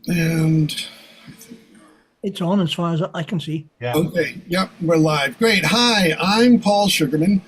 And It's on as far as I can see. Yeah. okay, yep, we're live. Great. Hi, I'm Paul Sugarman.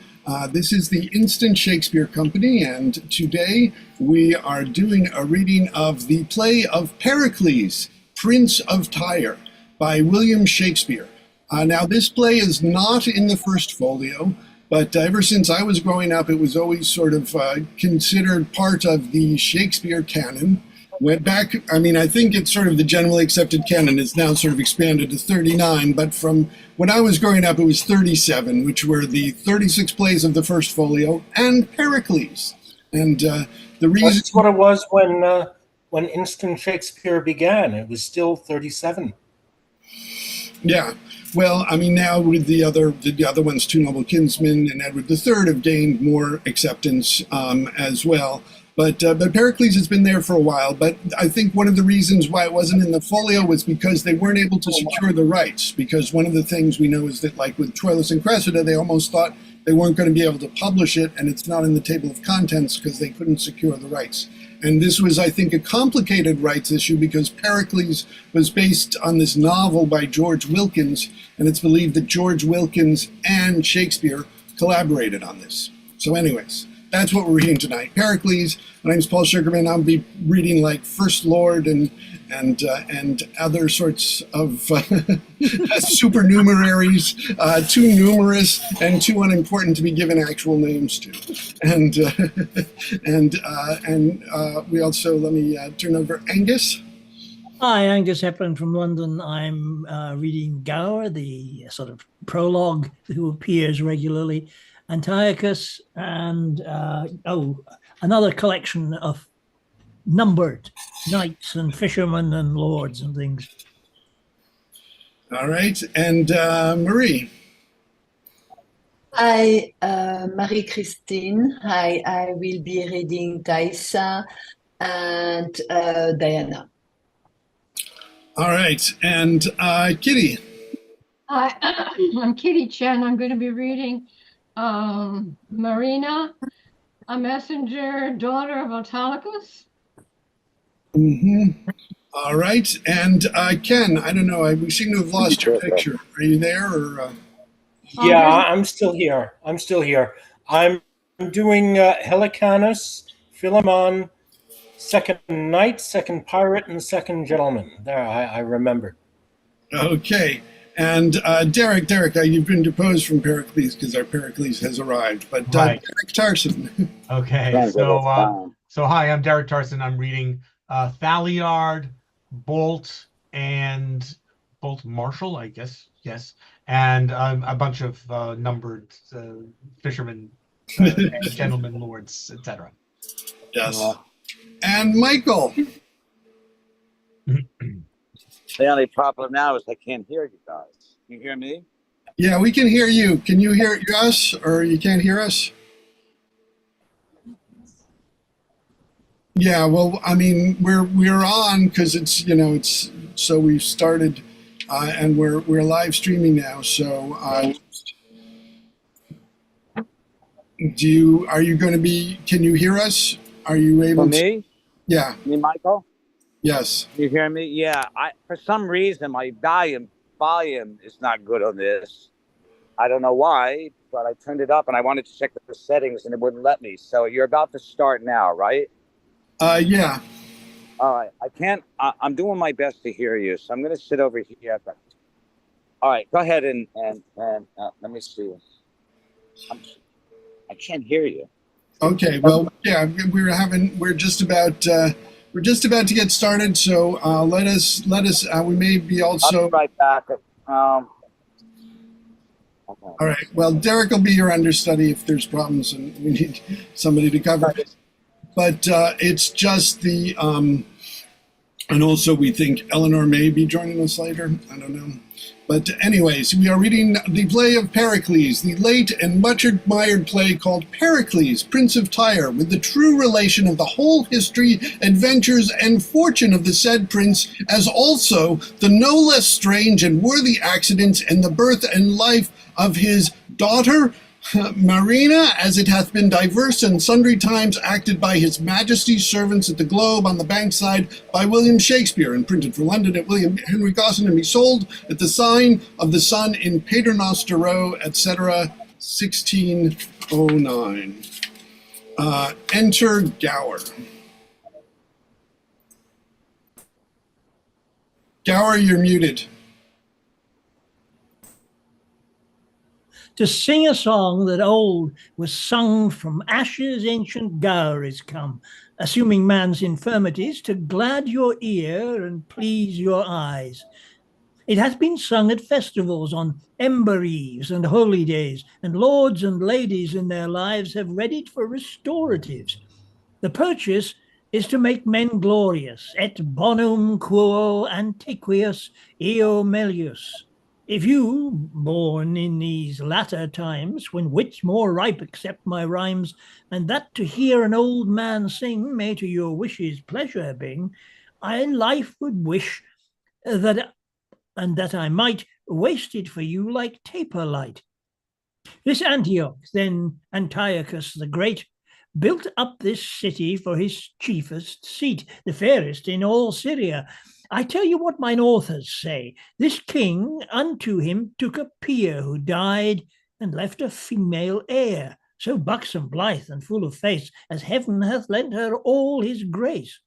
This is the Instant Shakespeare Company, and today we are doing a reading of the play of Pericles, Prince of Tyre, by William Shakespeare. Now, this play is not in the first folio, but ever since I was growing up, it was always sort of considered part of the Shakespeare canon. Went back, I mean, I think it's sort of the generally accepted canon. It's now sort of expanded to 39, but from when I was growing up, it was 37, which were the 36 plays of the first folio and Pericles. And the reason... That's what it was when Instant Shakespeare began. It was still 37. Yeah. Well, I mean, now with the other ones, Two Noble Kinsmen and Edward III, have gained more acceptance as well. But Pericles has been there for a while. But I think one of the reasons why it wasn't in the folio was because they weren't able to secure the rights. Because one of the things we know is that, like with Troilus and Cressida, they almost thought they weren't going to be able to publish it, and it's not in the table of contents because they couldn't secure the rights. And this was, I think, a complicated rights issue because Pericles was based on this novel by George Wilkins, and it's believed that George Wilkins and Shakespeare collaborated on this. So anyways, that's what we're reading tonight. Pericles. My name's Paul Sugarman. I'll be reading like First Lord and other sorts of supernumeraries, too numerous and too unimportant to be given actual names to. And we also, let me turn over Angus. Hi, Angus Hepburn from London. I'm reading Gower, the sort of prologue who appears regularly, Antiochus, and another collection of numbered knights and fishermen and lords and things. All right, and Marie. Hi, Marie-Christine. Hi, I will be reading Thaisa and Diana. All right, and Kitty. Hi, I'm Kitty Chen. I'm going to be reading Marina, a messenger, daughter of Autolycus. Mm-hmm. All right, and Ken, I don't know, we seem to have lost your picture. Are you there? Or Yeah, I'm still here. I'm doing Helicanus, Philemon, Second Knight, Second Pirate, and Second Gentleman. There, I remembered. Okay, and Derek, you've been deposed from Pericles because our Pericles has arrived. But Right. Derek Tarson. Okay. So hi, I'm Derek Tarson. I'm reading Thaliard, Bolt, and Bolt Marshall, I guess. Yes, and a bunch of numbered fishermen, and gentlemen, lords, etc. Yes. And Michael. The only problem now is I can't hear you guys. Can you hear me? Yeah, we can hear you. Can you hear us, or you can't hear us? Yeah, well, I mean, we're on because it's so we've started, and we're live streaming now. So, are you going to be? Can you hear us? Are you able For to? me? Yeah. Me, Michael? Yes. Can you hear me? Yeah. For some reason my volume is not good on this. I don't know why, but I turned it up and I wanted to check the settings and it wouldn't let me. So you're about to start now, right? Yeah. All right. I'm doing my best to hear you, so I'm going to sit over here. All right. Go ahead and let me see. I can't hear you. Okay. Well, yeah, we're just about to get started. So let us. We may be also. I'll be right back. Okay. All right. Well, Derek will be your understudy if there's problems and we need somebody to cover. But it's just the, and also we think Eleanor may be joining us later. I don't know. But anyways, we are reading the play of Pericles, the late and much admired play called Pericles, Prince of Tyre, with the true relation of the whole history, adventures, and fortune of the said prince, as also the no less strange and worthy accidents in the birth and life of his daughter, Marina, as it hath been diverse and sundry times acted by his Majesty's servants at the Globe on the Bankside by William Shakespeare, and printed for London at William Henry Gosson, and be sold at the sign of the Sun in Paternoster Row, etc., 1609. Enter Gower. Gower, you're muted. To sing a song that old was sung from ashes ancient Gower is come, assuming man's infirmities to glad your ear and please your eyes. It hath been sung at festivals on ember eves and holy days, and lords and ladies in their lives have read it for restoratives. The purchase is to make men glorious, et bonum quo antiquius eo melius. If you, born in these latter times, when wits more ripe accept my rhymes, and that to hear an old man sing may to your wishes pleasure bring, I in life would wish that I might waste it for you like taper light. This Antioch, then Antiochus the Great, built up this city for his chiefest seat, the fairest in all Syria. I tell you what mine authors say. This king unto him took a peer who died and left a female heir, so buxom, blithe, and full of face, as heaven hath lent her all his grace,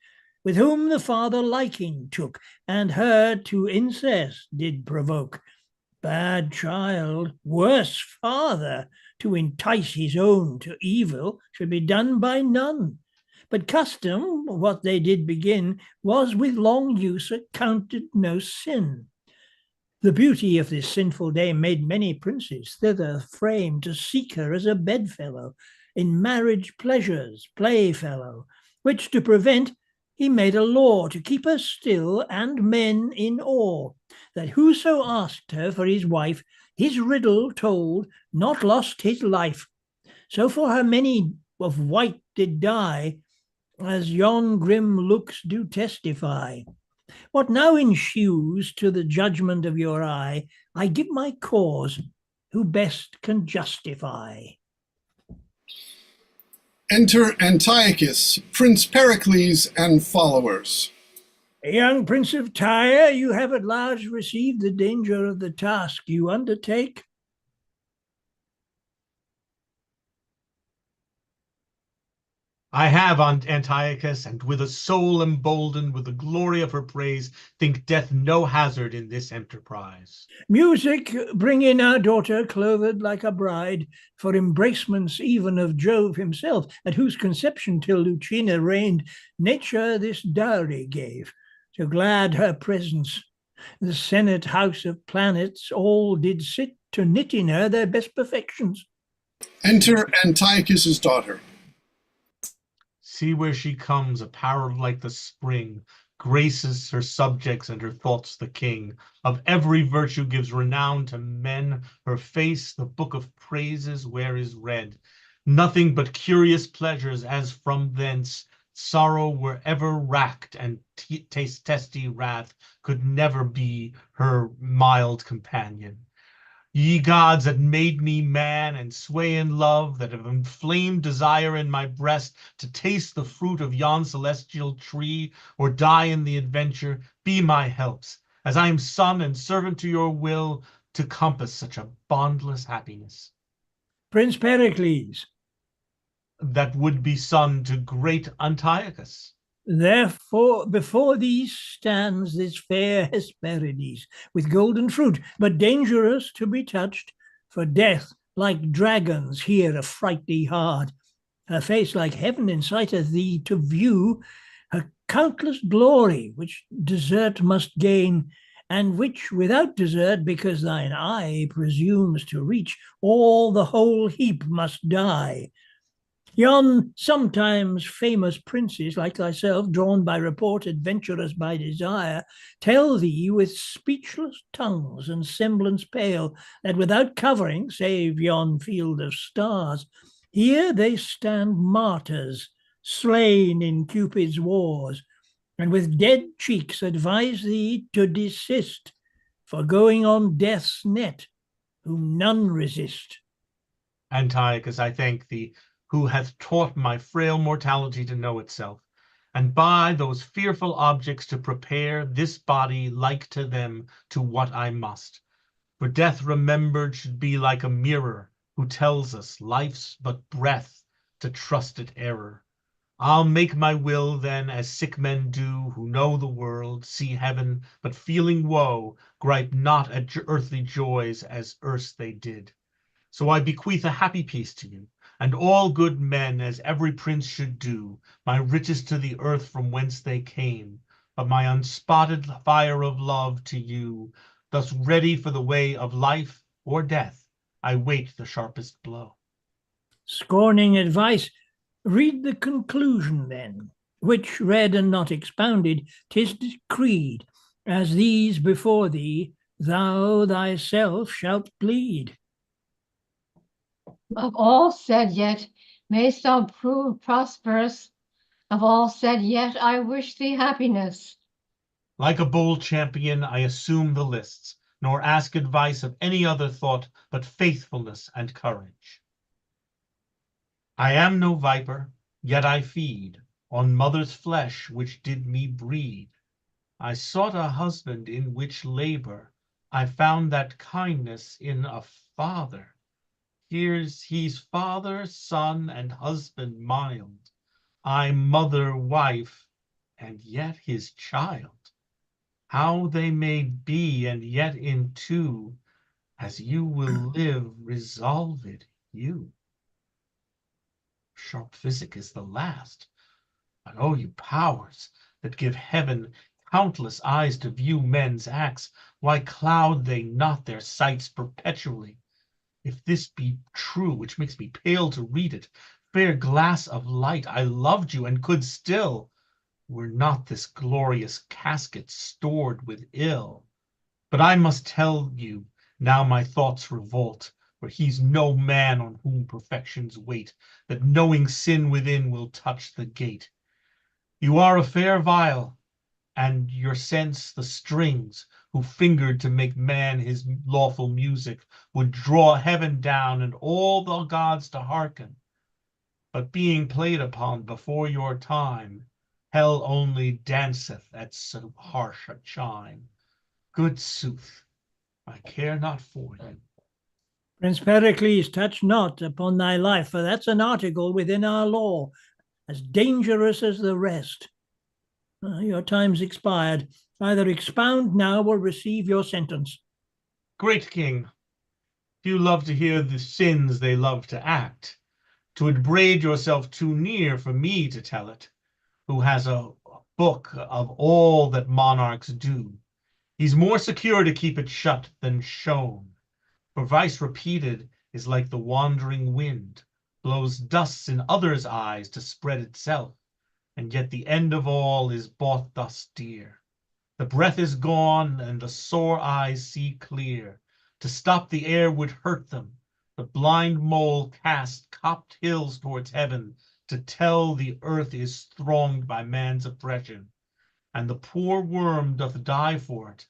with whom the father liking took, and her to incest did provoke. Bad child, worse father, to entice his own to evil should be done by none. But custom, what they did begin, was with long use accounted no sin. The beauty of this sinful dame made many princes thither frame to seek her as a bedfellow, in marriage pleasures playfellow, which to prevent he made a law to keep her still and men in awe, that whoso asked her for his wife, his riddle told, not lost his life. So for her many of white did die, as yon grim looks do testify. What now ensues to the judgment of your eye, I give my cause, who best can justify. Enter Antiochus, Prince Pericles, and followers. Young Prince of Tyre, you have at large received the danger of the task you undertake. I have, Antiochus, and with a soul emboldened with the glory of her praise, think death no hazard in this enterprise. Music, bring in our daughter clothed like a bride, for embracements even of Jove himself, at whose conception till Lucina reigned, nature this dowry gave, to glad her presence. The senate house of planets all did sit to knit in her their best perfections. Enter Antiochus's daughter. See where she comes, apparelled like the spring, graces her subjects and her thoughts the king. Of every virtue gives renown to men, her face the book of praises where is read. Nothing but curious pleasures as from thence, sorrow were ever racked, and testy wrath could never be her mild companion. Ye gods that made me man and sway in love, that have inflamed desire in my breast to taste the fruit of yon celestial tree, or die in the adventure, be my helps, as I am son and servant to your will, to compass such a bondless happiness. Prince Pericles. That would be son to great Antiochus. Therefore, before thee stands this fair Hesperides, with golden fruit, but dangerous to be touched, for death, like dragons, here affright thee hard. Her face like heaven inciteth thee to view her countless glory, which desert must gain, and which without desert, because thine eye presumes to reach, all the whole heap must die. Yon sometimes famous princes, like thyself, drawn by report, adventurous by desire, tell thee with speechless tongues and semblance pale, that without covering, save yon field of stars, here they stand martyrs, slain in Cupid's wars, and with dead cheeks advise thee to desist, for going on death's net, whom none resist. Antiochus, I thank thee, who hath taught my frail mortality to know itself, and by those fearful objects to prepare this body like to them to what I must. For death remembered should be like a mirror, who tells us life's but breath to trusted error. I'll make my will then as sick men do, who know the world, see heaven, but feeling woe, gripe not at earthly joys as erst they did. So I bequeath a happy peace to you, and all good men, as every prince should do, my riches to the earth from whence they came, but my unspotted fire of love to you, thus ready for the way of life or death, I wait the sharpest blow. Scorning advice, read the conclusion then, which read and not expounded, 'tis decreed, as these before thee, thou thyself shalt plead. Of all said yet, mayst thou prove prosperous. Of all said yet, I wish thee happiness. Like a bold champion, I assume the lists, nor ask advice of any other thought but faithfulness and courage. I am no viper, yet I feed on mother's flesh which did me breed. I sought a husband in which labor, I found that kindness in a father. He's father, son, and husband mild. I mother, wife, and yet his child. How they may be, and yet in two, as you will live, resolve it, you. Sharp physic is the last. But oh, you powers that give heaven countless eyes to view men's acts, why cloud they not their sights perpetually? If this be true, which makes me pale to read it, fair glass of light, I loved you and could still, were not this glorious casket stored with ill. But I must tell you, now my thoughts revolt, for he's no man on whom perfections wait, that knowing sin within will touch the gate. You are a fair viol, and your sense the strings, who fingered to make man his lawful music, would draw heaven down and all the gods to hearken. But being played upon before your time, hell only danceth at so harsh a chime. Good sooth, I care not for you. Prince Pericles, touch not upon thy life, for that's an article within our law, as dangerous as the rest. Your time's expired. Either expound now or receive your sentence. Great king, few love to hear the sins they love to act. 'Twould braid yourself too near for me to tell it, who has a book of all that monarchs do. He's more secure to keep it shut than shown. For vice repeated is like the wandering wind, blows dusts in others' eyes to spread itself, and yet the end of all is bought thus dear. The breath is gone, and the sore eyes see clear. To stop the air would hurt them. The blind mole cast copped hills towards heaven, to tell the earth is thronged by man's oppression, and the poor worm doth die for it.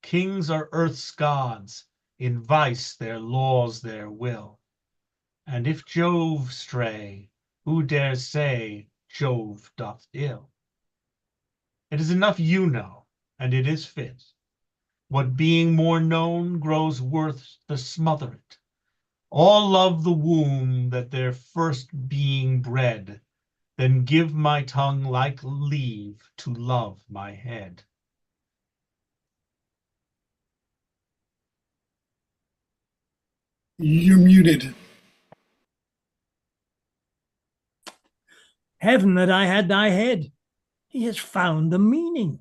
Kings are earth's gods, in vice their laws their will. And if Jove stray, who dares say Jove doth ill? It is enough you know, and it is fit. What being more known grows worth the smother it. All love the womb that their first being bred, then give my tongue like leave to love my head. You're muted. Heaven that I had thy head. He has found the meaning.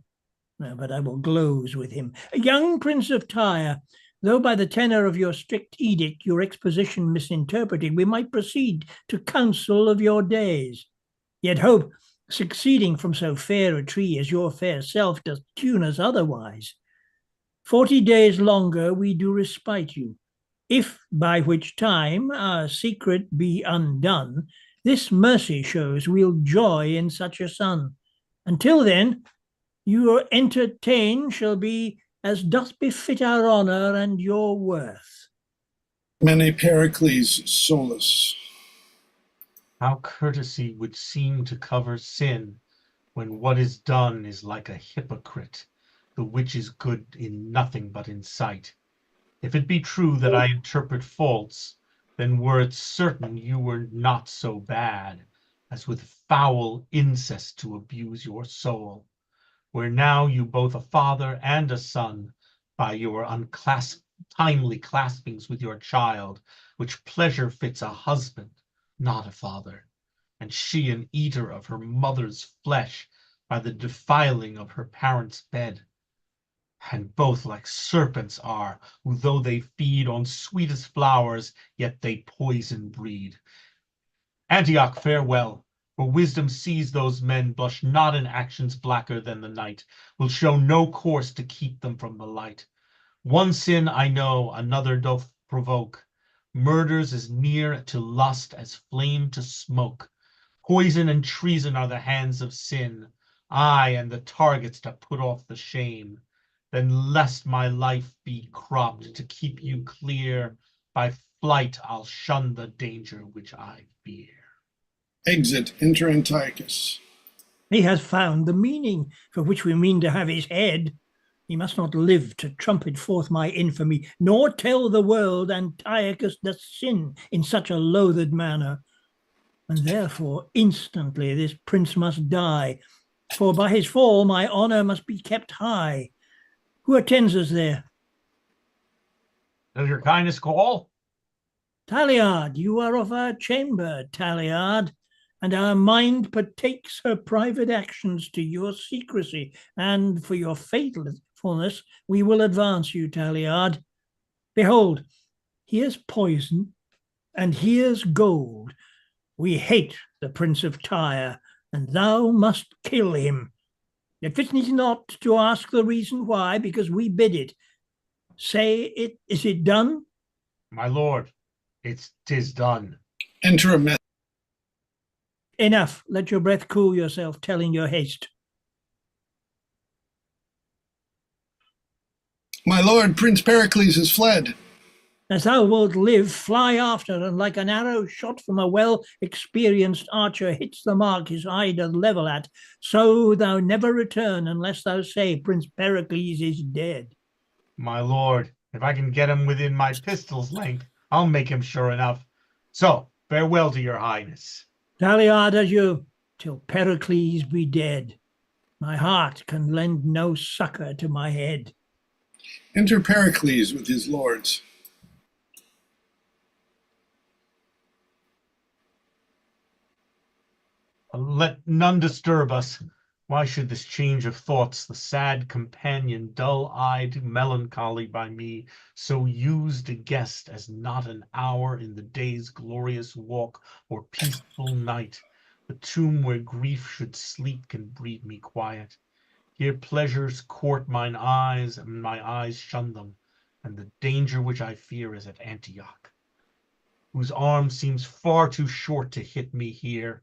But I will gloze with him. Young Prince of Tyre, though by the tenor of your strict edict your exposition misinterpreted, we might proceed to counsel of your days. Yet hope, succeeding from so fair a tree as your fair self, doth tune us otherwise. 40 days longer we do respite you, if by which time our secret be undone, this mercy shows we'll joy in such a son. Until then, your entertain shall be as doth befit our honour and your worth. Mene Pericles solus. How courtesy would seem to cover sin, when what is done is like a hypocrite, the which is good in nothing but in sight. If it be true that I interpret faults, then were it certain you were not so bad, as with foul incest to abuse your soul, where now you both a father and a son, by your timely claspings with your child, which pleasure fits a husband, not a father, and she an eater of her mother's flesh by the defiling of her parents' bed. And both like serpents are, who though they feed on sweetest flowers, yet they poison breed. Antioch, farewell, for wisdom sees those men blush not in actions blacker than the night, will show no course to keep them from the light. One sin I know, another doth provoke. Murders as near to lust as flame to smoke. Poison and treason are the hands of sin, aye, and the targets to put off the shame. Then lest my life be cropped to keep you clear, by flight I'll shun the danger which I fear. Exit. Enter Antiochus. He has found the meaning for which we mean to have his head. He must not live to trumpet forth my infamy, nor tell the world Antiochus doth sin in such a loathed manner. And therefore instantly this prince must die, for by his fall my honour must be kept high. Who attends us there? Does your kindness call? Talliard, you are of our chamber, Talliard, and our mind partakes her private actions to your secrecy, and for your faithfulness we will advance you, Talliard. Behold, here's poison, and here's gold. We hate the Prince of Tyre, and thou must kill him. It fits not to ask the reason why, because we bid it. Say it, is it done? My lord, 'tis done. Enter a message. Enough, let your breath cool yourself, telling your haste. My lord, Prince Pericles has fled. As thou wilt live, fly after, and like an arrow shot from a well-experienced archer hits the mark his eye doth level at, so thou never return unless thou say Prince Pericles is dead. My lord, if I can get him within my pistol's length, I'll make him sure enough. So, farewell to your highness. Talliard, adieu, till Pericles be dead. My heart can lend no succour to my head. Enter Pericles with his lords. Let none disturb us. Why should this change of thoughts, the sad companion, dull-eyed, melancholy by me, so used a guest as not an hour in the day's glorious walk or peaceful night, the tomb where grief should sleep can breed me quiet. Here pleasures court mine eyes, and my eyes shun them, and the danger which I fear is at Antioch, whose arm seems far too short to hit me here.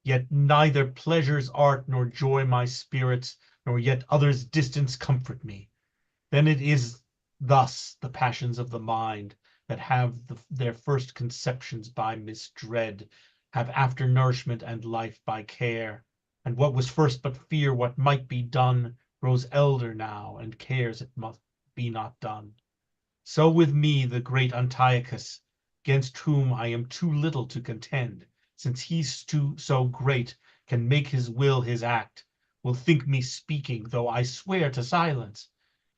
Yet neither pleasure's art nor joy my spirits, nor yet others' distance comfort me. Then it is thus the passions of the mind, that have their first conceptions by misdread, have after nourishment and life by care. And what was first but fear what might be done, grows elder now, and cares it must be not done. So with me the great Antiochus, against whom I am too little to contend, since he's so great, can make his will his act, will think me speaking, though I swear to silence.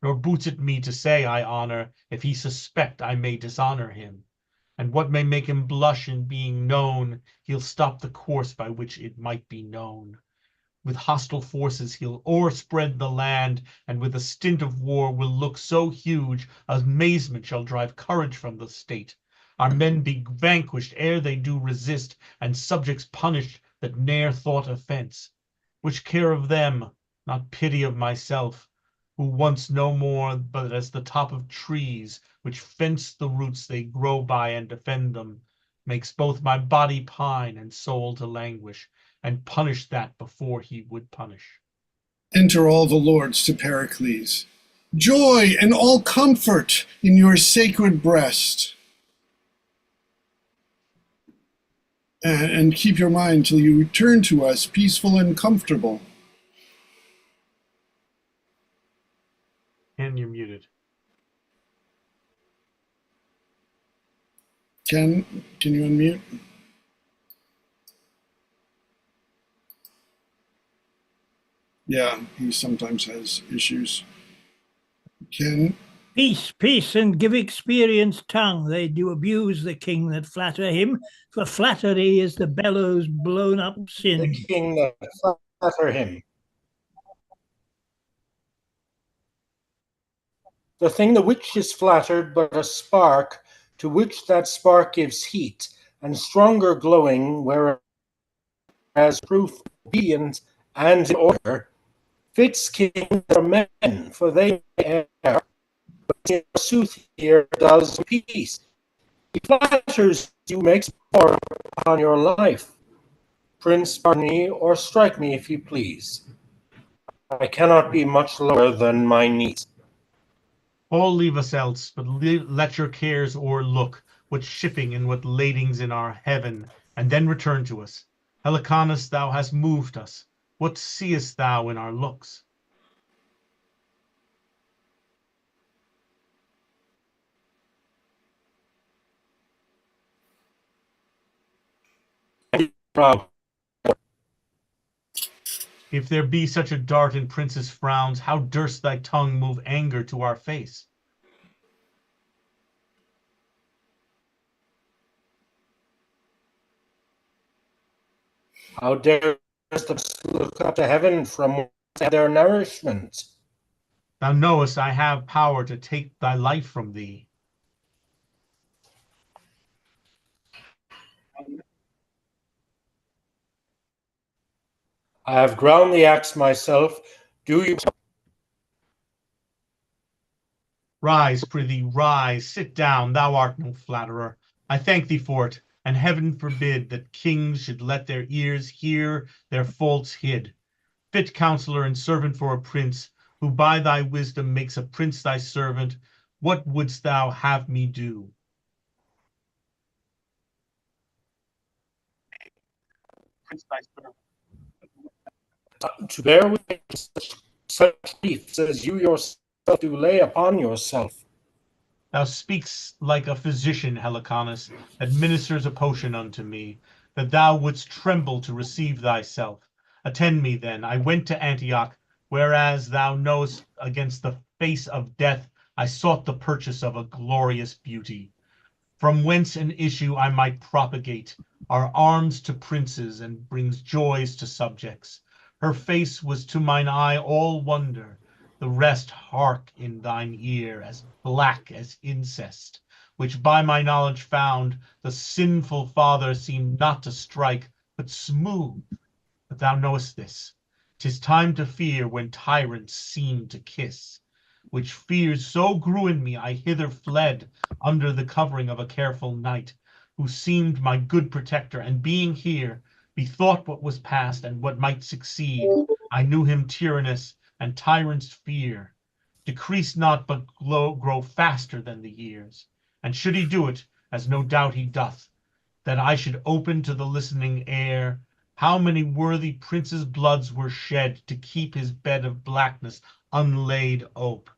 Nor boots it me to say I honor, if he suspect I may dishonor him. And what may make him blush in being known, he'll stop the course by which it might be known. With hostile forces he'll o'erspread the land, and with a stint of war will look so huge, amazement shall drive courage from the state. Our men be vanquished ere they do resist, and subjects punished that ne'er thought offence. Which care of them, not pity of myself, who once no more but as the top of trees, which fence the roots they grow by and defend them, makes both my body pine and soul to languish, and punish that before he would punish. Enter all the lords to Pericles. Joy and all comfort in your sacred breast. And keep your mind till you return to us peaceful and comfortable. And you're muted. Can you unmute? Yeah, he sometimes has issues. Ken? Peace, peace, and give experience tongue. They do abuse the king that flatter him, for flattery is the bellows blown up sin. The king that flatter him. The thing the which is flattered but a spark, to which that spark gives heat, and stronger glowing, whereas truth, obedience, and in order, fits kings are men, for they err, but in sooth here does peace. He flatters you, makes war upon your life. Prince, pardon me, or strike me if you please. I cannot be much lower than my knees. All leave us else, but let your cares o'erlook what shipping and what ladings in our heaven, and then return to us. Helicanus, thou hast moved us. What seest thou in our looks? Proud. If there be such a dart in princes' frowns, how durst thy tongue move anger to our face? How dare the look up to heaven from their nourishment? Thou knowest I have power to take thy life from thee. I have ground the axe myself. Do you? Rise, prithee, rise, sit down, thou art no flatterer. I thank thee for it, and heaven forbid that kings should let their ears hear their faults hid. Fit counselor and servant for a prince, who by thy wisdom makes a prince thy servant, what wouldst thou have me do? Prince thy servant. To bear with such griefs as you yourself do lay upon yourself. Thou speakst like a physician, Helicanus, that ministers a potion unto me, that thou wouldst tremble to receive thyself. Attend me then. I went to Antioch, whereas thou knowest against the face of death I sought the purchase of a glorious beauty, from whence an issue I might propagate, our arms to princes, and brings joys to subjects. Her face was to mine eye all wonder, the rest hark in thine ear, as black as incest, which by my knowledge found, the sinful father seemed not to strike, but smooth. But thou knowest this, 'tis time to fear when tyrants seem to kiss, which fears so grew in me, I hither fled under the covering of a careful knight, who seemed my good protector, and being here, bethought what was past and what might succeed. I knew him tyrannous, and tyrants' fear decrease not but grow faster than the years. And should he do it, as no doubt he doth, that I should open to the listening air, how many worthy princes' bloods were shed to keep his bed of blackness unlaid ope.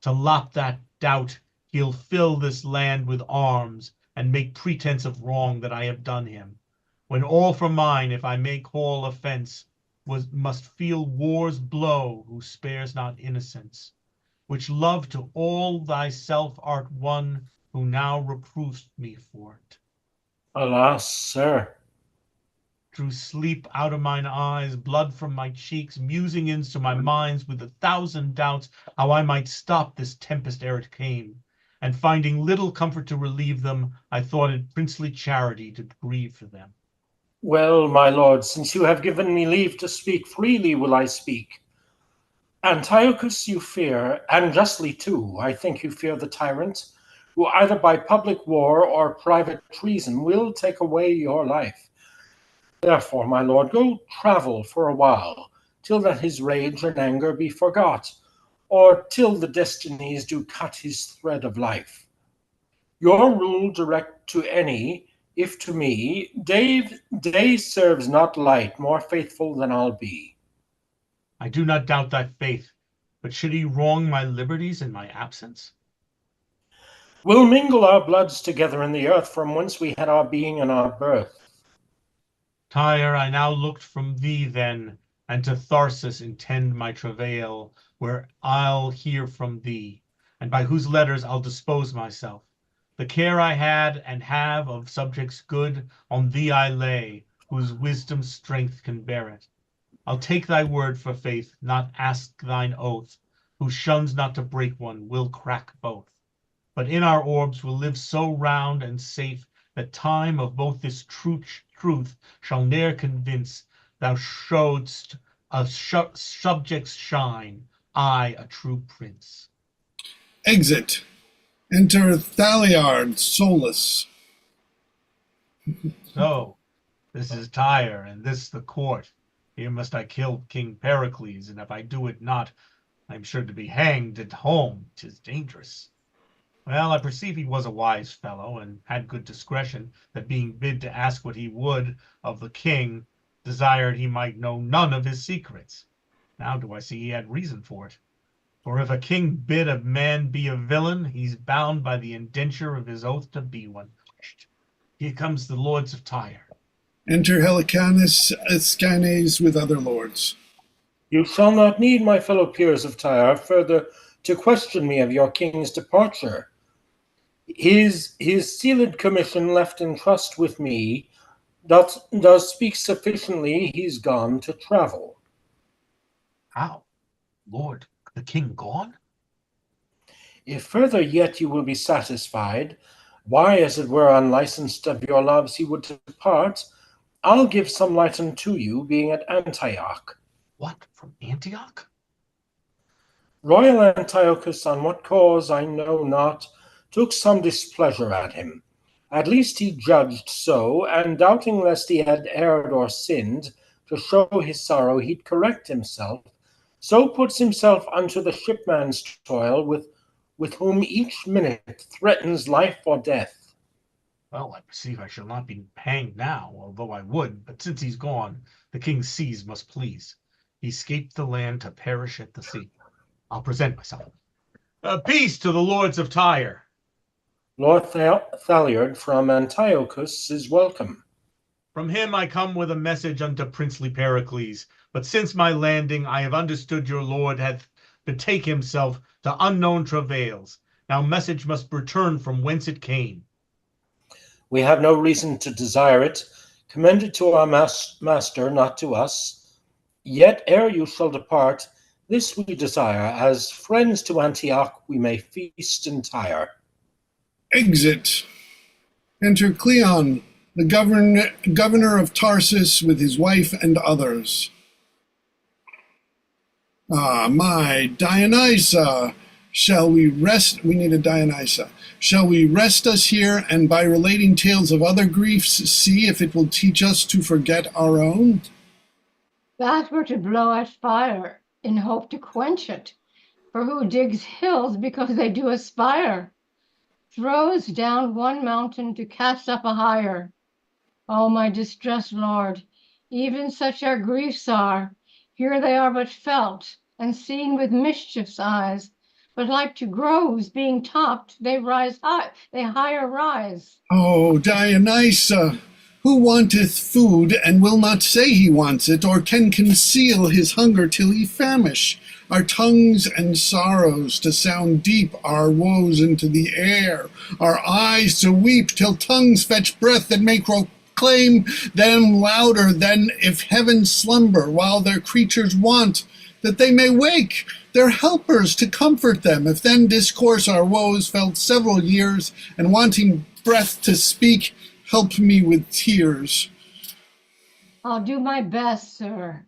To lop that doubt, he'll fill this land with arms, and make pretense of wrong that I have done him, when all for mine, if I may call offence, must feel war's blow, who spares not innocence, which love to all thyself art one, who now reprovest me for it. Alas, sir. Drew sleep out of mine eyes, blood from my cheeks, musing into my minds with 1,000 doubts how I might stop this tempest ere it came. And finding little comfort to relieve them, I thought it princely charity to grieve for them. Well, my lord, since you have given me leave to speak, freely will I speak. Antiochus you fear, and justly too. I think you fear the tyrant, who either by public war or private treason will take away your life. Therefore, my lord, go travel for a while, till that his rage and anger be forgot, or till the destinies do cut his thread of life. Your rule direct to any, if to me day serves not light, more faithful than I'll be. I do not doubt thy faith, but should he wrong my liberties in my absence? We'll mingle our bloods together in the earth from whence we had our being and our birth. Tyre, I now looked from thee then, and to Tharsis intend my travail, where I'll hear from thee, and by whose letters I'll dispose myself. The care I had and have of subjects good, on thee I lay, whose wisdom strength can bear it. I'll take thy word for faith, not ask thine oath. Who shuns not to break one will crack both. But in our orbs will live so round and safe, that time of both this truth shall ne'er convince. Thou showedst a subject's shine, I a true prince. Exit. Enter Thaliard, Solus. So, this is Tyre, and this the court. Here must I kill King Pericles, and if I do it not, I am sure to be hanged at home. 'Tis dangerous. Well, I perceive he was a wise fellow, and had good discretion, that being bid to ask what he would of the king, desired he might know none of his secrets. Now do I see he had reason for it. For if a king bid a man be a villain, he's bound by the indenture of his oath to be one. Here comes the lords of Tyre. Enter Helicanus Escanes with other lords. You shall not need, my fellow peers of Tyre, further to question me of your king's departure. His sealed commission left in trust with me does speak sufficiently he's gone to travel. How? Lord, the king gone? If further yet you will be satisfied, why, as it were unlicensed of your loves he would depart, I'll give some light unto you, being at Antioch. What, from Antioch? Royal Antiochus, on what cause I know not, took some displeasure at him. At least he judged so, and doubting lest he had erred or sinned, to show his sorrow he'd correct himself, so puts himself unto the shipman's toil, with whom each minute threatens life or death. Well, I perceive I shall not be hanged now, although I would, but since he's gone, the king's seas must please. He escaped the land to perish at the sea. I'll present myself. Peace to the lords of Tyre. Lord Thaliard from Antiochus is welcome. From him I come with a message unto princely Pericles, but since my landing I have understood your lord hath betake himself to unknown travails. Now message must return from whence it came. We have no reason to desire it. Commend it to our master, not to us. Yet ere you shall depart, this we desire, as friends to Antioch we may feast in Tyre. Exit. Enter Cleon, the governor of Tarsus, with his wife and others. Ah, my Dionysa, shall we rest? We need a Dionysa. Shall we rest us here, and by relating tales of other griefs, see if it will teach us to forget our own? That were to blow out fire, in hope to quench it. For who digs hills because they do aspire? Throws down one mountain to cast up a higher. O my distressed lord, even such our griefs are. Here they are but felt, and seen with mischief's eyes. But like to groves being topped, they rise high, they higher rise. Oh, Dionysa, who wanteth food, and will not say he wants it, or can conceal his hunger till he famish? Our tongues and sorrows to sound deep our woes into the air, our eyes to weep till tongues fetch breath that may proclaim them louder than if heaven slumber, while their creatures want, that they may wake their helpers to comfort them, if then discourse our woes felt several years, and wanting breath to speak, help me with tears. I'll do my best, sir.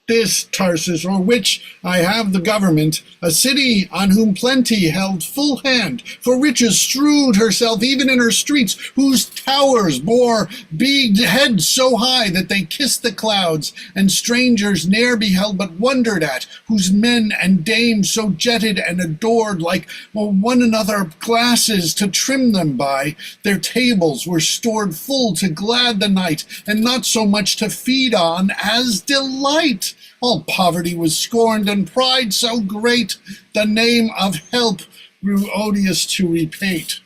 this, Tarsus, o'er which I have the government, a city on whom plenty held full hand, for riches strewed herself even in her streets, whose towers bore beamed heads so high that they kissed the clouds, and strangers ne'er beheld but wondered at, whose men and dames so jetted and adored like one another glasses to trim them by. Their tables were stored full to glad the night, and not so much to feed on as delight. All poverty was scorned, and pride so great, the name of help grew odious to repate.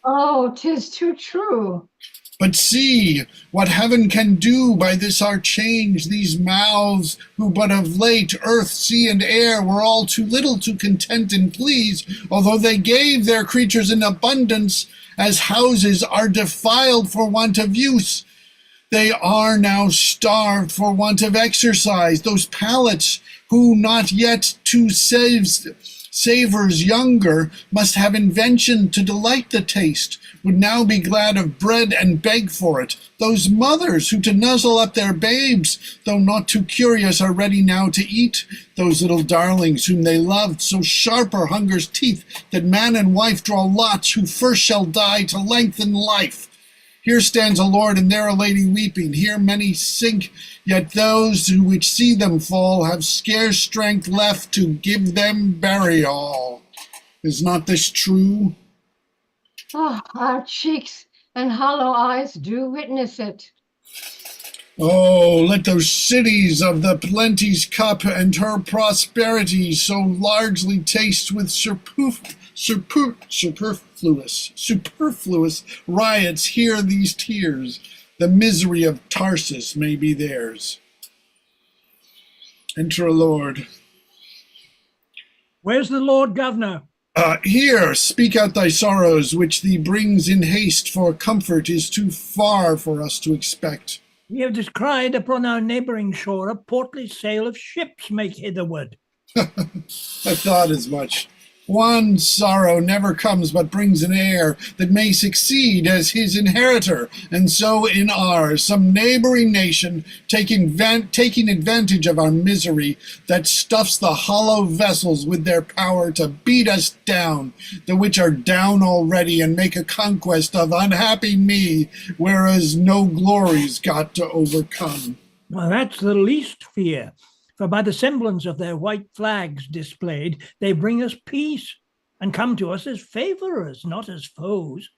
Oh, 'tis too true. But see what heaven can do by this our change. These mouths, who but of late earth, sea, and air were all too little to content and please, although they gave their creatures in abundance, as houses are defiled for want of use, they are now starved for want of exercise. Those palates who not yet to savors younger must have invention to delight the taste, would now be glad of bread and beg for it. Those mothers who to nuzzle up their babes, though not too curious, are ready now to eat. Those little darlings whom they loved, so sharp are hunger's teeth, that man and wife draw lots who first shall die to lengthen life. Here stands a lord and there a lady weeping. Here many sink, yet those who which see them fall have scarce strength left to give them burial. Is not this true? Oh, our cheeks and hollow eyes do witness it. Oh, let those cities of the plenty's cup and her prosperity so largely taste with superfluous riots hear these tears. The misery of Tarsus may be theirs. Enter a lord. Where's the Lord Governor? Here, speak out thy sorrows, which thee brings in haste, for comfort is too far for us to expect. We have descried upon our neighbouring shore a portly sail of ships make hitherward. I thought as much. One sorrow never comes but brings an heir that may succeed as his inheritor, and so in ours, some neighboring nation taking advantage of our misery, that stuffs the hollow vessels with their power to beat us down, the which are down already, and make a conquest of unhappy me, whereas no glory's got to overcome. Well, that's the least fear. For by the semblance of their white flags displayed, they bring us peace, and come to us as favourers, not as foes.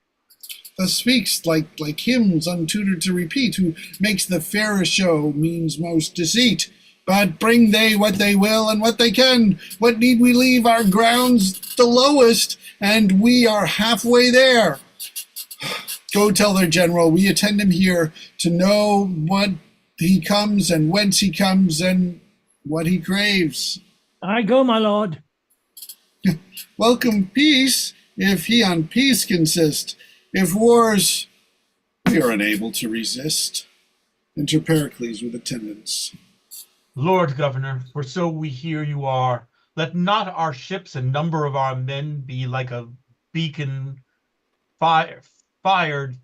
Thus speaks like hymns untutored to repeat, who makes the fairest show means most deceit. But bring they what they will and what they can, what need we leave our grounds the lowest, and we are halfway there. Go tell their general we attend him here, to know what he comes and whence he comes and what he craves. I go, my lord. Welcome peace, if he on peace consist. If wars, we are unable to resist. Enter Pericles with attendants. Lord Governor, for so we hear you are, let not our ships and number of our men be like a beacon fired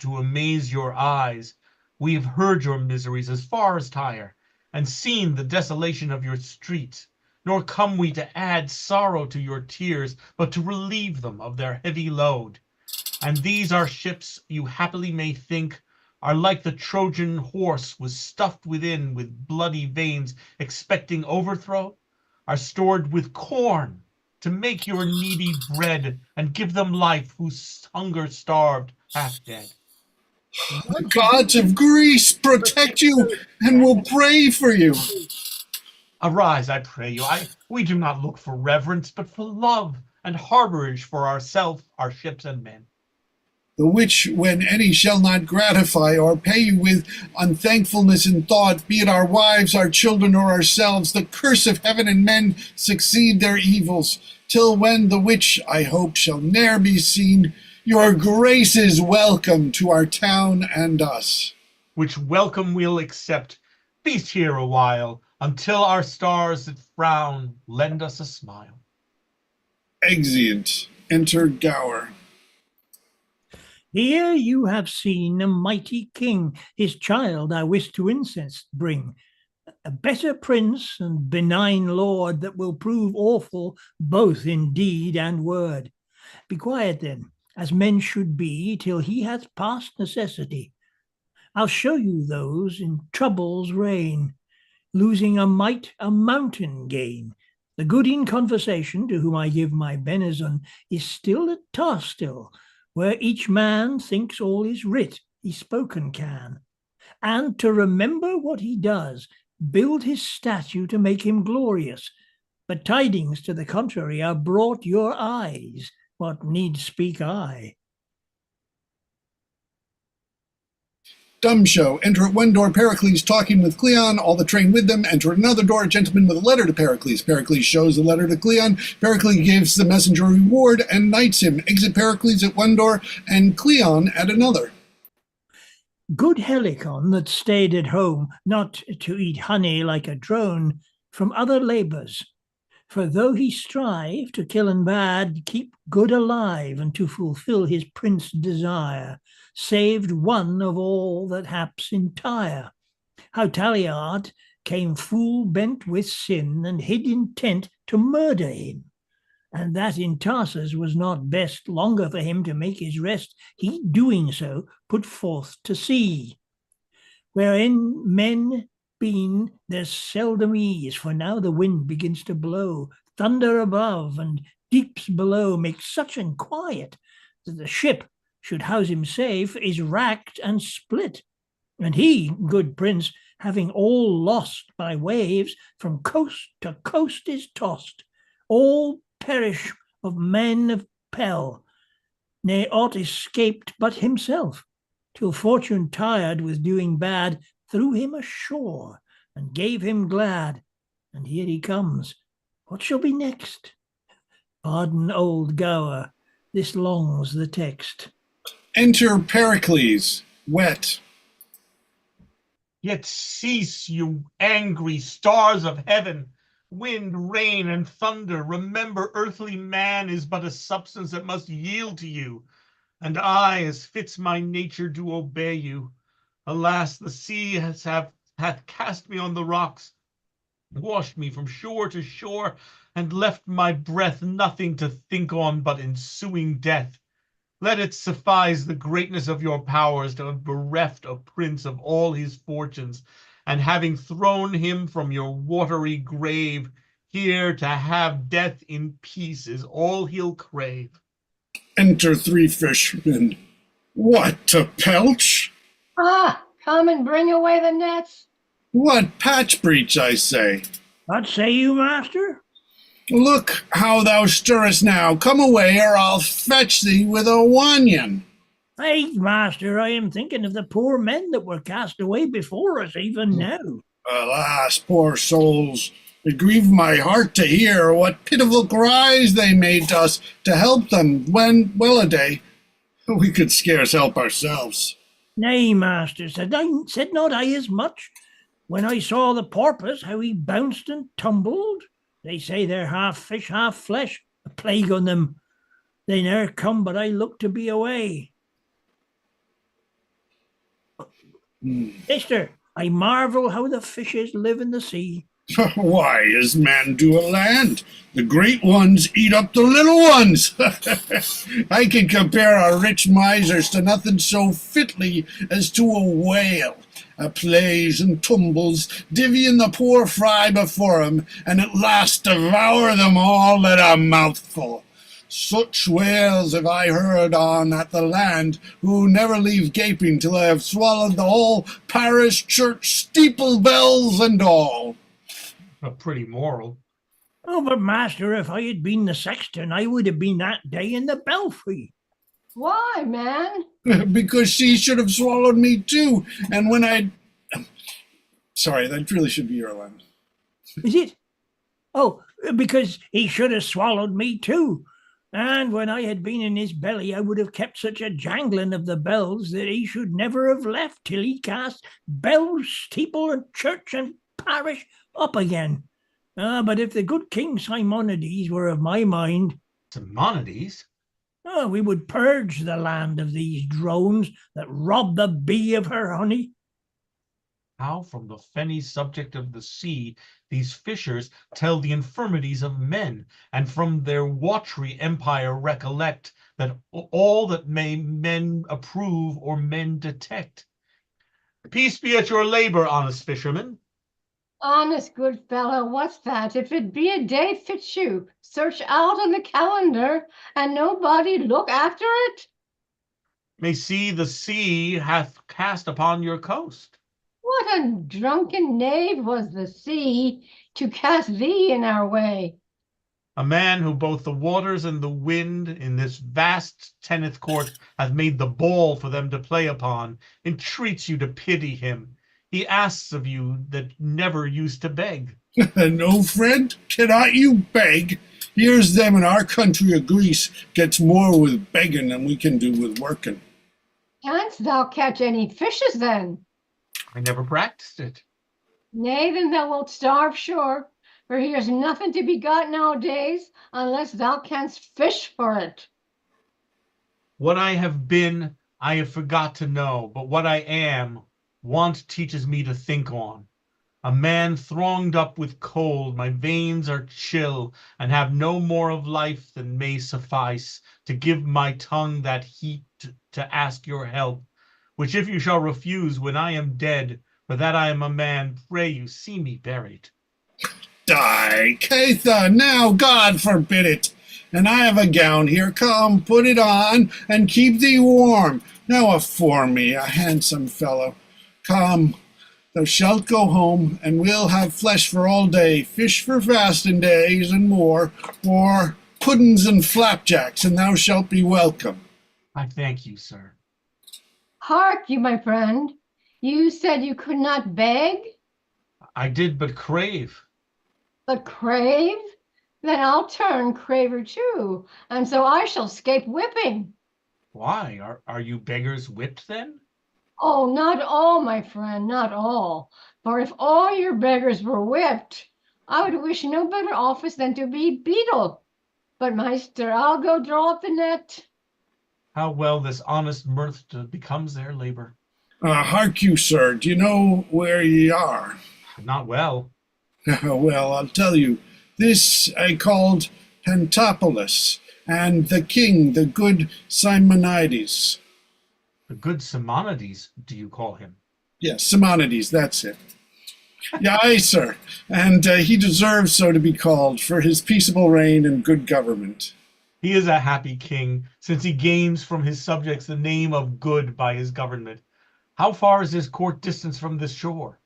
to amaze your eyes. We have heard your miseries as far as Tyre, and seen the desolation of your streets. Nor come we to add sorrow to your tears, but to relieve them of their heavy load. And these our ships, you happily may think, are like the Trojan horse was stuffed within with bloody veins, expecting overthrow, are stored with corn to make your needy bread, and give them life whose hunger starved, half dead. The gods of Greece protect you and will pray for you. Arise, I pray you. We do not look for reverence, but for love and harborage for ourselves, our ships and men. The which, when any shall not gratify or pay you with unthankfulness in thought, be it our wives, our children, or ourselves, the curse of heaven and men succeed their evils, till when the which, I hope, shall ne'er be seen, your grace is welcome to our town and us. Which welcome we'll accept. Feast here a while, until our stars that frown lend us a smile. Exeunt. Enter Gower. Here you have seen a mighty king, his child I wish to incest bring. A better prince and benign lord that will prove awful both in deed and word. Be quiet then, as men should be, till he hath passed necessity. I'll show you those in trouble's reign, losing a mite a mountain gain. The good in conversation, to whom I give my benison, is still at Tarstill, where each man thinks all is writ he spoken can. And to remember what he does, build his statue to make him glorious. But tidings to the contrary are brought your eyes. What need speak I? Dumb show. Enter at one door Pericles talking with Cleon, all the train with them. Enter at another door a gentleman with a letter to Pericles. Pericles shows the letter to Cleon. Pericles gives the messenger a reward and knights him. Exit Pericles at one door and Cleon at another. Good Helicon that stayed at home, not to eat honey like a drone, from other labours. For though he strive to kill and bad, keep good alive, and to fulfil his prince desire, saved one of all that haps entire. How Taliard came full bent with sin, and hid intent to murder him. And that in Tarsus was not best longer for him to make his rest, he doing so put forth to sea. Wherein men been, there's seldom ease, for now the wind begins to blow, thunder above and deeps below make such an quiet that the ship, should house him safe, is racked and split. And he, good prince, having all lost by waves, from coast to coast is tossed. All perish of men of Pell, ne aught escaped but himself, till fortune, tired with doing bad, threw him ashore and gave him glad. And here he comes. What shall be next? Pardon, old Gower, this longs the text. Enter Pericles, wet. Yet cease, you angry stars of heaven, wind, rain, and thunder. Remember, earthly man is but a substance that must yield to you, and I, as fits my nature, do obey you. Alas, the sea hath cast me on the rocks, washed me from shore to shore, and left my breath nothing to think on but ensuing death. Let it suffice the greatness of your powers to have bereft a prince of all his fortunes, and having thrown him from your watery grave, here to have death in peace is all he'll crave. Enter three fishermen. What, to pelch? Ah, come and bring away the nets. What patch breach, I say? What say you, master? Look how thou stirrest now. Come away, or I'll fetch thee with a wannion. Hey, master, I am thinking of the poor men that were cast away before us even now. Alas, poor souls, it grieved my heart to hear what pitiful cries they made to us to help them, when, well-a-day, we could scarce help ourselves. Nay, master, said not I as much? When I saw the porpoise, how he bounced and tumbled. They say they're half fish, half flesh. A plague on them. They ne'er come, but I look to be away. Mister, I marvel how the fishes live in the sea. Why, as man do a land, the great ones eat up the little ones. I can compare our rich misers to nothing so fitly as to a whale. A plays and tumbles, divvying the poor fry before him, and at last devour them all at a mouthful. Such whales have I heard on at the land, who never leave gaping till they have swallowed the whole parish church steeple bells and all. A pretty moral. Oh, but master, if I had been the sexton, I would have been that day in the belfry. Why, man? Because she should have swallowed me too, and when I... Sorry, that really should be your line. Is it? Oh, because he should have swallowed me too. And when I had been in his belly, I would have kept such a jangling of the bells that he should never have left till he cast bell, steeple, and church and parish up again. But if the good King Simonides were of my mind... Simonides? We would purge the land of these drones that rob the bee of her honey. How from the fenny subject of the sea these fishers tell the infirmities of men, and from their watery empire recollect that all that may men approve or men detect. Peace be at your labor, honest fisherman. Honest good fellow, what's that? If it be a day fits you, search out on the calendar, and nobody look after it. May see the sea hath cast upon your coast. What a drunken knave was the sea to cast thee in our way. A man who both the waters and the wind in this vast tennis court hath made the ball for them to play upon, entreats you to pity him. He asks of you that never used to beg. No, friend, cannot you beg? Here's them in our country of Greece gets more with begging than we can do with working. Canst thou catch any fishes then? I never practiced it. Nay, then thou wilt starve sure, for here's nothing to be got nowadays unless thou canst fish for it. What I have been, I have forgot to know, but what I am, want teaches me to think on. A man thronged up with cold, my veins are chill, and have no more of life than may suffice to give my tongue that heat to ask your help, which if you shall refuse when I am dead, for that I am a man, pray you see me buried. Die, Catha, now God forbid it. And I have a gown here, come, put it on, and keep thee warm. Now afore me, a handsome fellow. Come, thou shalt go home, and we'll have flesh for all day, fish for fasting days, and more, or puddings and flapjacks, and thou shalt be welcome. I thank you, sir. Hark you, my friend. You said you could not beg, I did but crave. but crave? Then I'll turn craver too, and so I shall scape whipping. Why, are you beggars whipped then? Oh, not all, my friend, not all. For if all your beggars were whipped, I would wish no better office than to be beadle. But, Meister, I'll go draw up the net. How well this honest mirth becomes their labor. Hark you, sir, do you know where ye are? Not well. Well, I'll tell you. This I called Pentapolis, and the king, the good Simonides. The good Simonides, do you call him? Yes, Simonides, that's it. Yeah, aye, sir, and he deserves so to be called for his peaceable reign and good government. He is a happy king, since he gains from his subjects the name of good by his government. How far is his court distance from this shore?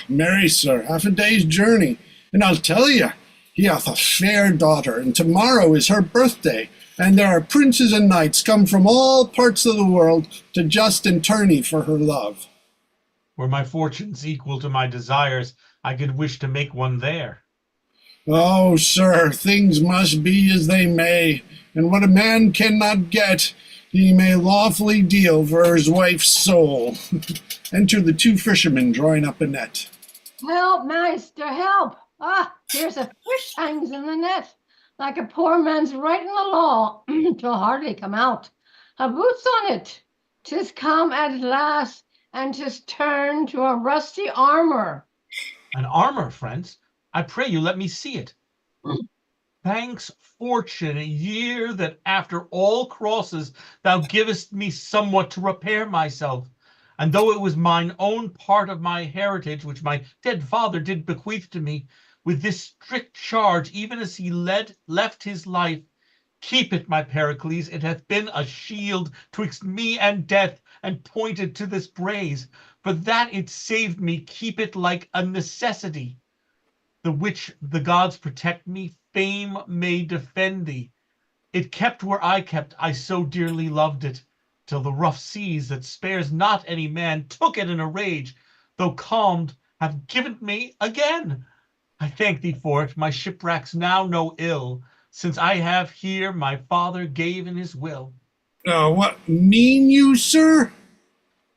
Marry, sir, half a day's journey, and I'll tell you, he hath a fair daughter, and tomorrow is her birthday, and there are princes and knights come from all parts of the world to just in tourney for her love. Were my fortunes equal to my desires, I could wish to make one there. Oh, sir, things must be as they may, and what a man cannot get, he may lawfully deal for his wife's soul. Enter the two fishermen drawing up a net. Help, Meister, help! Here's a fish hangs in the net, like a poor man's right in the law. 'Twill hardly come out. A boots on it. 'Tis come at last, and 'tis turned to a rusty armor. An armor, friends? I pray you let me see it. Thanks, fortune, a year that after all crosses thou givest me somewhat to repair myself. And though it was mine own part of my heritage, which my dead father did bequeath to me, with this strict charge, even as he left his life, keep it, my Pericles, it hath been a shield twixt me and death, and pointed to this braze. For that it saved me, keep it like a necessity. The which the gods protect me, fame may defend thee. It kept where I kept, I so dearly loved it, till the rough seas that spares not any man took it in a rage, though calmed, have given me again. I thank thee for it, my shipwracks now no ill, since I have here my father gave in his will. What mean you, sir?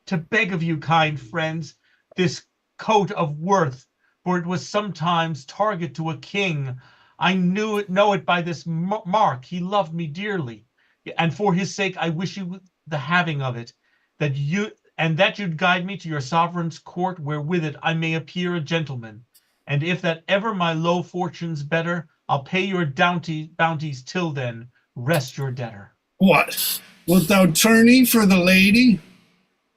To beg of you, kind friends, this coat of worth, for it was sometimes target to a king. I know it by this mark. He loved me dearly, and for his sake I wish you the having of it, that and that you'd guide me to your sovereign's court, where with it I may appear a gentleman. And if that ever my low fortunes better, I'll pay your bounties till then. Rest your debtor. What? Wilt thou tourney for the lady?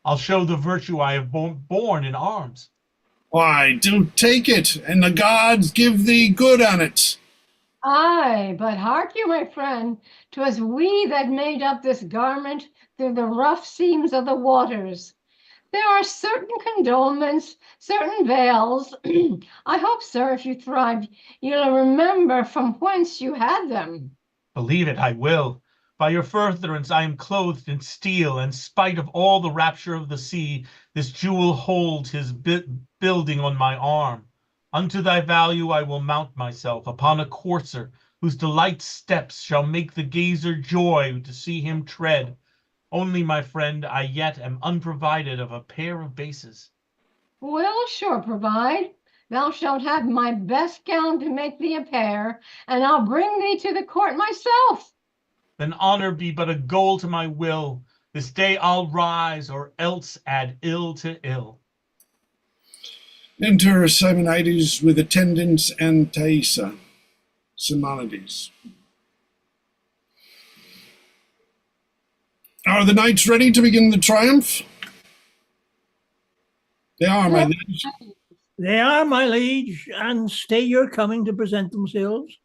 I'll show the virtue I have borne in arms. Why, do take it, and the gods give thee good on it. Aye, but hark you, my friend, 'twas we that made up this garment through the rough seams of the waters. There are certain condolements, certain veils. I hope, sir, if you thrive, you'll remember from whence you had them. Believe it, I will. By your furtherance I am clothed in steel, and spite of all the rapture of the sea, this jewel holds his building on my arm. Unto thy value I will mount myself upon a courser, whose delight steps shall make the gazer joy to see him tread. Only, my friend, I yet am unprovided of a pair of bases. Will sure provide. Thou shalt have my best gown to make thee a pair, and I'll bring thee to the court myself. Then honor be but a goal to my will. This day I'll rise, or else add ill to ill. Enter Simonides with attendants and Thaisa. Simonides. Are the knights ready to begin the triumph? They are, my liege. They are, my liege, and stay your coming to present themselves.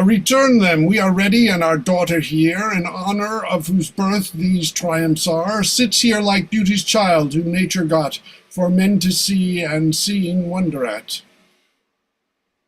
Return them. We are ready, and our daughter here, in honor of whose birth these triumphs are, sits here like beauty's child whom nature got, for men to see and seeing wonder at.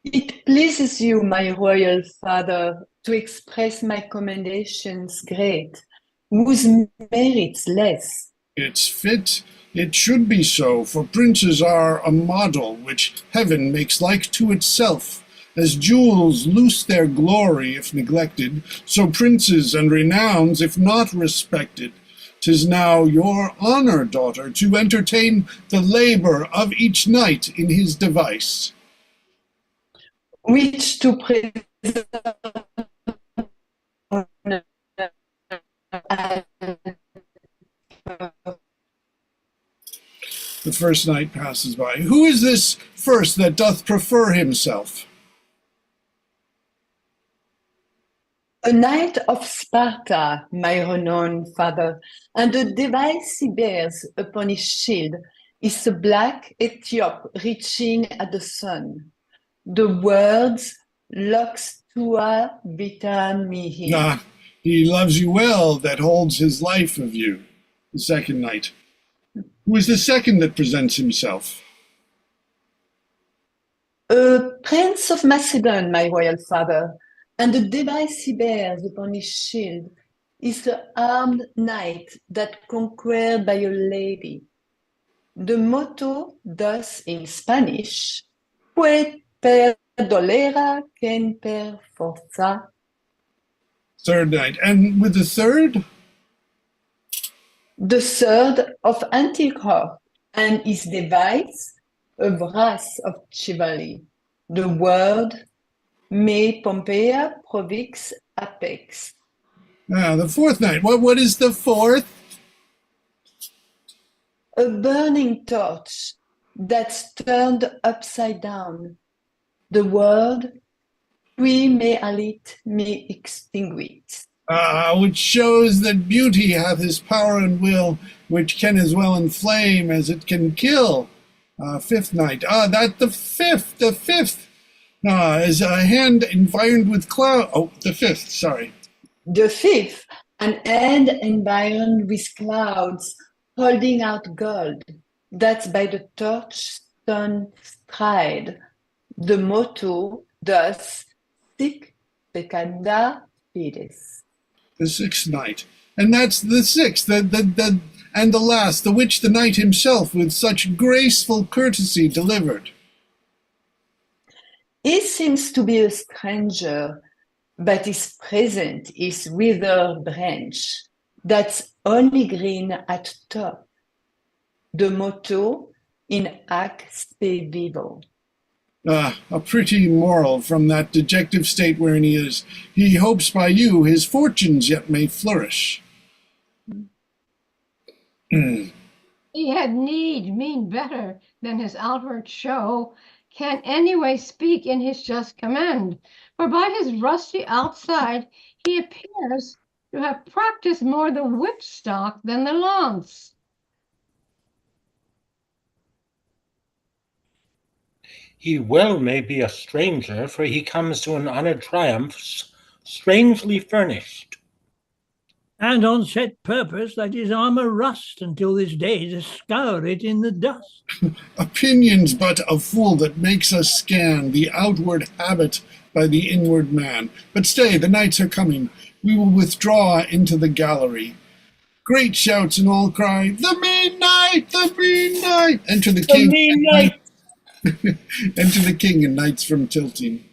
It pleases you, my royal father, to express my commendations great, whose merits less. It's fit, it should be so, for princes are a model which heaven makes like to itself. As jewels lose their glory if neglected, so princes and renowns if not respected. 'Tis now your honor, daughter, to entertain the labor of each knight in his device. Which to preserve The first knight passes by. Who is this first that doth prefer himself? a knight of Sparta, my renowned father, and the device he bears upon his shield is a black Ethiop reaching at the sun. The words "Lux tua vita mihi." Ah, he loves you well that holds his life of you. The second knight. Who is the second that presents himself? A prince of Macedon, my royal father, and the device he bears upon his shield is the armed knight that conquered by a lady. The motto thus in Spanish, "Puede per dolera quien per forza." Third knight. And with the third? The third of Antioch, and his device, a brass of chivalry. The word, "Me Pompeia provix apex." Ah, the fourth knight. What is the fourth? A burning torch that's turned upside down. The word, "Qui me alit me extinguit." Which shows that beauty hath his power and will, which can as well inflame as it can kill. Fifth knight. That the fifth. Is a hand environed with cloud. Oh, the fifth, sorry. The fifth, an hand environed with clouds, holding out gold. That's by the torch sun stride. The motto, thus, sic peccanda fides. The sixth knight. And that's the sixth, and the last, the which the knight himself with such graceful courtesy delivered. He seems to be a stranger, but his present is withered branch that's only green at top. The motto, in ac spe vivo. A pretty moral from that dejective state wherein he is. He hopes by you his fortunes yet may flourish. He had need mean better than his outward show, can anyway speak in his just command. For by his rusty outside he appears to have practiced more the whipstock than the lance. He well may be a stranger, for he comes to an honoured triumph strangely furnished. And on set purpose that his armour rust until this day to scour it in the dust. Opinion's but a fool that makes us scan the outward habit by the inward man. But stay, the knights are coming. We will withdraw into the gallery. Great shouts and all cry, "The mean knight! The mean knight!" Enter the king. mean knight! Enter the king and knights from Tilting.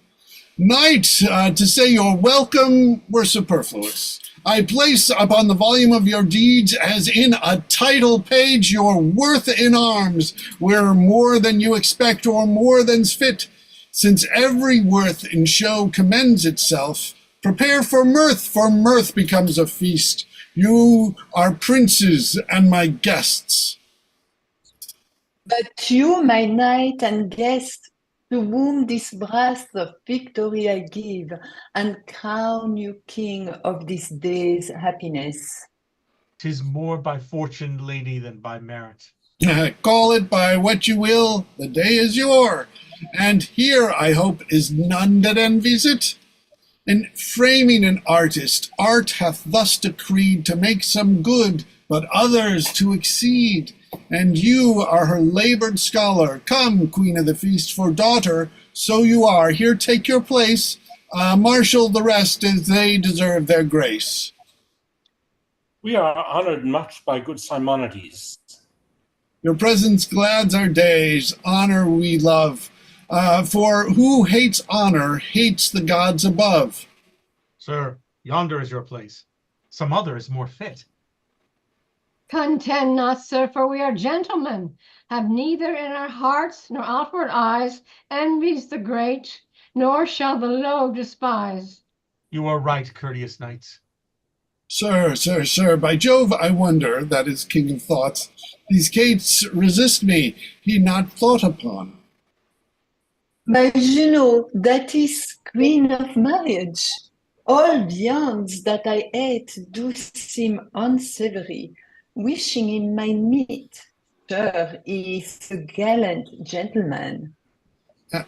Knights, to say you're welcome were superfluous. I place upon the volume of your deeds, as in a title page, your worth in arms, where more than you expect or more than's fit. Since every worth in show commends itself, prepare for mirth becomes a feast. You are princes and my guests. But you, my knight and guest, to whom this brass of victory I give, and crown you king of this day's happiness. 'Tis more by fortune, lady, than by merit. Call it by what you will, the day is your. And here, I hope, is none that envies it. In framing an artist, art hath thus decreed to make some good, but others to exceed. And you are her labored scholar. Come, queen of the feast, for daughter, so you are. Here take your place. Marshal the rest as they deserve their grace. We are honoured much by good Simonides. Your presence glads our days. Honor we love. For who hates honor hates the gods above. Sir, yonder is your place. Some other is more fit. Contend not, sir, for we are gentlemen, have neither in our hearts nor outward eyes envies the great, nor shall the low despise. You are right, courteous knights. Sir, by Jove, I wonder, that is king of thoughts, these cates resist me, he not thought upon. By Juno, that is queen of marriage. All viands that I ate do seem unsavory, wishing him my meat. Sure, he is a gallant gentleman.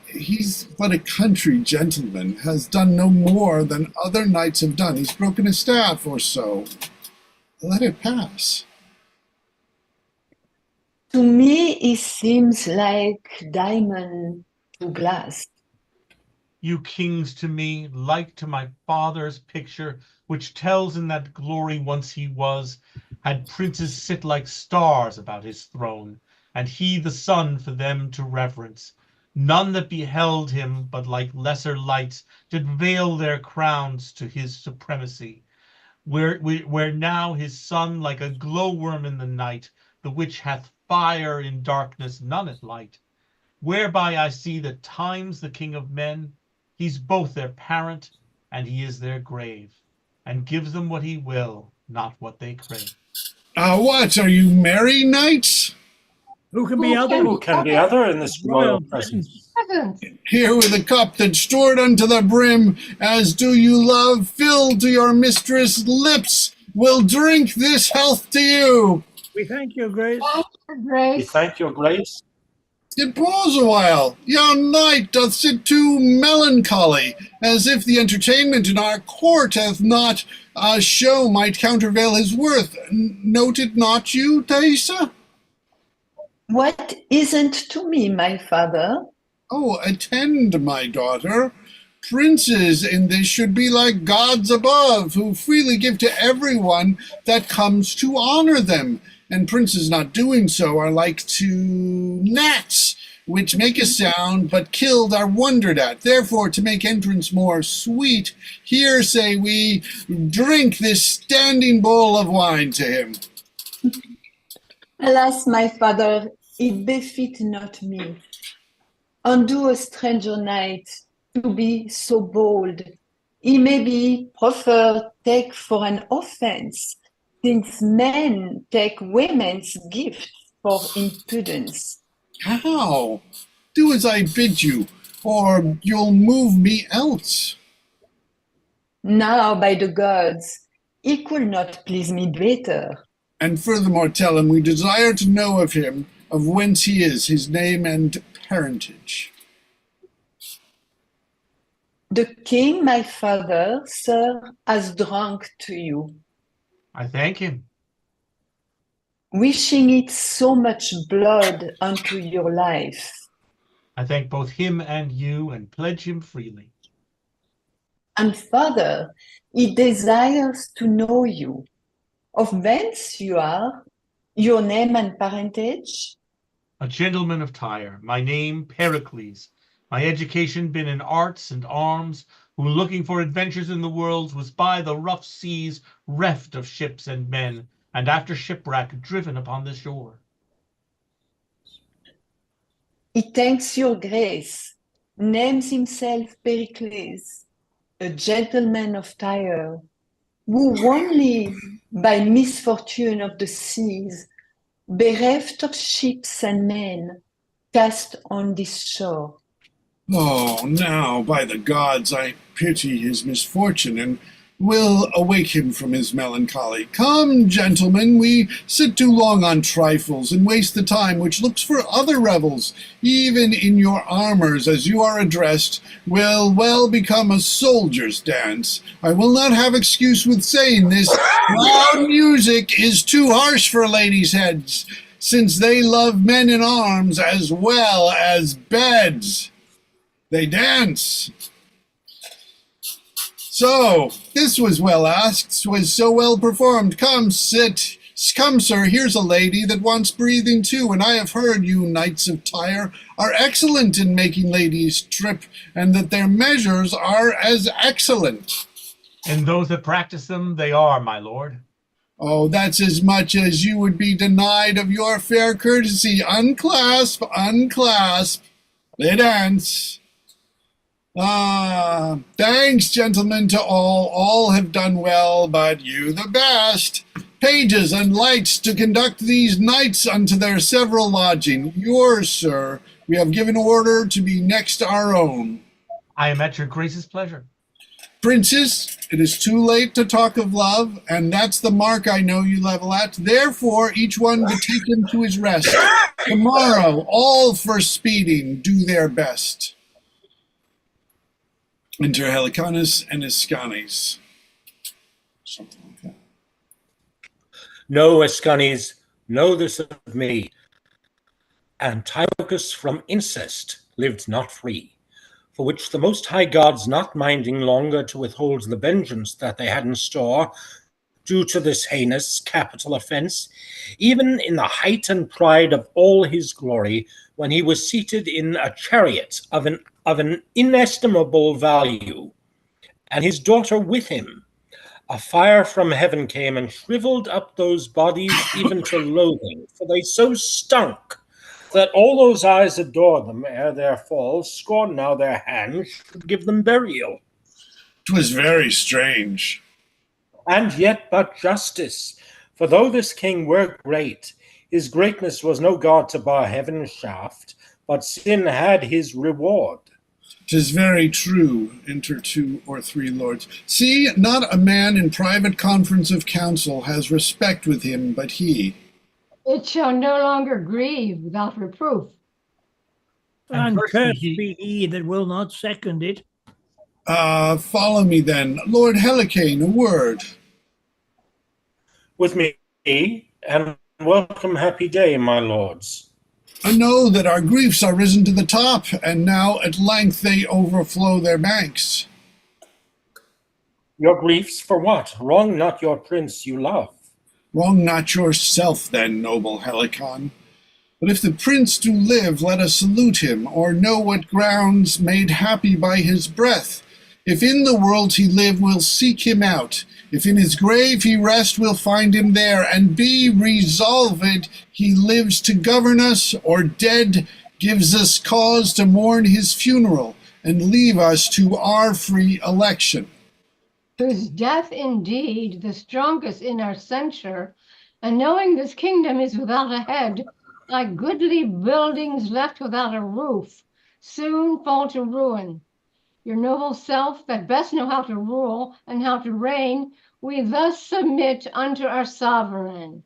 He's but a country gentleman, has done no more than other knights have done. He's broken a staff or so. Let it pass. To me, he seems like diamond to glass. You kings to me, like to my father's picture, which tells in that glory once he was, had princes sit like stars about his throne, and he the sun for them to reverence. None that beheld him, but like lesser lights, did veil their crowns to his supremacy. Where now his sun like a glowworm in the night, the which hath fire in darkness, none at light. Whereby I see that time's the king of men, he's both their parent, and he is their grave, and gives them what he will, not what they crave. What, are you merry, knights? Who can be other? Who can be other in this royal presence? Here with a cup that's stored unto the brim, as do you love, filled to your mistress' lips, will drink this health to you. We thank your grace. We thank your grace. Yet pause a while. Yon knight doth sit too melancholy, as if the entertainment in our court hath not a show might countervail his worth. Note it not you, Thaisa? What isn't to me, my father? Oh, attend, my daughter. Princes in this should be like gods above, who freely give to everyone that comes to honor them. And princes not doing so are like to gnats, which make a sound, but killed are wondered at. Therefore, to make entrance more sweet, here say we, drink this standing bowl of wine to him. Alas, my father, it befit not me. Undo a stranger knight to be so bold. He may be proffered take for an offense, since men take women's gifts for impudence. How? Do as I bid you, or you'll move me else. Now, by the gods, he could not please me better. And furthermore tell him we desire to know of him, of whence he is, his name and parentage. The king, my father, sir, has drunk to you, I thank him. wishing it so much blood unto your life. I thank both him and you and pledge him freely. And father, he desires to know you, of whence you are, your name and parentage. A gentleman of Tyre, my name Pericles, my education been in arts and arms, who looking for adventures in the world was by the rough seas reft of ships and men, and after shipwreck driven upon the shore. He thanks your grace, names himself Pericles, a gentleman of Tyre, who only by misfortune of the seas, bereft of ships and men, cast on this shore. Oh, now, by the gods, I pity his misfortune, and will awake him from his melancholy. Come, gentlemen, we sit too long on trifles, and waste the time which looks for other revels. Even in your armours, as you are addressed, will well become a soldier's dance. I will not have excuse with saying this. Loud music is too harsh for ladies' heads, since they love men in arms as well as beds. They dance. So, this was well asked, was so well performed. Come, sit. Come, sir, here's a lady that wants breathing too, and I have heard you knights of Tyre are excellent in making ladies trip, and that their measures are as excellent. And those that practice them, they are, my lord. Oh, that's as much as you would be denied of your fair courtesy. Unclasp, unclasp. They dance. Thanks, gentlemen, to all. All have done well, but you the best. Pages and lights to conduct these knights unto their several lodging. Yours, sir, we have given order to be next our own. I am at your grace's pleasure. Princes, it is too late to talk of love, and that's the mark I know you level at. Therefore, each one betake him to his rest. Tomorrow, all for speeding do their best. Enter Helicanus and Ascanes. Something like that. Know, Ascanes, know this of me. Antiochus from incest lived not free, for which the most high gods, not minding longer to withhold the vengeance that they had in store, due to this heinous capital offense, even in the height and pride of all his glory, when he was seated in a chariot of an inestimable value, and his daughter with him, a fire from heaven came and shriveled up those bodies even to loathing, for they so stunk that all those eyes adore them ere their fall, scorn now their hands should give them burial. 'Twas very strange. And yet but justice, for though this king were great, his greatness was no god to bar heaven's shaft, but sin had his reward. 'Tis very true, enter 2 or 3 lords. See, not a man in private conference of council has respect with him but he. It shall no longer grieve without reproof. And firstly, cursed be he that will not second it. Follow me then. Lord Helicane, a word. With me, and welcome happy day, my lords. I know that our griefs are risen to the top, and now at length they overflow their banks. Your griefs for what? Wrong not your prince you love. Wrong not yourself then, noble Helicon. But if the prince do live, let us salute him, or know what grounds made happy by his breath. If in the world he live, we'll seek him out. If in his grave he rest, we'll find him there, and be resolved he lives to govern us, or dead gives us cause to mourn his funeral, and leave us to our free election. Whose death indeed the strongest in our censure, and knowing this kingdom is without a head, thy goodly buildings left without a roof soon fall to ruin. Your noble self that best know how to rule and how to reign, we thus submit unto our sovereign.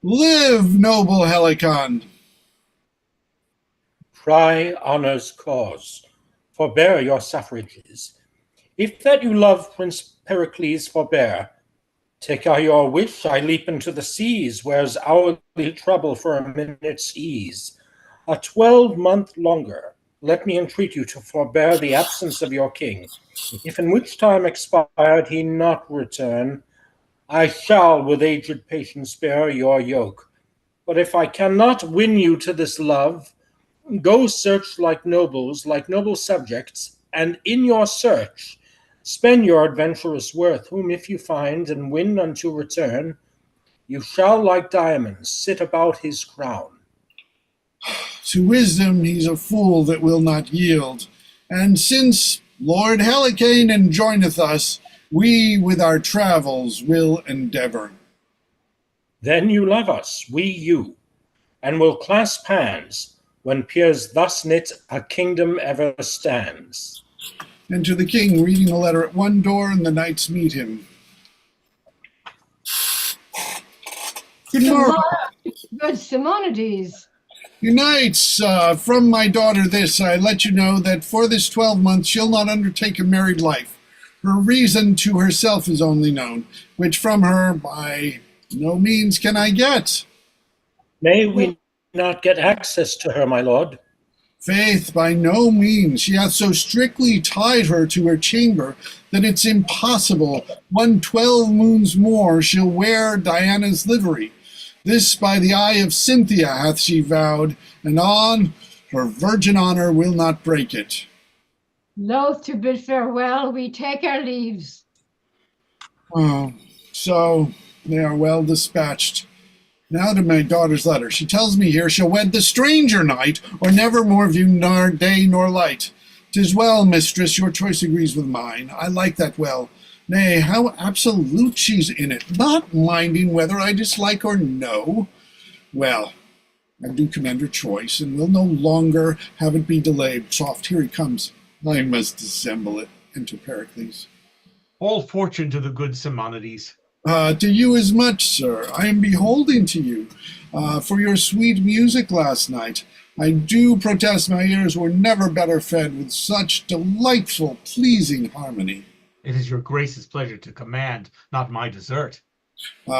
Live, noble Helicon! Try honor's cause, forbear your suffrages. If that you love Prince Pericles, forbear. Take I your wish, I leap into the seas, where's hourly trouble for a minute's ease. A 12-month longer, let me entreat you to forbear the absence of your king. If in which time expired he not return, I shall with aged patience bear your yoke. But if I cannot win you to this love, go search like noble subjects, and in your search spend your adventurous worth, whom if you find and win unto return, you shall like diamonds sit about his crown. To wisdom he's a fool that will not yield. And since Lord Helicane joineth us, we with our travels will endeavor. Then you love us, we you, and will clasp hands, when peers thus knit a kingdom ever stands. And to the king, reading the letter at one door, and the knights meet him. Good morning. Good Simonides. You knights, from my daughter this, I let you know that for this 12 months she'll not undertake a married life. Her reason to herself is only known, which from her by no means can I get. May we not get access to her, my lord? Faith, by no means. She hath so strictly tied her to her chamber that it's impossible. 12 moons more she'll wear Diana's livery. This by the eye of Cynthia hath she vowed, and on her virgin honor will not break it. Loath to bid farewell, we take our leaves. Oh, so they are well dispatched. Now to my daughter's letter. She tells me here she'll wed the stranger knight, or never more view nor day nor light. 'Tis well, mistress, your choice agrees with mine. I like that well. Nay, how absolute she's in it, not minding whether I dislike or no. Well, I do commend her choice, and will no longer have it be delayed. Soft, here he comes. I must dissemble it. Enter Pericles. All fortune to the good Simonides. To you as much, sir. I am beholding to you for your sweet music last night. I do protest my ears were never better fed with such delightful, pleasing harmony. It is your grace's pleasure to command, not my desert.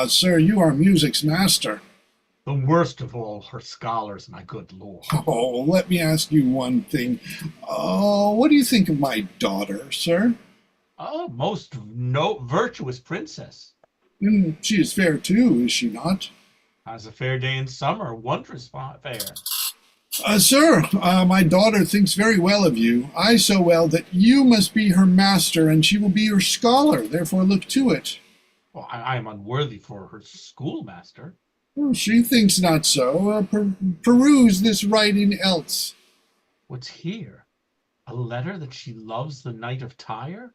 Sir, you are music's master. The worst of all her scholars, my good lord. Oh, let me ask you one thing. What do you think of my daughter, sir? Oh, most virtuous princess. She is fair, too, is she not? Has a fair day in summer, wondrous fair. Sir, my daughter thinks very well of you, I so well that you must be her master, and she will be your scholar, therefore look to it. Well, I am unworthy for her schoolmaster. She thinks not so. Peruse this writing else. What's here? A letter that she loves the knight of Tyre?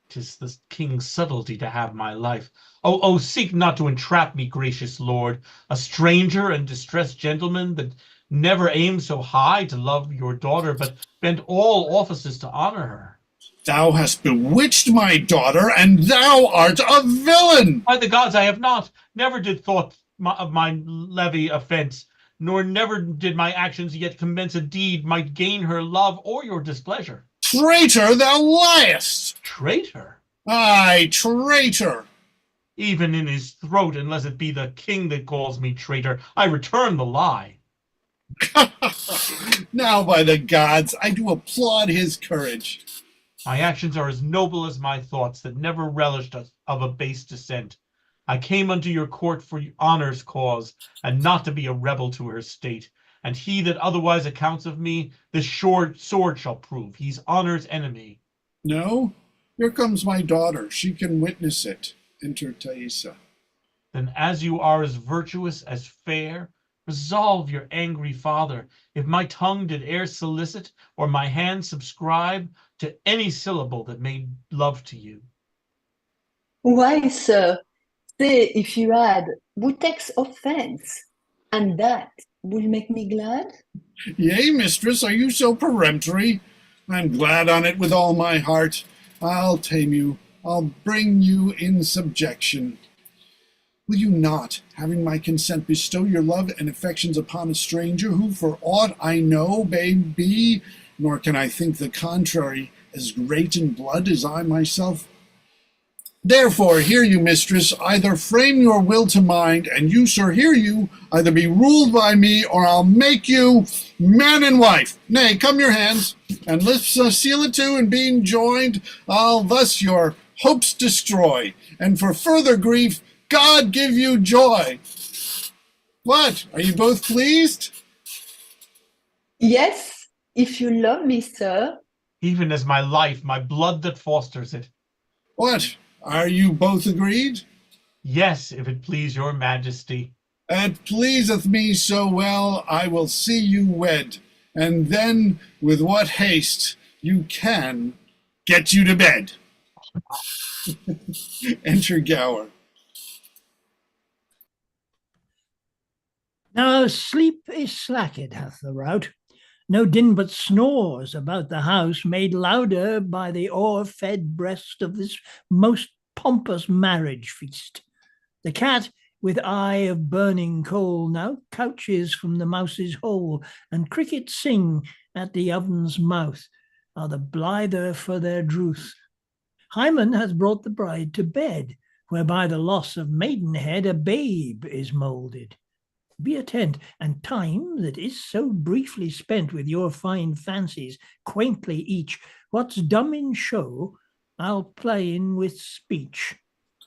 'Tis the king's subtlety to have my life. Oh, seek not to entrap me, gracious lord, a stranger and distressed gentleman that never aimed so high to love your daughter, but bent all offices to honor her. Thou hast bewitched my daughter, and thou art a villain! By the gods, I have not. Never did thought of my levy offense, nor never did my actions yet commence a deed might gain her love or your displeasure. Traitor, thou liest! Traitor? Aye, traitor! Even in his throat, unless it be the king that calls me traitor, I return the lie. Now, by the gods, I do applaud his courage. My actions are as noble as my thoughts, that never relished of a base descent. I came unto your court for honor's cause, and not to be a rebel to her state. And he that otherwise accounts of me, this short sword shall prove. He's honor's enemy. No, here comes my daughter. She can witness it. Enter Thaisa. Then as you are as virtuous as fair, resolve your angry father, if my tongue did e'er solicit, or my hand subscribe to any syllable that made love to you. Why, sir, say if you had, who takes offense? And that will make me glad? Yea, mistress, are you so peremptory? I'm glad on it with all my heart. I'll tame you. I'll bring you in subjection. Will you not, having my consent, bestow your love and affections upon a stranger who, for aught I know, may be, nor can I think the contrary, as great in blood as I myself? Therefore, hear you, mistress, either frame your will to mind, and you, sir, hear you, either be ruled by me, or I'll make you man and wife. Nay, come your hands, and let's seal it too, and being joined, I'll thus your hopes destroy, and for further grief, God give you joy. What, are you both pleased? Yes, if you love me, sir. Even as my life, my blood that fosters it. What, are you both agreed? Yes, if it please your majesty. It pleaseth me so well, I will see you wed, and then with what haste you can get you to bed. Enter Gower. Now sleep is slacked hath the rout. No din but snores about the house, made louder by the o'erfed breast of this most pompous marriage feast. The cat, with eye of burning coal, now couches from the mouse's hole, and crickets sing at the oven's mouth, are the blither for their druth. Hymen hath brought the bride to bed, where by the loss of maidenhead a babe is moulded. Be attent, and time that is so briefly spent with your fine fancies, quaintly each, what's dumb in show, I'll play in with speech.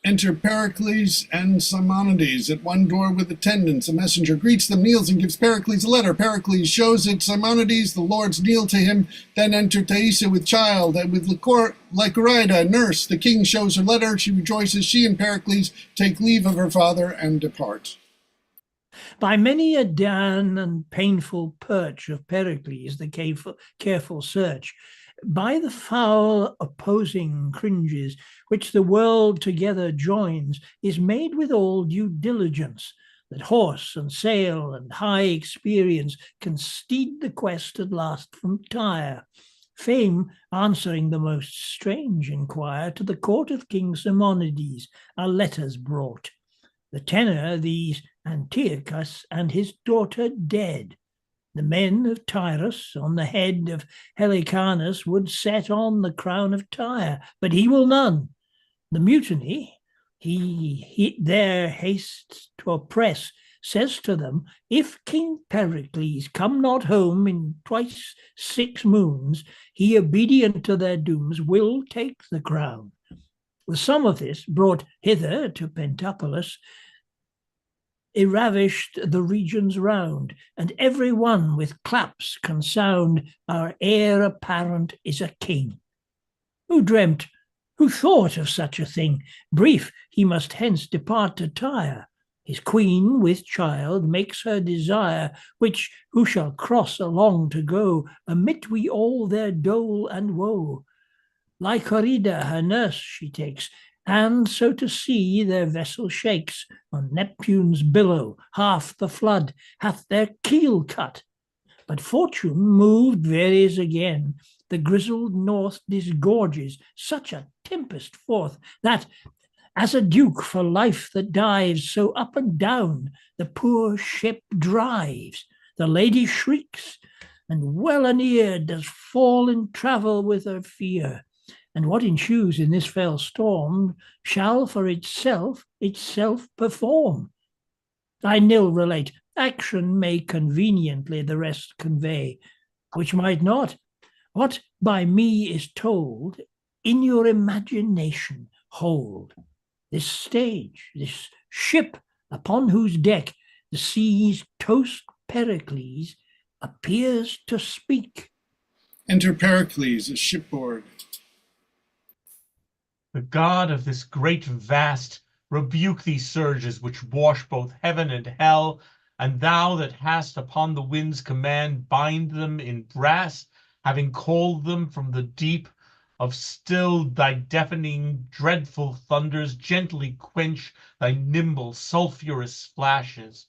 Enter Pericles and Simonides at one door with attendants. A messenger greets them, kneels, and gives Pericles a letter. Pericles shows it Simonides, the lords kneel to him. Then enter Thaisa with child, and with Lycorida, nurse. The king shows her letter. She rejoices. She and Pericles take leave of her father and depart. By many a dan and painful perch of Pericles, the careful search, by the foul opposing cringes, which the world together joins, is made with all due diligence, that horse and sail and high experience can steed the quest at last from Tyre. Fame answering the most strange inquire, to the court of King Simonides are letters brought. The tenor these, Antiochus and his daughter dead. The men of Tyrus on the head of Helicanus would set on the crown of Tyre, but he will none. The mutiny he there hastes to oppress, says to them, if King Pericles come not home in twice 6 moons, he, obedient to their dooms, will take the crown. With some of this brought hither to Pentapolis, ravished the regions round, and every one with claps can sound, our heir apparent is a king. Who dreamt, who thought of such a thing? Brief, he must hence depart to Tyre. His queen with child makes her desire, which who shall cross along to go, omit we all their dole and woe. Lycorida her nurse she takes, and so to sea their vessel shakes. On Neptune's billow, half the flood hath their keel cut. But fortune, moved varies again. The grizzled north disgorges such a tempest forth, that, as a duke for life that dives, so up and down the poor ship drives. The lady shrieks, and well anear does fall in travel with her fear. And what ensues in this fell storm shall for itself perform. I nil relate, action may conveniently the rest convey, which might not. What by me is told, in your imagination hold. This stage, this ship upon whose deck the sea's toast Pericles appears to speak. Enter Pericles, a shipboard. The god of this great vast, rebuke these surges which wash both heaven and hell, and thou that hast upon the wind's command bind them in brass, having called them from the deep of still thy deafening dreadful thunders, gently quench thy nimble sulphurous splashes.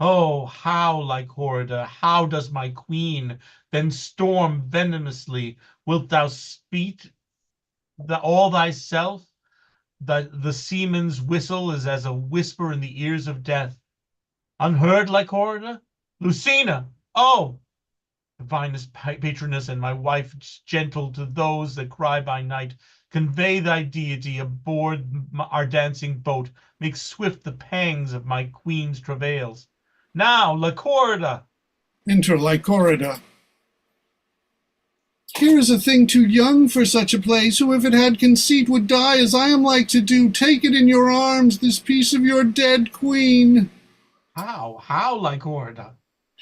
Oh, how, Lycorida, how does my queen then storm venomously? Wilt thou speak all thyself? The seaman's whistle is as a whisper in the ears of death. Unheard, Lycorida? Lucina! Oh! Divinest patroness and my wife gentle to those that cry by night, convey thy deity aboard our dancing boat, make swift the pangs of my queen's travails. Now, Lycorida! Enter Lycorida. Here is a thing too young for such a place, who if it had conceit would die as I am like to do. Take it in your arms, this piece of your dead queen. How, Lycorida?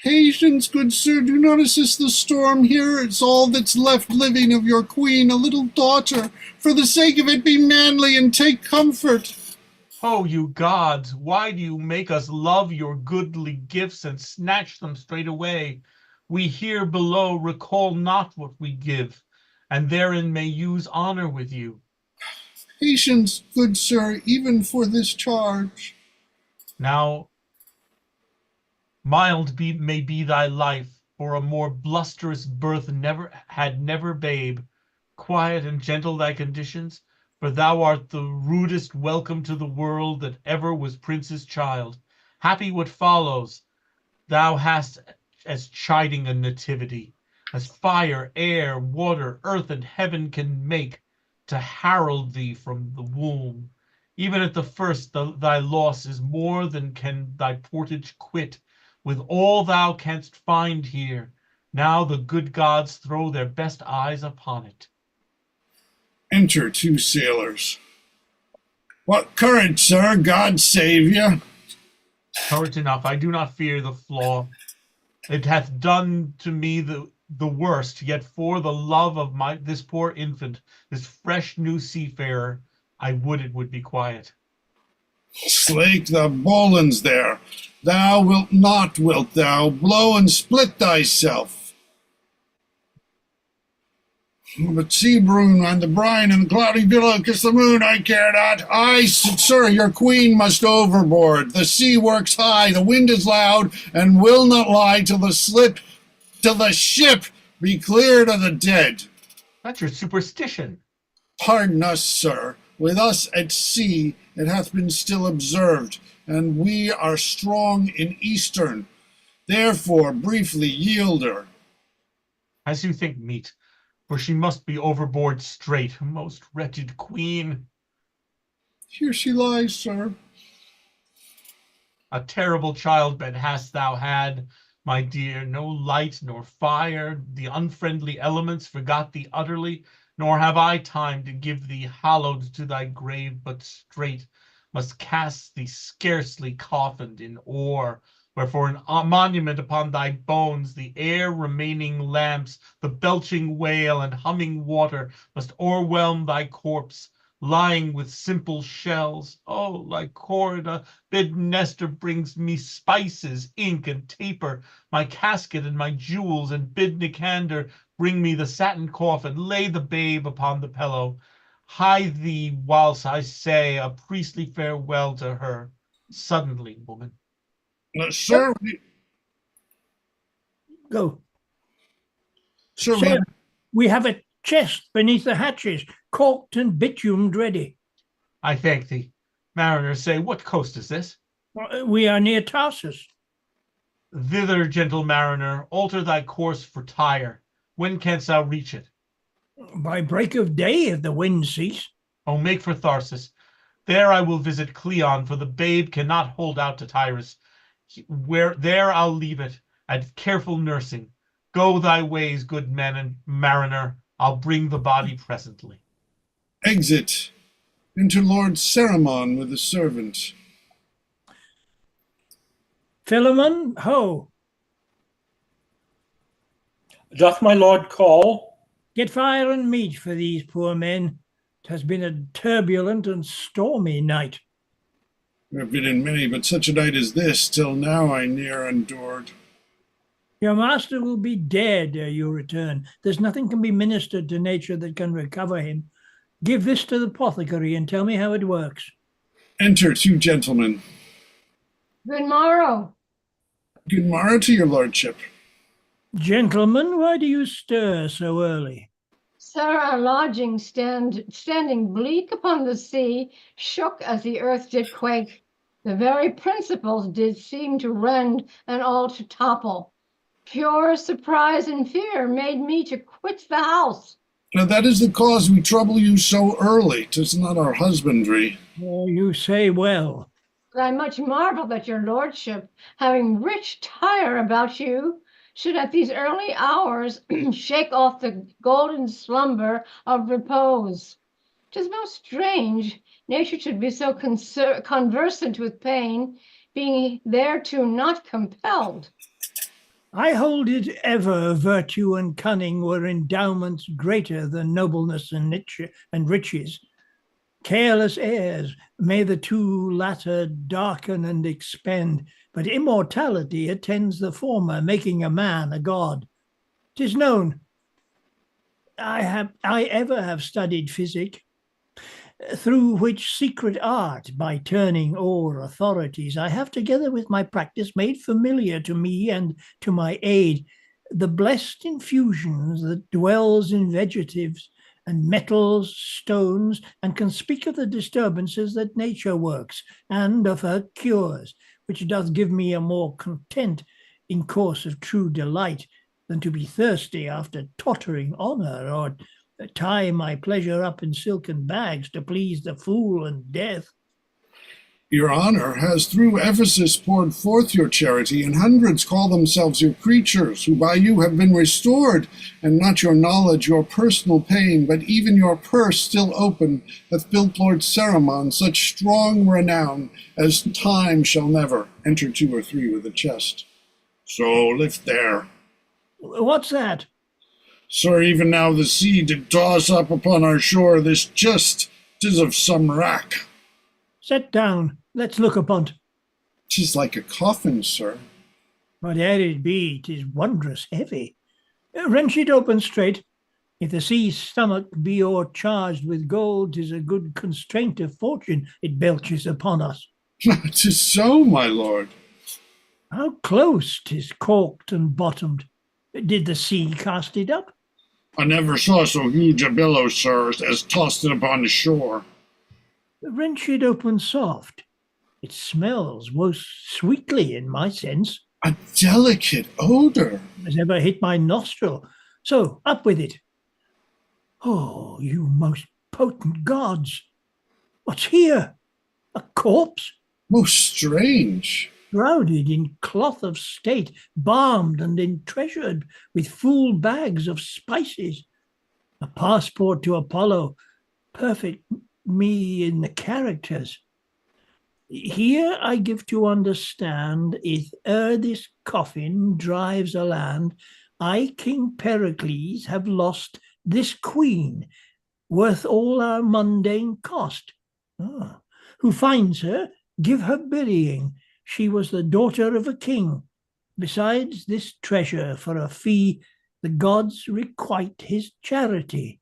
Patience, good sir, do not assist the storm here. It's all that's left living of your queen, a little daughter. For the sake of it, be manly and take comfort. Oh, you gods, why do you make us love your goodly gifts and snatch them straight away? We here below recall not what we give, and therein may use honor with you. Patience, good sir, even for this charge. Now, mild may be thy life, for a more blusterous birth never babe. Quiet and gentle thy conditions, for thou art the rudest welcome to the world that ever was prince's child. Happy what follows, thou hast as chiding a nativity, as fire, air, water, earth, and heaven can make, to herald thee from the womb. Even at the first thy loss is more than can thy portage quit, with all thou canst find here. Now the good gods throw their best eyes upon it. Enter two sailors. What courage, sir, God save you. Courage enough, I do not fear the flaw. It hath done to me the worst, yet for the love of this poor infant, this fresh new seafarer, I would it would be quiet. Slake the bowlines there. Thou wilt not, wilt thou, blow and split thyself. But sea broom and the brine and the cloudy billow kiss the moon, I care not. I, sir, your queen must overboard. The sea works high, the wind is loud, and will not lie till the ship be cleared of the dead. That's your superstition. Pardon us, sir. With us at sea it hath been still observed, and we are strong in eastern. Therefore, briefly yield her. As you think meet, for she must be overboard straight, most wretched queen. Here she lies, sir. A terrible childbed hast thou had, my dear, no light nor fire, the unfriendly elements forgot thee utterly, nor have I time to give thee hallowed to thy grave, but straight must cast thee scarcely coffined in ore, wherefore a monument upon thy bones, the air remaining lamps, the belching whale and humming water must o'erwhelm thy corpse, lying with simple shells. Oh, Lycorida, bid Nestor brings me spices, ink, and taper, my casket and my jewels, and bid Nicander bring me the satin coffin, lay the babe upon the pillow. Hide thee whilst I say a priestly farewell to her. Suddenly, woman. Sir, Go. sir, Sir, we have a chest beneath the hatches, corked and bitumed ready. I thank thee. Mariner, say, what coast is this? We are near Tarsus. Thither, gentle mariner, alter thy course for Tyre. When canst thou reach it? By break of day, if the wind cease. Oh, make for Tharsis. There I will visit Cleon, for the babe cannot hold out to Tyrus. There I'll leave it, at careful nursing. Go thy ways, good man and mariner. I'll bring the body presently. Exit. Enter Lord Cerimon with a servant. Philemon, ho! Doth my lord call? Get fire and meat for these poor men. It has been a turbulent and stormy night. There have been in many, but such a night as this, till now I near endured. Your master will be dead ere you return. There's nothing can be ministered to nature that can recover him. Give this to the apothecary and tell me how it works. Enter two gentlemen. Good morrow. Good morrow to your lordship. Gentlemen, why do you stir so early? Sir, our lodging standing bleak upon the sea, shook as the earth did quake. The very principles did seem to rend and all to topple. Pure surprise and fear made me to quit the house. Now that is the cause we trouble you so early. 'Tis not our husbandry. Oh, you say well. But I much marvel that your lordship, having rich tire about you, should at these early hours shake off the golden slumber of repose. 'Tis most strange nature should be so conversant with pain, being thereto not compelled. I hold it ever virtue and cunning were endowments greater than nobleness and riches. Careless airs may the two latter darken and expend, but immortality attends the former, making a man a god. 'Tis known. I ever have studied physic, through which secret art, by turning o'er authorities, I have, together with my practice, made familiar to me and to my aid the blessed infusions that dwells in vegetatives and metals, stones, and can speak of the disturbances that nature works, and of her cures, which doth give me a more content in course of true delight than to be thirsty after tottering honour, or tie my pleasure up in silken bags to please the fool and death. Your honor has through Ephesus poured forth your charity, and hundreds call themselves your creatures, who by you have been restored, and not your knowledge, your personal pain, but even your purse still open, hath built Lord Cerimon such strong renown as time shall never. Enter 2 or 3 with a chest. So lift there. What's that? Sir, even now the sea did toss up upon our shore this chest. 'Tis of some wrack. Set down, let's look upon't. 'Tis like a coffin, sir. Whate'er it be, 'tis wondrous heavy. Wrench it open straight. If the sea's stomach be o'ercharged with gold, 'tis a good constraint of fortune it belches upon us. 'Tis so, my lord. How close 'tis corked and bottomed. Did the sea cast it up? I never saw so huge a billow, sir, as tossed it upon the shore. Wrench it open soft. It smells most sweetly in my sense. A delicate odor. Has ever hit my nostril. So up with it. Oh, you most potent gods! What's here? A corpse? Most strange. Shrouded in cloth of state, balmed and entreasured with full bags of spices. A passport to Apollo, perfect me in the characters. Here I give to understand, if this coffin drives a land, I, King Pericles, have lost this queen, worth all our mundane cost. Who finds her, give her burying. She was the daughter of a king. Besides this treasure, for a fee, the gods requite his charity.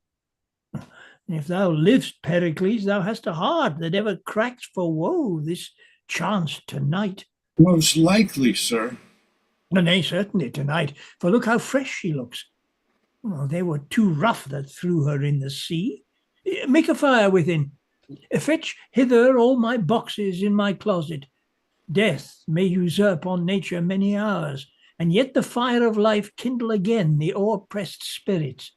If thou livest, Pericles, thou hast a heart that ever cracks for woe this chance tonight. Most likely, sir. Nay, certainly tonight, for look how fresh she looks. Oh, they were too rough that threw her in the sea. Make a fire within. Fetch hither all my boxes in my closet. Death may usurp on nature many hours, and yet the fire of life kindle again the o'erpressed spirits.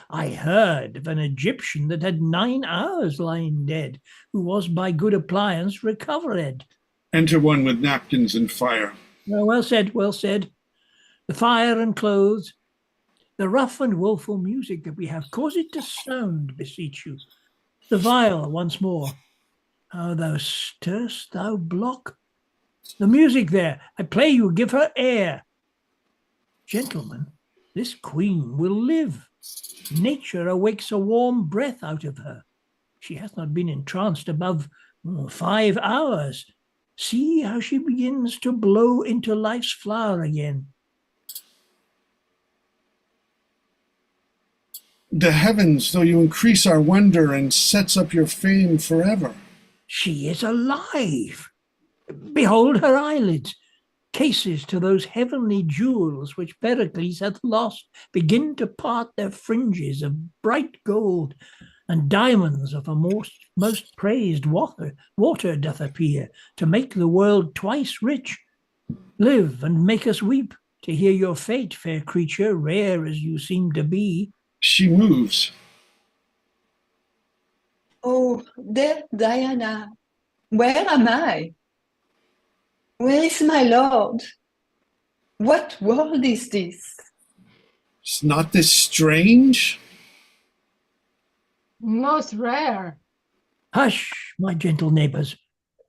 I heard of an Egyptian that had 9 hours lying dead, who was by good appliance recovered. Enter one with napkins and fire. Well said, well said. The fire and clothes, the rough and woeful music that we have, cause it to sound, beseech you. The viol once more. How thou stirst, thou block. The music there, I pray you, give her air. Gentlemen, this queen will live. Nature awakes a warm breath out of her. She hath not been entranced above 5 hours. See how she begins to blow into life's flower again. The heavens, though you increase our wonder and sets up your fame forever. She is alive. Behold her eyelids. cases to those heavenly jewels which Pericles hath lost begin to part their fringes of bright gold, and diamonds of a most praised water doth appear, to make the world twice rich. Live and make us weep to hear your fate, fair creature, rare as you seem to be. She moves. Oh, dear Diana, where am I? Where is my lord? What world is this? Is not this strange? Most rare. Hush, my gentle neighbours,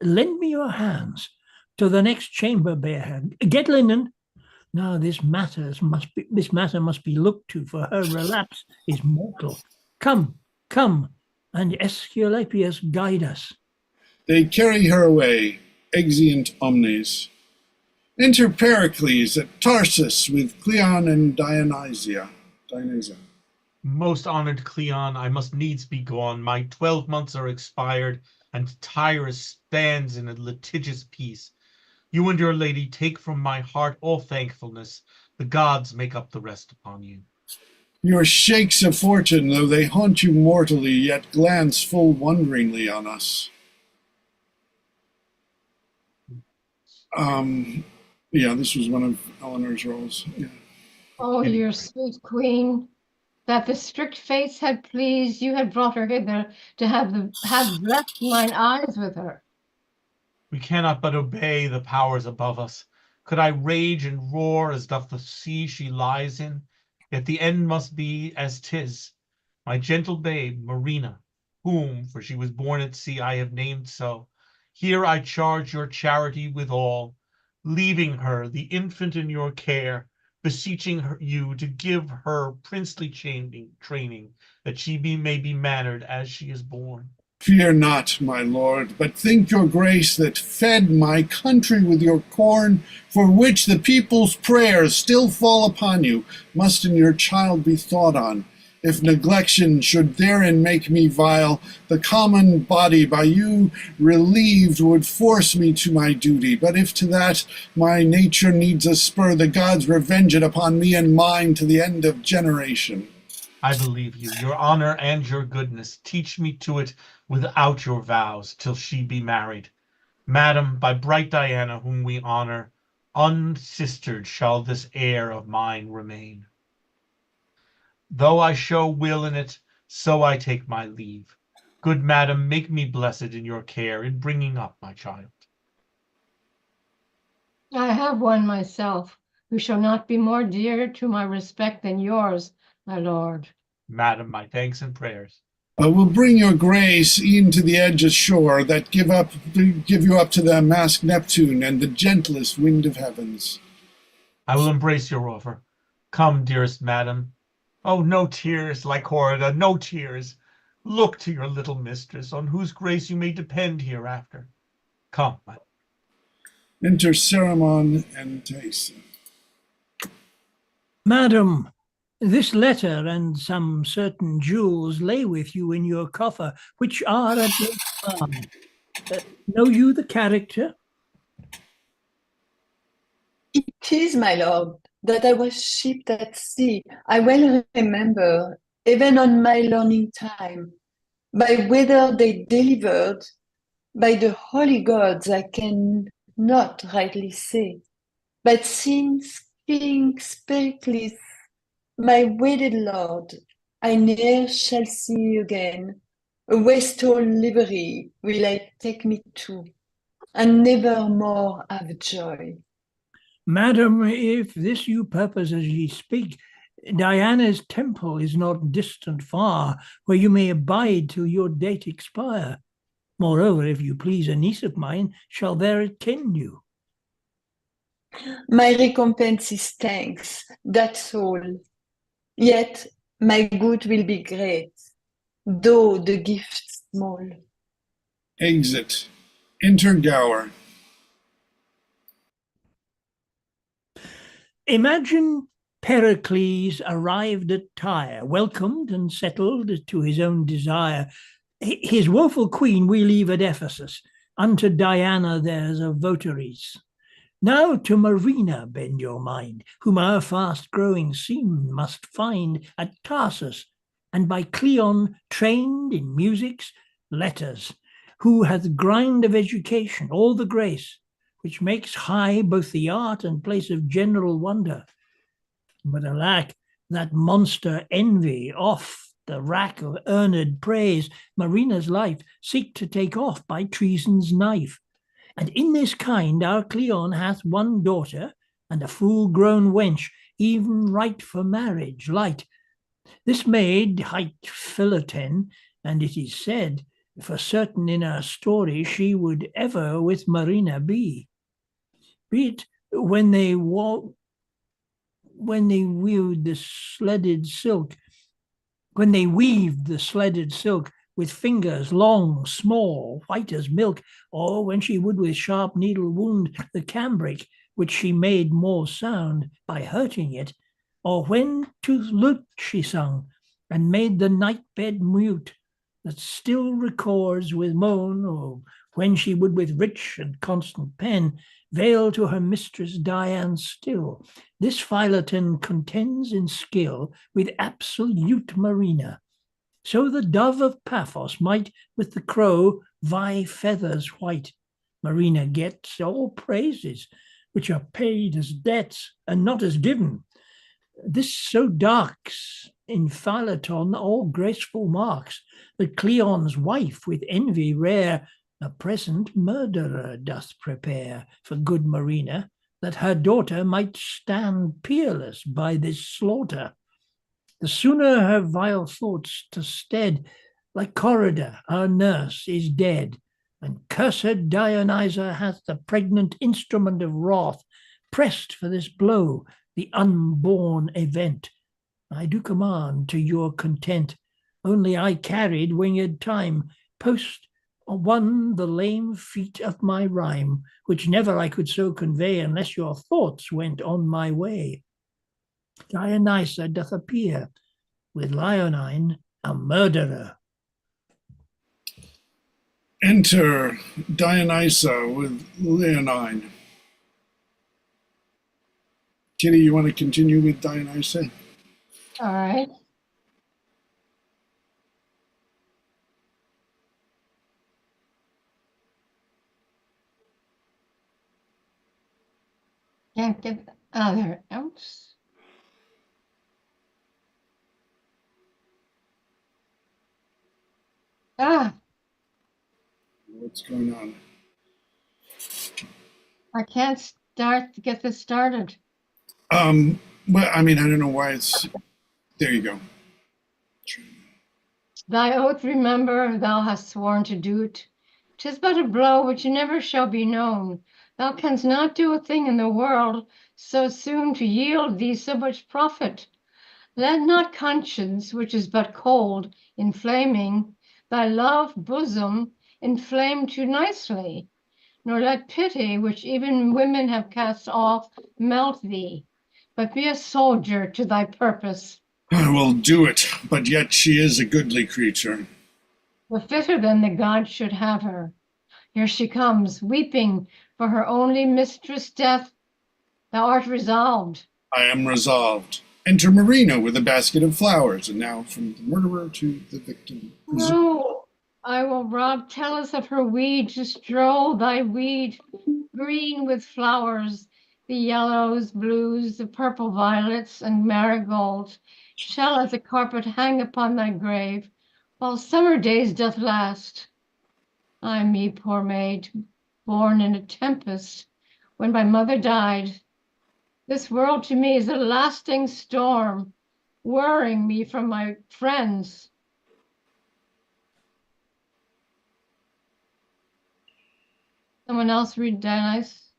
lend me your hands. To the next chamber bear her. Get linen. Now this matter must be looked to, for her relapse is mortal. Come, come, and Aesculapius guide us. They carry her away, exeunt omnes. Enter Pericles at Tarsus with Cleon and Dionysia. Most honored Cleon, I must needs be gone. My 12 months are expired, and Tyrus stands in a litigious peace. You and your lady take from my heart all thankfulness. The gods make up the rest upon you. Your shakes of fortune, though they haunt you mortally, yet glance full wonderingly on us. Yeah, this was one of Eleanor's roles. Yeah. Oh, your sweet queen, that the strict fates had pleased, you had brought her hither to have blessed mine eyes with her. We cannot but obey the powers above us. Could I rage and roar as doth the sea she lies in? Yet the end must be as 'tis. My gentle babe, Marina, whom, for she was born at sea, I have named so, here I charge your charity withal, leaving her, the infant, in your care, beseeching you to give her princely training, that she may be mannered as she is born. Fear not, my lord, but think your grace that fed my country with your corn, for which the people's prayers still fall upon you, must in your child be thought on. If neglection should therein make me vile, the common body by you relieved would force me to my duty. But if to that my nature needs a spur, the gods revenge it upon me and mine to the end of generation. I believe you, your honor and your goodness. Teach me to it without your vows, till she be married. Madam, by bright Diana, whom we honor, unsistered shall this heir of mine remain. Though I show will in it, so I take my leave. Good madam, make me blessed in your care in bringing up my child. I have one myself, who shall not be more dear to my respect than yours, my lord. Madam, my thanks and prayers. I will bring your grace e'en to the edge of shore, that give you up to the masked Neptune and the gentlest wind of heavens. I will embrace your offer. Come, dearest madam. Oh, no tears, Lycorida, no tears. Look to your little mistress, on whose grace you may depend hereafter. Come, my lord. Enter Cerimon and Thaisa. Madam, this letter and some certain jewels lay with you in your coffer, which are at your command. Know you the character? It is, my lord, that I was shipped at sea. I well remember, even on my learning time, by whether they delivered, by the holy gods I can not rightly say. But since King Pericles, my wedded lord, I ne'er shall see again, a wastrel livery will I take me to, and never more have joy. Madam, if this you purpose as ye speak, Diana's temple is not distant far, where you may abide till your date expire. Moreover, if you please, a niece of mine shall there attend you. My recompense is thanks, that's all. Yet my good will be great, though the gift small. Exit. Enter Gower. Imagine Pericles arrived at Tyre, welcomed and settled to his own desire. His woeful queen we leave at Ephesus. Unto Diana there's a votaries. Now to Marina bend your mind, whom our fast-growing seamen must find at Tarsus, and by Cleon trained in music's letters, who hath grind of education, all the grace, which makes high both the art and place of general wonder. But alack, that monster envy off the rack of earned praise, Marina's life seek to take off by treason's knife. And in this kind our Cleon hath one daughter, and a full-grown wench, even right for marriage, light. This maid hight Philoten, and it is said, for certain in our story, she would ever with Marina be. Be it when they wove the sledded silk, with fingers long, small, white as milk, or when she would with sharp needle wound the cambric, which she made more sound by hurting it, or when to lute she sung, and made the night bed mute, that still records with moan, or when she would with rich and constant pen veil to her mistress Dian still. This Philoten contends in skill with absolute Marina. So the dove of Paphos might with the crow vie feathers white. Marina gets all praises, which are paid as debts and not as given. This so darks in Philoton all graceful marks, that Cleon's wife with envy rare a present murderer doth prepare for good Marina, that her daughter might stand peerless by this slaughter. The sooner her vile thoughts to stead, like Corrida, our nurse, is dead, and cursed Dionysa hath the pregnant instrument of wrath pressed for this blow, the unborn event. I do command to your content, only I carried winged time, post one the lame feet of my rhyme, which never I could so convey unless your thoughts went on my way. Dionysa doth appear, with Leonine a murderer. Enter Dionysa with Leonine. Kitty, you want to continue with Dionysa? All right. Can't get the other. Oops. Ah, What's going on? I can't get this started. Well, I mean, I don't know why it's. There you go. Thy oath remember, thou hast sworn to do't. 'Tis but a blow which never shall be known. Thou canst not do a thing in the world so soon to yield thee so much profit. Let not conscience, which is but cold, inflaming, thy love bosom inflame too nicely, nor let pity, which even women have cast off, melt thee, but be a soldier to thy purpose. I will do it, but yet she is a goodly creature. The fitter than the gods should have her. Here she comes, weeping for her only mistress' death. Thou art resolved. I am resolved. Enter Marina with a basket of flowers, and now from the murderer to the victim. No, I will rob Tellus of her weed to stroll thy weed, green with flowers, the yellows, blues, the purple violets, and marigolds, shall as a carpet hang upon thy grave, while summer days doth last. Ay me, poor maid, born in a tempest, when my mother died. This world to me is a lasting storm, worrying me from my friends. Someone else read Dionysus?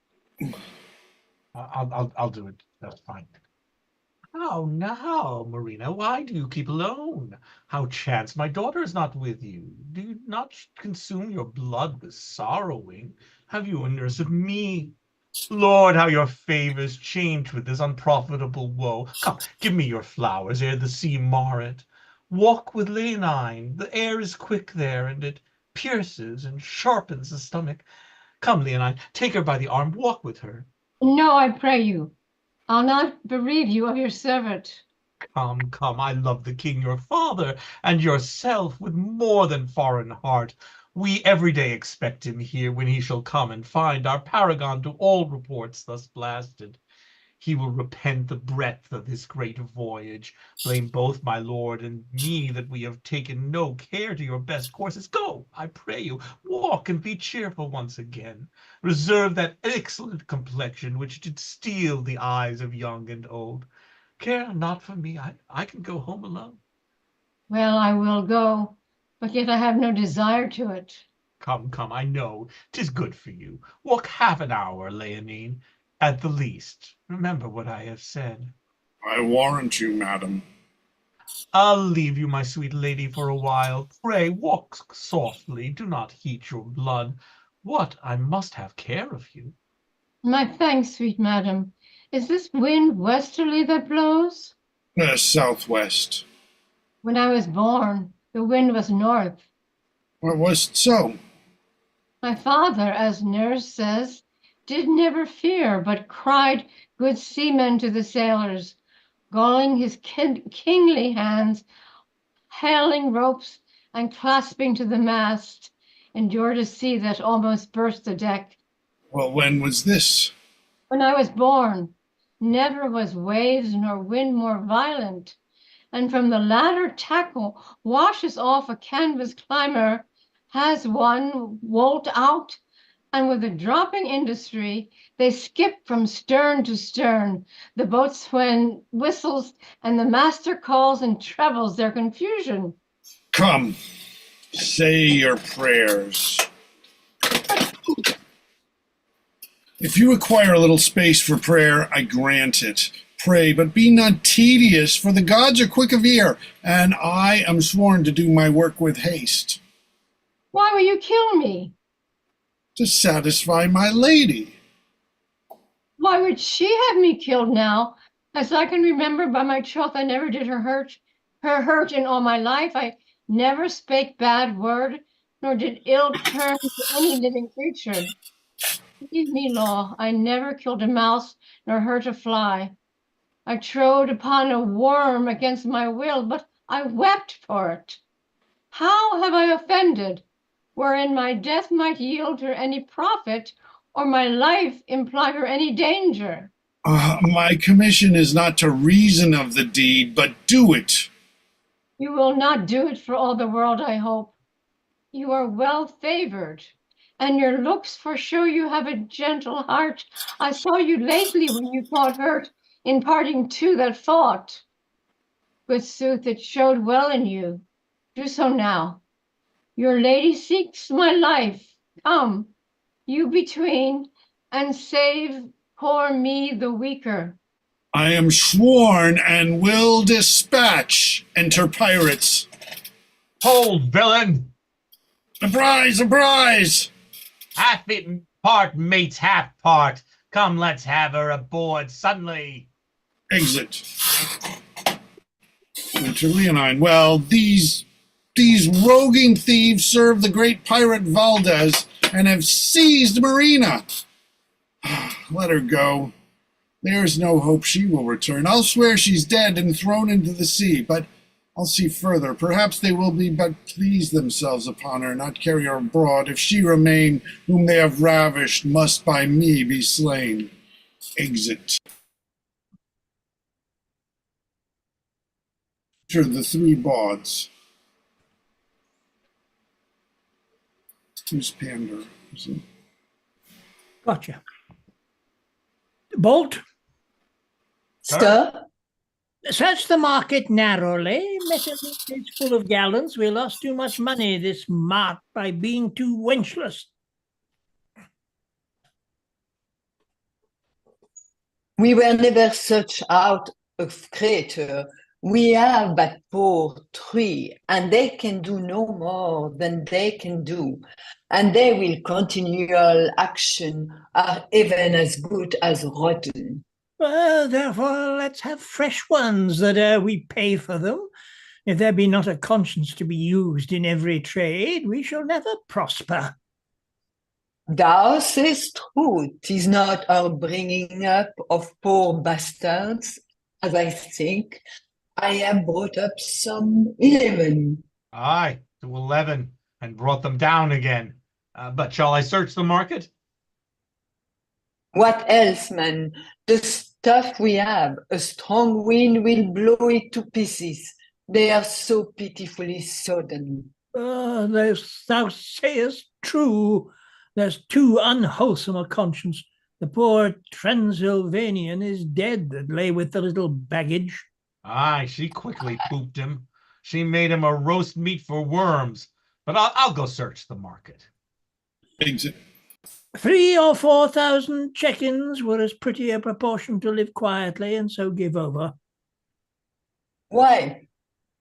I'll do it. That's fine. How now, Marina? Why do you keep alone? How chance my daughter is not with you? Do you not consume your blood with sorrowing? Have you a nurse of me? Lord, how your favors change with this unprofitable woe. Come, give me your flowers ere the sea mar it. Walk with Leonine. The air is quick there, and it pierces and sharpens the stomach. Come, Leonine, take her by the arm, walk with her. No, I pray you. I'll not bereave you of your servant. Come, come, I love the king your father, and yourself with more than foreign heart. We every day expect him here, when he shall come and find our paragon to all reports thus blasted. He will repent the breadth of this great voyage, blame both my lord and me that we have taken no care to your best courses. Go, I pray you, walk and be cheerful once again. Reserve that excellent complexion which did steal the eyes of young and old. Care not for me, I can go home alone. Well, I will go, but yet I have no desire to it. Come, come, I know 'tis good for you. Walk half an hour, Leonine, at the least. Remember what I have said. I warrant you, madam. I'll leave you, my sweet lady, for a while. Pray walk softly, do not heat your blood. What, I must have care of you. My thanks, sweet madam. Is this wind westerly that blows? Southwest. When I was born, the wind was north. What was it so? My father, as nurse says, did never fear, but cried good seamen to the sailors, galling his kingly hands, hailing ropes, and clasping to the mast, endured a sea that almost burst the deck. Well, when was this? When I was born, never was waves nor wind more violent, and from the ladder tackle washes off a canvas climber, has one wolt out, and with a dropping industry, they skip from stern to stern. The boatswain whistles, and the master calls and trebles their confusion. Come, say your prayers. If you require a little space for prayer, I grant it. Pray, but be not tedious, for the gods are quick of ear, and I am sworn to do my work with haste. Why will you kill me? To satisfy my lady. Why would she have me killed now? As I can remember by my troth, I never did her hurt in all my life. I never spake bad word, nor did ill turn to any living creature. Believe me, law, I never killed a mouse, nor hurt a fly. I trode upon a worm against my will, but I wept for it. How have I offended, wherein my death might yield her any profit, or my life imply her any danger? My commission is not to reason of the deed, but do it. You will not do it for all the world, I hope. You are well favored, and your looks foreshow you have a gentle heart. I saw you lately when you thought hurt in parting two that fought. Good sooth, it showed well in you. Do so now. Your lady seeks my life. Come, you between, and save poor me the weaker. I am sworn and will dispatch. Enter pirates. Hold, villain! A prize, a prize! Half-eaten part mates half part. Come, let's have her aboard suddenly. Exit. Enter Leonine. Well, these roguing thieves serve the great pirate Valdez and have seized Marina. Let her go. There's no hope she will return. I'll swear she's dead and thrown into the sea, but I'll see further. Perhaps they will be but please themselves upon her, not carry her abroad. If she remain, whom they have ravished must by me be slain. Exit. Enter the three bawds. Who's Pander? Is it? Gotcha. Bolt, Sir? search the market narrowly. Metterlink is full of gallons. We lost too much money this mart by being too wenchless. We were never such out of creature. We have but poor three, and they can do no more than they can do, and their will continual action are even as good as rotten. Well, therefore, let's have fresh ones that we pay for them. If there be not a conscience to be used in every trade, we shall never prosper. Thou sayest true, 'tis not our bringing up of poor bastards, as I think. I have brought up some 11. Aye, to 11, and brought them down again. But shall I search the market? What else, man? The stuff we have, a strong wind will blow it to pieces. They are so pitifully sodden. Thou sayest true. There's too unwholesome a conscience. The poor Transylvanian is dead that lay with the little baggage. Aye, she quickly pooped him. She made him a roast meat for worms. But I'll go search the market. Exit. 3 or 4,000 check-ins were as pretty a proportion to live quietly and so give over. Why?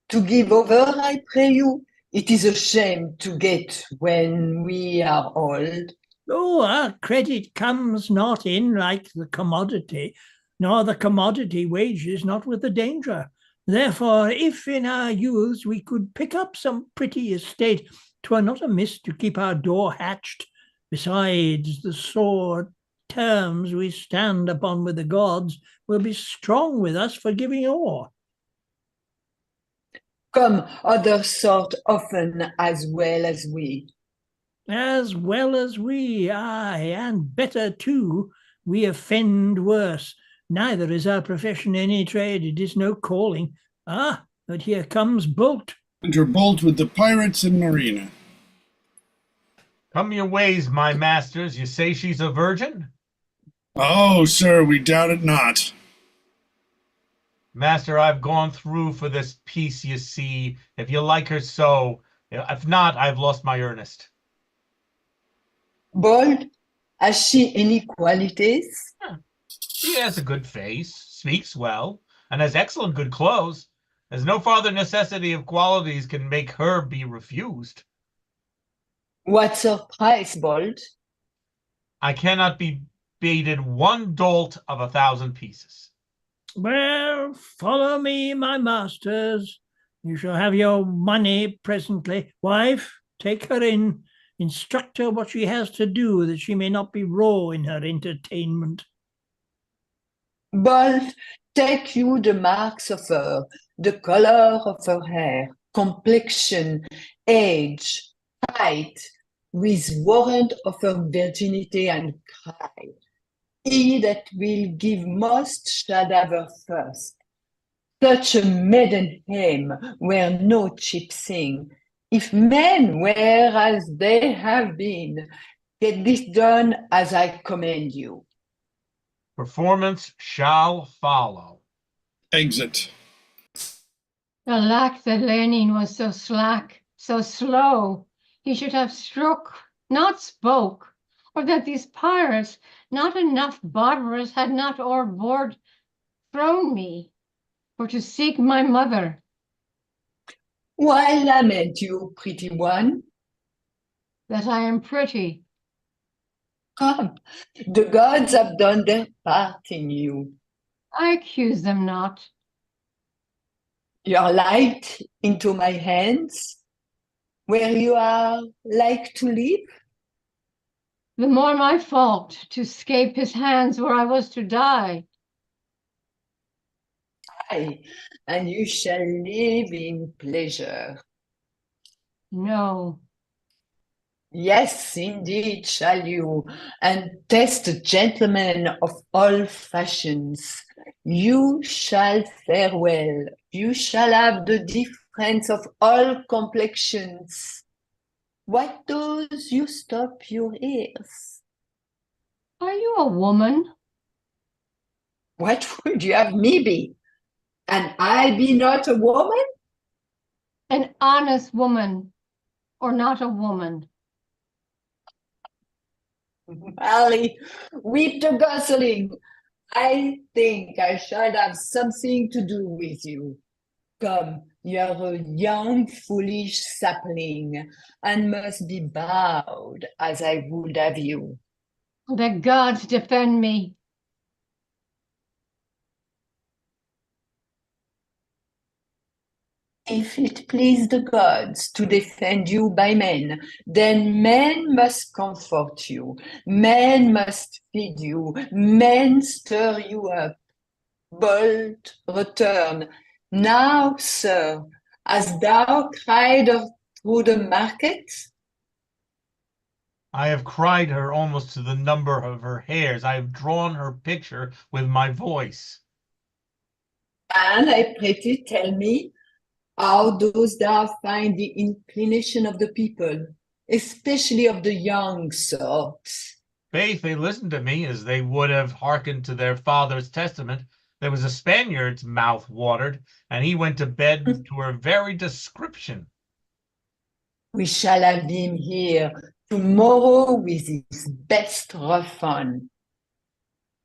To give over, I pray you? It is a shame to get when we are old. Oh, our credit comes not in like the commodity, nor the commodity wages not with the danger. Therefore, if in our youths we could pick up some pretty estate, 'twere not amiss to keep our door hatched. Besides, the sore terms we stand upon with the gods will be strong with us for giving o'er. Come other sort often as well as we. As well as we, aye, and better too. We offend worse. Neither is our profession any trade, it is no calling. Ah, but here comes Bolt. Enter Bolt with the pirates and Marina. Come your ways, my masters. You say she's a virgin? Oh, sir, we doubt it not. Master, I've gone through for this piece, you see. If you like her so. If not, I've lost my earnest. Bold, has she any qualities? She has a good face, speaks well, and has excellent good clothes. There's no farther necessity of qualities can make her be refused. What's her price, Bold? I cannot be baited one dolt of 1,000 pieces. Well, follow me, my masters. You shall have your money presently. Wife, take her in. Instruct her what she has to do, that she may not be raw in her entertainment. Bold, take you the marks of her, the color of her hair, complexion, age, height, with warrant of her virginity, and cry. He that will give most shall have her first. Such a maiden aim were no cheap thing. If men were as they have been, get this done as I command you. Performance shall follow. Exit. Alack, that Lenin was so slack, so slow. He should have struck, not spoke, or that these pirates, not enough barbarous, had not o'erboard thrown me, for to seek my mother. Why lament you, pretty one? That I am pretty. Come, the gods have done their part in you. I accuse them not. Your light into my hands, where you are like to live. The more my fault to scape his hands where I was to die. Aye, and you shall live in pleasure. No, Yes, indeed, shall you, and test a gentleman of all fashions. You shall fare well. You shall have the difference of all complexions. What does you stop your ears? are you a woman? What would you have me be? And I be not a woman? An honest woman, or not a woman? Molly, weep the gosling. I think I shall have something to do with you. Come, you're a young, foolish sapling, and must be bowed as I would have you. The gods defend me. If it please the gods to defend you by men, then men must comfort you, men must feed you, men stir you up. Bolt, return. Now, sir, hast thou cried her through the market? I have cried her almost to the number of her hairs. I have drawn her picture with my voice. And I pray thee, tell me, how dost thou find the inclination of the people, especially of the young sort? Faith, they listened to me as they would have hearkened to their father's testament. There was a Spaniard's mouth watered, and he went to bed to her very description. We shall have him here tomorrow with his best rough on.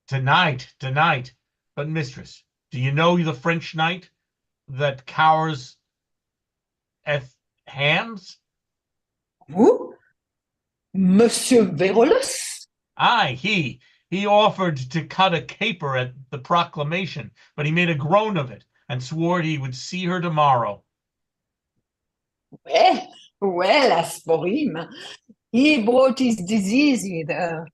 Tonight. But, mistress, do you know the French knight that cowers at hams? Who? Monsieur Verolus? Aye, he offered to cut a caper at the proclamation, but he made a groan of it and swore he would see her tomorrow. Well, as for him, he brought his disease with her.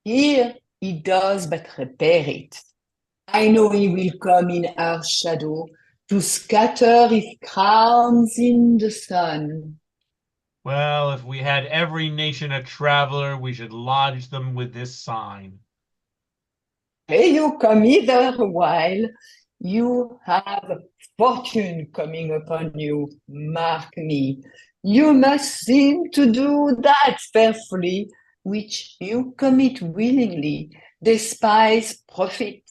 Here he does but repair it. I know he will come in our shadow to scatter his crowns in the sun. Well, if we had every nation a traveler, we should lodge them with this sign. Pray you come hither a while. You have fortune coming upon you, mark me. You must seem to do that faithfully, which you commit willingly, despise profit,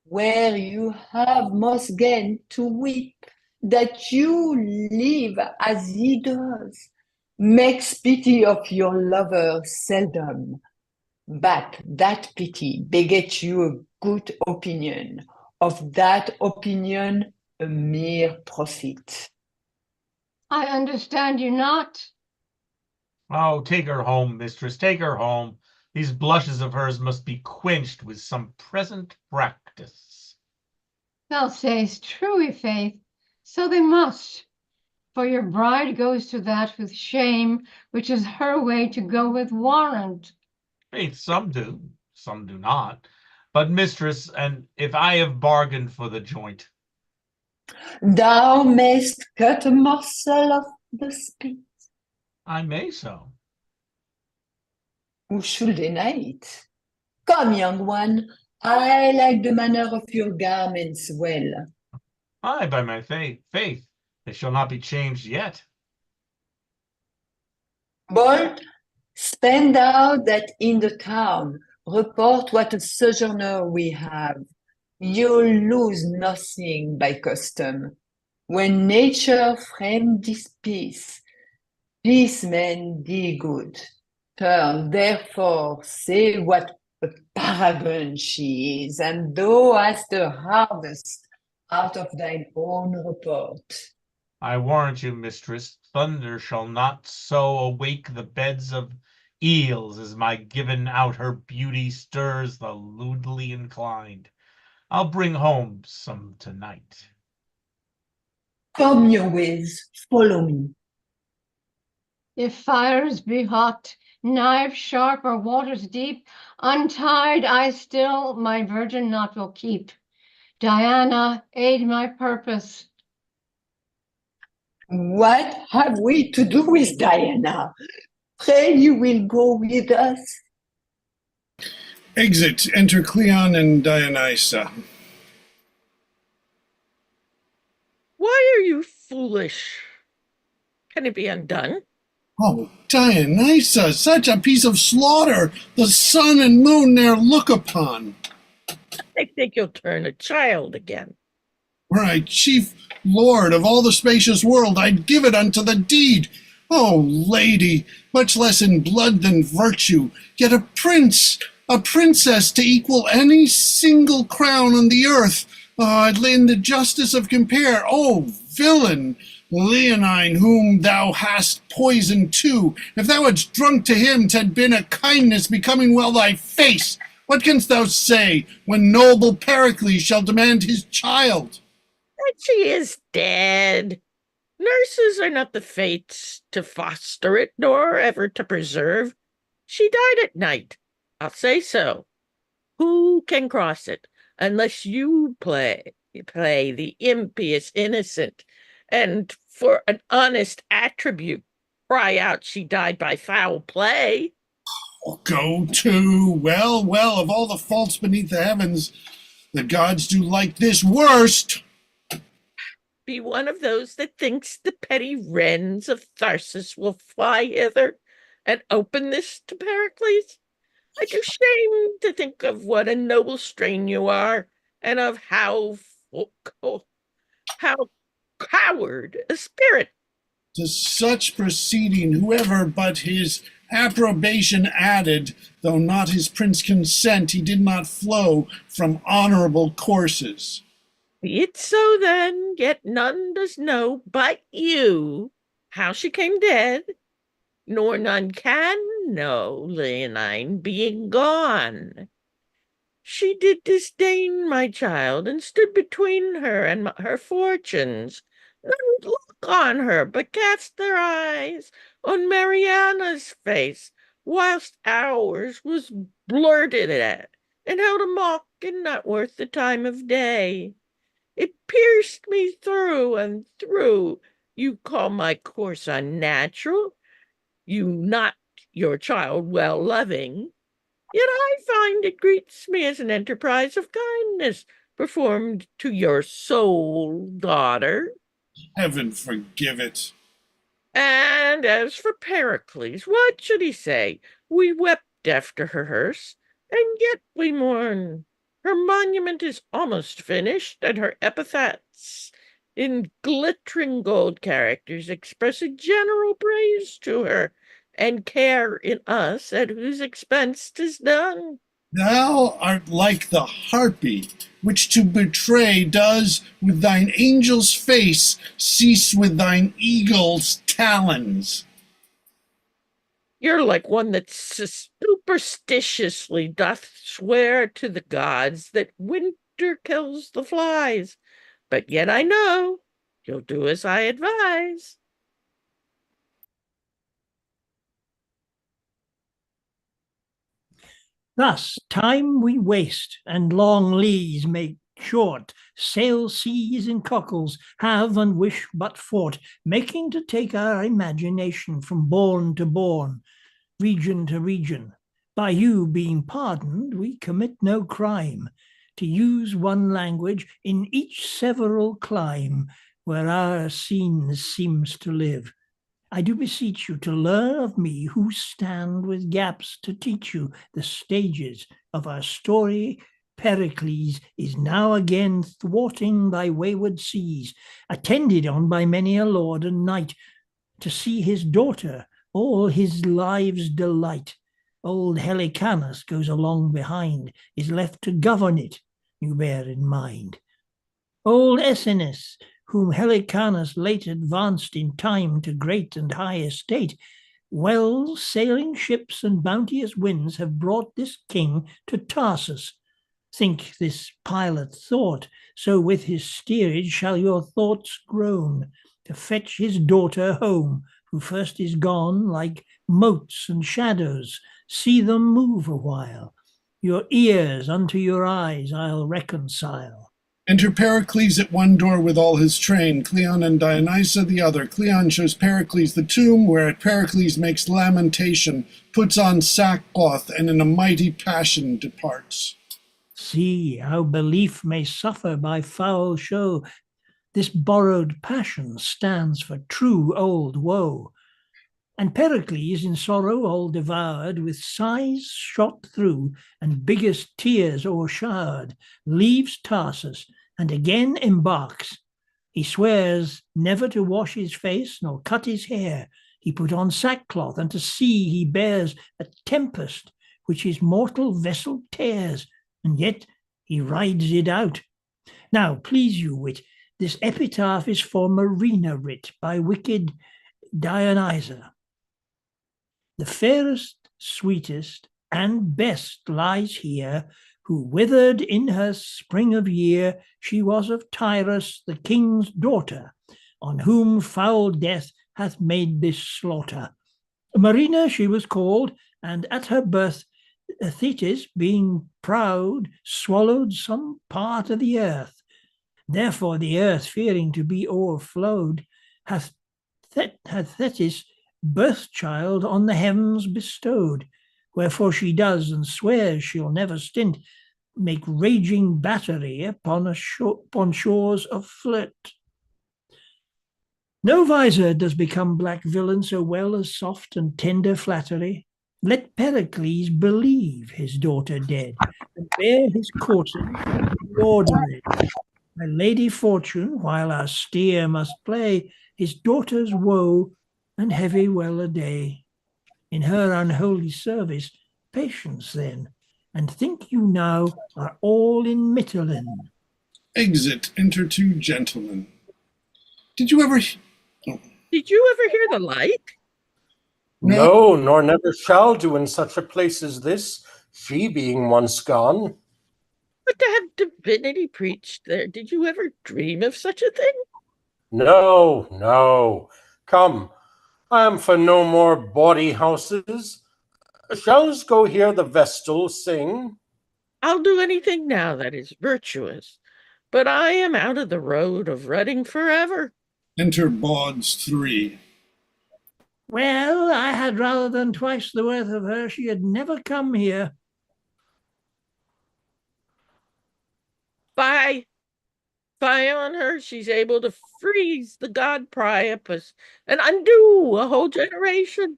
where you have most gain to weep, that you live as he does, makes pity of your lover seldom, but that pity begets you a good opinion, of that opinion a mere profit. I understand you not. Oh, take her home, mistress, take her home. These blushes of hers must be quenched with some present practice. Thou sayest truly, Faith, so they must. For your bride goes to that with shame, which is her way to go with warrant. Faith, some do not. But, mistress, and if I have bargained for the joint? Thou mayst cut a morsel of the spit. I may so. Who should deny it? Come, young one, I like the manner of your garments well. Aye, by my faith, they shall not be changed yet. Bolt, spend thou that in the town, report what a sojourner we have. You'll lose nothing by custom. When nature framed this peace, peace men be good. Turn, therefore, say what a paragon she is, and thou hast the hardest out of thine own report. I warrant you, mistress, thunder shall not so awake the beds of eels as my given out her beauty stirs the lewdly inclined. I'll bring home some tonight. Come your ways, follow me. If fires be hot, knives sharp, or waters deep, untied I still my virgin knot will keep. Diana, aid my purpose. What have we to do with Diana? Pray you will go with us. Exit. Enter Cleon and Dionysa. Why are you foolish? Can it be undone? Oh, Dionysa, such a piece of slaughter! The sun and moon ne'er look upon. I think you'll turn a child again. Were I chief lord of all the spacious world, I'd give it unto the deed. Oh, lady, much less in blood than virtue, yet a prince, a princess to equal any single crown on the earth. In the justice of compare, oh, villain, Leonine, whom thou hast poisoned too. If thou hadst drunk to him, 'tad been a kindness becoming well thy face. What canst thou say when noble Pericles shall demand his child? But she is dead. Nurses are not the fates to foster it, nor ever to preserve. She died at night. I'll say so. Who can cross it, unless you play the impious innocent, and for an honest attribute cry out she died by foul play? Go to. Well, of all the faults beneath the heavens, the gods do like this worst. Be one of those that thinks the petty wrens of Tharsis will fly hither and open this to Pericles? I do shame to think of what a noble strain you are, and of how coward a spirit. To such proceeding, whoever but his approbation added, though not his prince consent, he did not flow from honorable courses. Be it so then, yet none does know but you how she came dead, nor none can know, Leonine being gone. She did disdain my child, and stood between her and her fortunes. None would look on her, but cast their eyes on Mariana's face, whilst ours was blurted at, and held a mock and not worth the time of day. It pierced me through and through. You call my course unnatural, you not your child well loving. Yet I find it greets me as an enterprise of kindness performed to your sole daughter. Heaven forgive it. And as for Pericles, what should he say? We wept after her hearse, and yet we mourn. Her monument is almost finished, and her epitaphs in glittering gold characters express a general praise to her, and care in us at whose expense 'tis done. Thou art like the harpy, which to betray does with thine angel's face cease with thine eagle's talons. You're like one that superstitiously doth swear to the gods that winter kills the flies, but yet I know you'll do as I advise. Thus time we waste, and long lees make short. Sail seas and cockles have and wish but fought, making to take our imagination from bourne to bourne, region to region. By you being pardoned, we commit no crime, to use one language in each several clime, where our scenes seems to live. I do beseech you to learn of me who stand with gaps to teach you the stages of our story. Pericles is now again thwarting thy wayward seas, attended on by many a lord and knight, to see his daughter, all his lives delight. Old Helicanus goes along behind, is left to govern it, you bear in mind. Old Essenes, whom Helicanus late advanced in time to great and high estate, well sailing ships and bounteous winds have brought this king to Tarsus. Think this pilot thought, so with his steerage shall your thoughts groan, to fetch his daughter home, who first is gone like motes and shadows, see them move a while. Your ears unto your eyes I'll reconcile. Enter Pericles at one door with all his train, Cleon and Dionysa the other. Cleon shows Pericles the tomb, whereat Pericles makes lamentation, puts on sackcloth, and in a mighty passion departs. See how belief may suffer by foul show. This borrowed passion stands for true old woe. And Pericles, in sorrow all devoured, with sighs shot through and biggest tears o'ershowered, leaves Tarsus and again embarks. He swears never to wash his face nor cut his hair. He put on sackcloth, and to sea he bears a tempest which his mortal vessel tears, and yet he rides it out. Now, please you, wit, this epitaph is for Marina writ by wicked Dionysa. The fairest, sweetest, and best lies here, who withered in her spring of year. She was of Tyrus, the king's daughter, on whom foul death hath made this slaughter. Marina she was called, and at her birth Thetis, being proud, swallowed some part of the earth. Therefore the earth, fearing to be o'erflowed, hath Thetis birth child on the heavens bestowed. Wherefore she does and swears she'll never stint make raging battery upon shores of flirt. No visor does become black villain so well as soft and tender flattery. Let Pericles believe his daughter dead, and bear his courting ordinary. My Lady Fortune, while austere must play his daughter's woe and heavy well a day. In her unholy service, patience then, and think you now are all in Mitylene. Exit, enter two gentlemen. Did you ever... Did you ever hear the like? No, nor never shall do in such a place as this, she being once gone. But to have divinity preached there, did you ever dream of such a thing? No, no. Come, I am for no more bawdy houses. Shall us go hear the Vestal sing? I'll do anything now that is virtuous, but I am out of the road of rutting forever. Enter bawds 3. Well, I had rather than twice the worth of her she had never come here. Fie on her, she's able to freeze the god Priapus and undo a whole generation.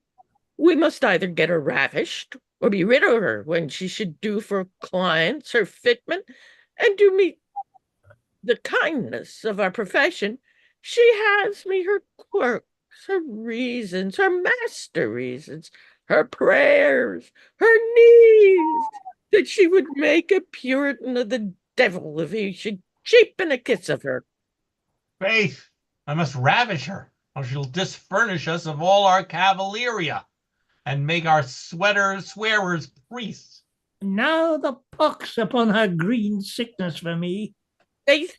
We must either get her ravished or be rid of her when she should do for clients her fitment and do me the kindness of our profession. She has me her quirks, her reasons, her master reasons, her prayers, her needs, that she would make a Puritan of the devil if he should cheapen a kiss of her. Faith, I must ravish her, or she'll disfurnish us of all our cavalleria, and make our swearers priests. Now the pox upon her green sickness for me. Faith,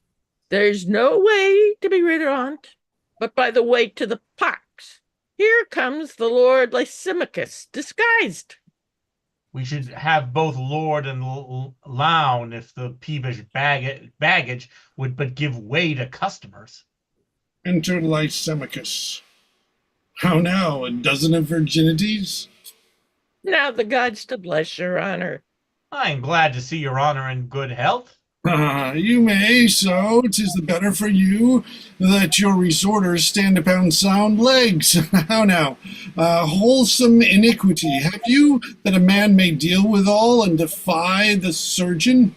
there's no way to be rid on't, but by the way to the pox. Here comes the Lord Lysimachus, disguised. We should have both lord and loun if the peevish baggage would but give way to customers. Enter Lysimachus. How now, a dozen of virginities? Now the gods to bless your honor. I am glad to see your honor in good health. You may, so 'tis the better for you that your resorters stand upon sound legs. How now, wholesome iniquity, have you that a man may deal withal and defy the surgeon?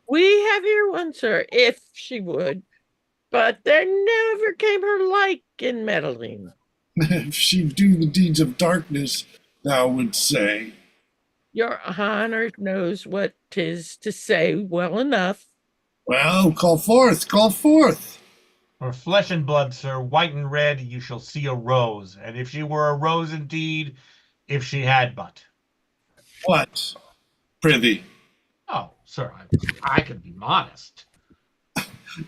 We have here one, sir, if she would, but there never came her like in meddling. If she do the deeds of darkness, thou would say. Your honor knows what 'tis to say well enough. Well, call forth, call forth. For flesh and blood, sir, white and red, you shall see a rose. And if she were a rose indeed, if she had but. What, prithee? Oh, sir, I can be modest.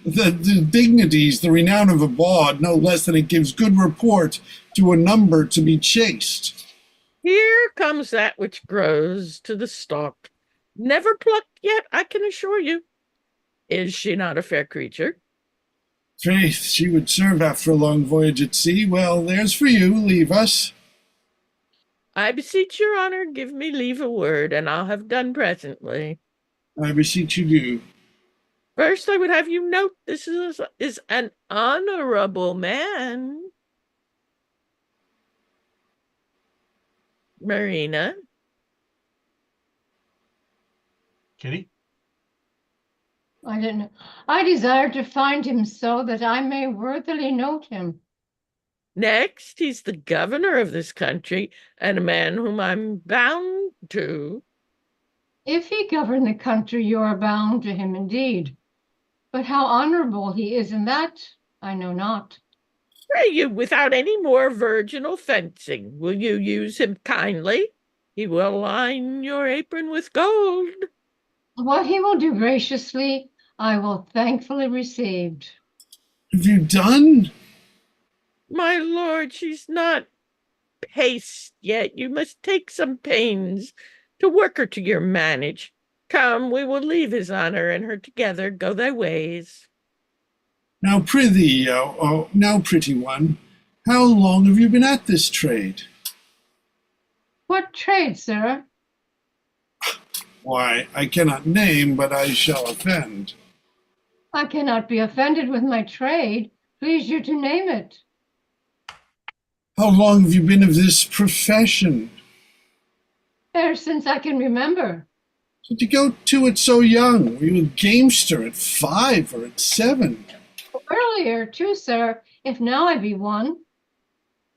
The dignities, the renown of a bawd, no less than it gives good report to a number to be chaste. Here comes that which grows to the stalk. Never plucked yet, I can assure you. Is she not a fair creature? Faith, she would serve after a long voyage at sea. Well, there's for you, leave us. I beseech your honor, give me leave a word, and I'll have done presently. I beseech you do. First, I would have you note this is an honorable man. Marina. Kitty? I don't know. I desire to find him so that I may worthily note him. Next, he's the governor of this country, and a man whom I'm bound to. If he govern the country, you are bound to him indeed. But how honorable he is in that, I know not. Pray you, without any more virginal fencing, will you use him kindly? He will line your apron with gold. What he will do graciously, I will thankfully receive. Have you done? My lord, she's not paced yet. You must take some pains to work her to your manage. Come, we will leave his honor and her together. Go thy ways. Now, prithee, now, pretty one, how long have you been at this trade? What trade, sir? Why, I cannot name, but I shall offend. I cannot be offended with my trade. Please you to name it. How long have you been of this profession? Ever since I can remember. Did you go to it so young? Were you a gamester at 5 or at 7? Earlier, too, sir, if now I be one.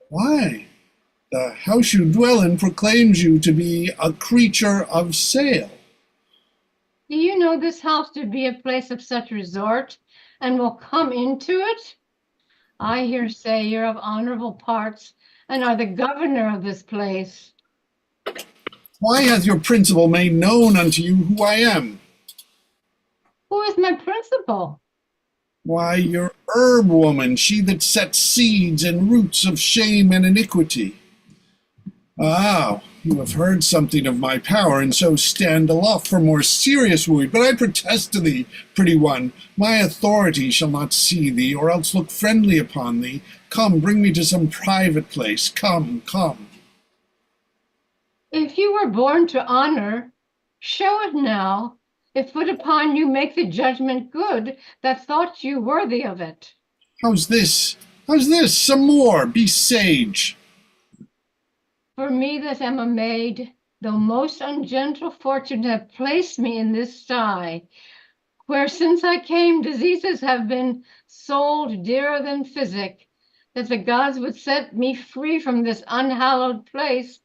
Why? The house you dwell in proclaims you to be a creature of sail. Do you know this house to be a place of such resort, and will come into it? I hear say you're of honorable parts, and are the governor of this place. Why hath your principal made known unto you who I am? Who is my principal? Why, your herb woman, she that sets seeds and roots of shame and iniquity. Ah, you have heard something of my power, and so stand aloft for more serious wooing. But I protest to thee, pretty one, my authority shall not see thee, or else look friendly upon thee. Come, bring me to some private place. Come, come. If you were born to honor, show it now. If put upon you, make the judgment good that thought you worthy of it. How's this? How's this? Some more. Be sage. For me that am a maid, though most ungentle fortune have placed me in this sty, where since I came diseases have been sold dearer than physic, that the gods would set me free from this unhallowed place,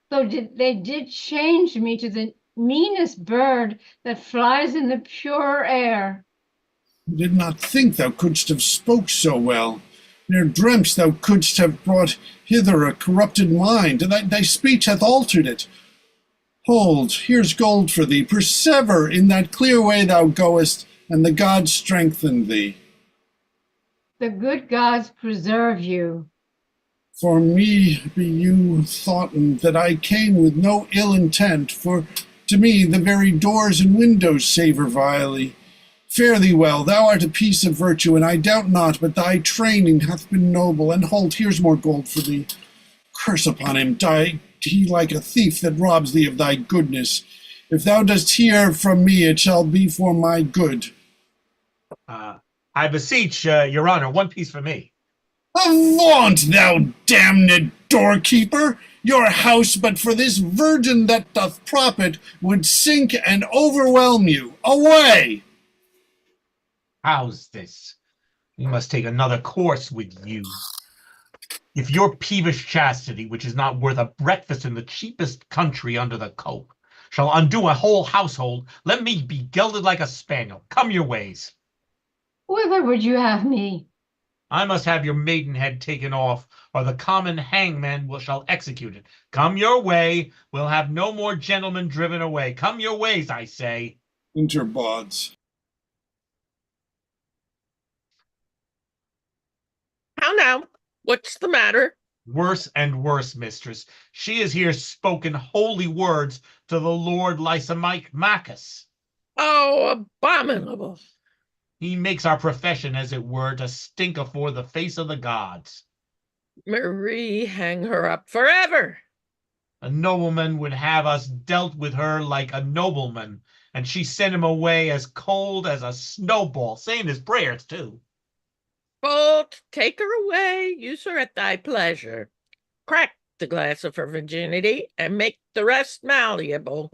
though they did change me to the meanest bird that flies in the pure air. I did not think thou couldst have spoke so well. Ne'er dreamt thou couldst have brought hither a corrupted mind. Thy speech hath altered it. Hold, here's gold for thee. Persever in that clear way thou goest, and the gods strengthen thee. The good gods preserve you. For me be you thoughten that I came with no ill intent, for to me the very doors and windows savour vilely. Fare thee well, thou art a piece of virtue, and I doubt not but thy training hath been noble. And hold, here's more gold for thee. Curse upon him, die he like a thief that robs thee of thy goodness. If thou dost hear from me, it shall be for my good. I beseech, your honor, one piece for me. Avaunt, thou damned doorkeeper! Your house, but for this virgin that doth prop it, would sink and overwhelm you. Away! How's this? We must take another course with you. If your peevish chastity, which is not worth a breakfast in the cheapest country under the cope, shall undo a whole household, let me be gelded like a spaniel. Come your ways. Whither would you have me? I must have your maidenhead taken off, or the common hangman shall execute it. Come your way. We'll have no more gentlemen driven away. Come your ways, I say. Interbods. How now? What's the matter? Worse and worse, mistress. She has here spoken holy words to the Lord Lysimachus. Oh, abominable. He makes our profession, as it were, to stink afore the face of the gods. Marie, hang her up forever. A nobleman would have us dealt with her like a nobleman, and she sent him away as cold as a snowball, saying his prayers, too. Bolt, take her away, use her at thy pleasure. Crack the glass of her virginity, and make the rest malleable.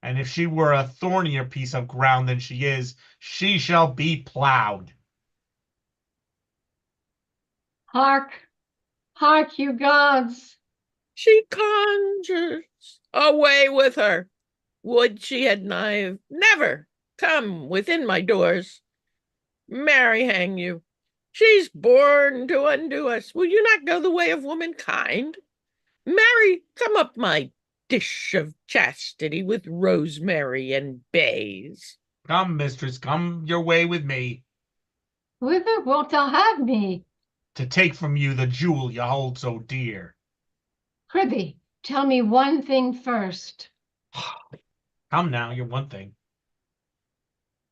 And if she were a thornier piece of ground than she is, she shall be plowed. Hark, hark, you gods. She conjures. Away with her. Would she had never come within my doors. Marry, hang you. She's born to undo us. Will you not go the way of womankind? Marry, come up my dish of chastity with rosemary and bays. Come, mistress, come your way with me. Whither wilt thou have me? to take from you the jewel you hold so dear. Prithee, tell me one thing first. Come now, you're one thing.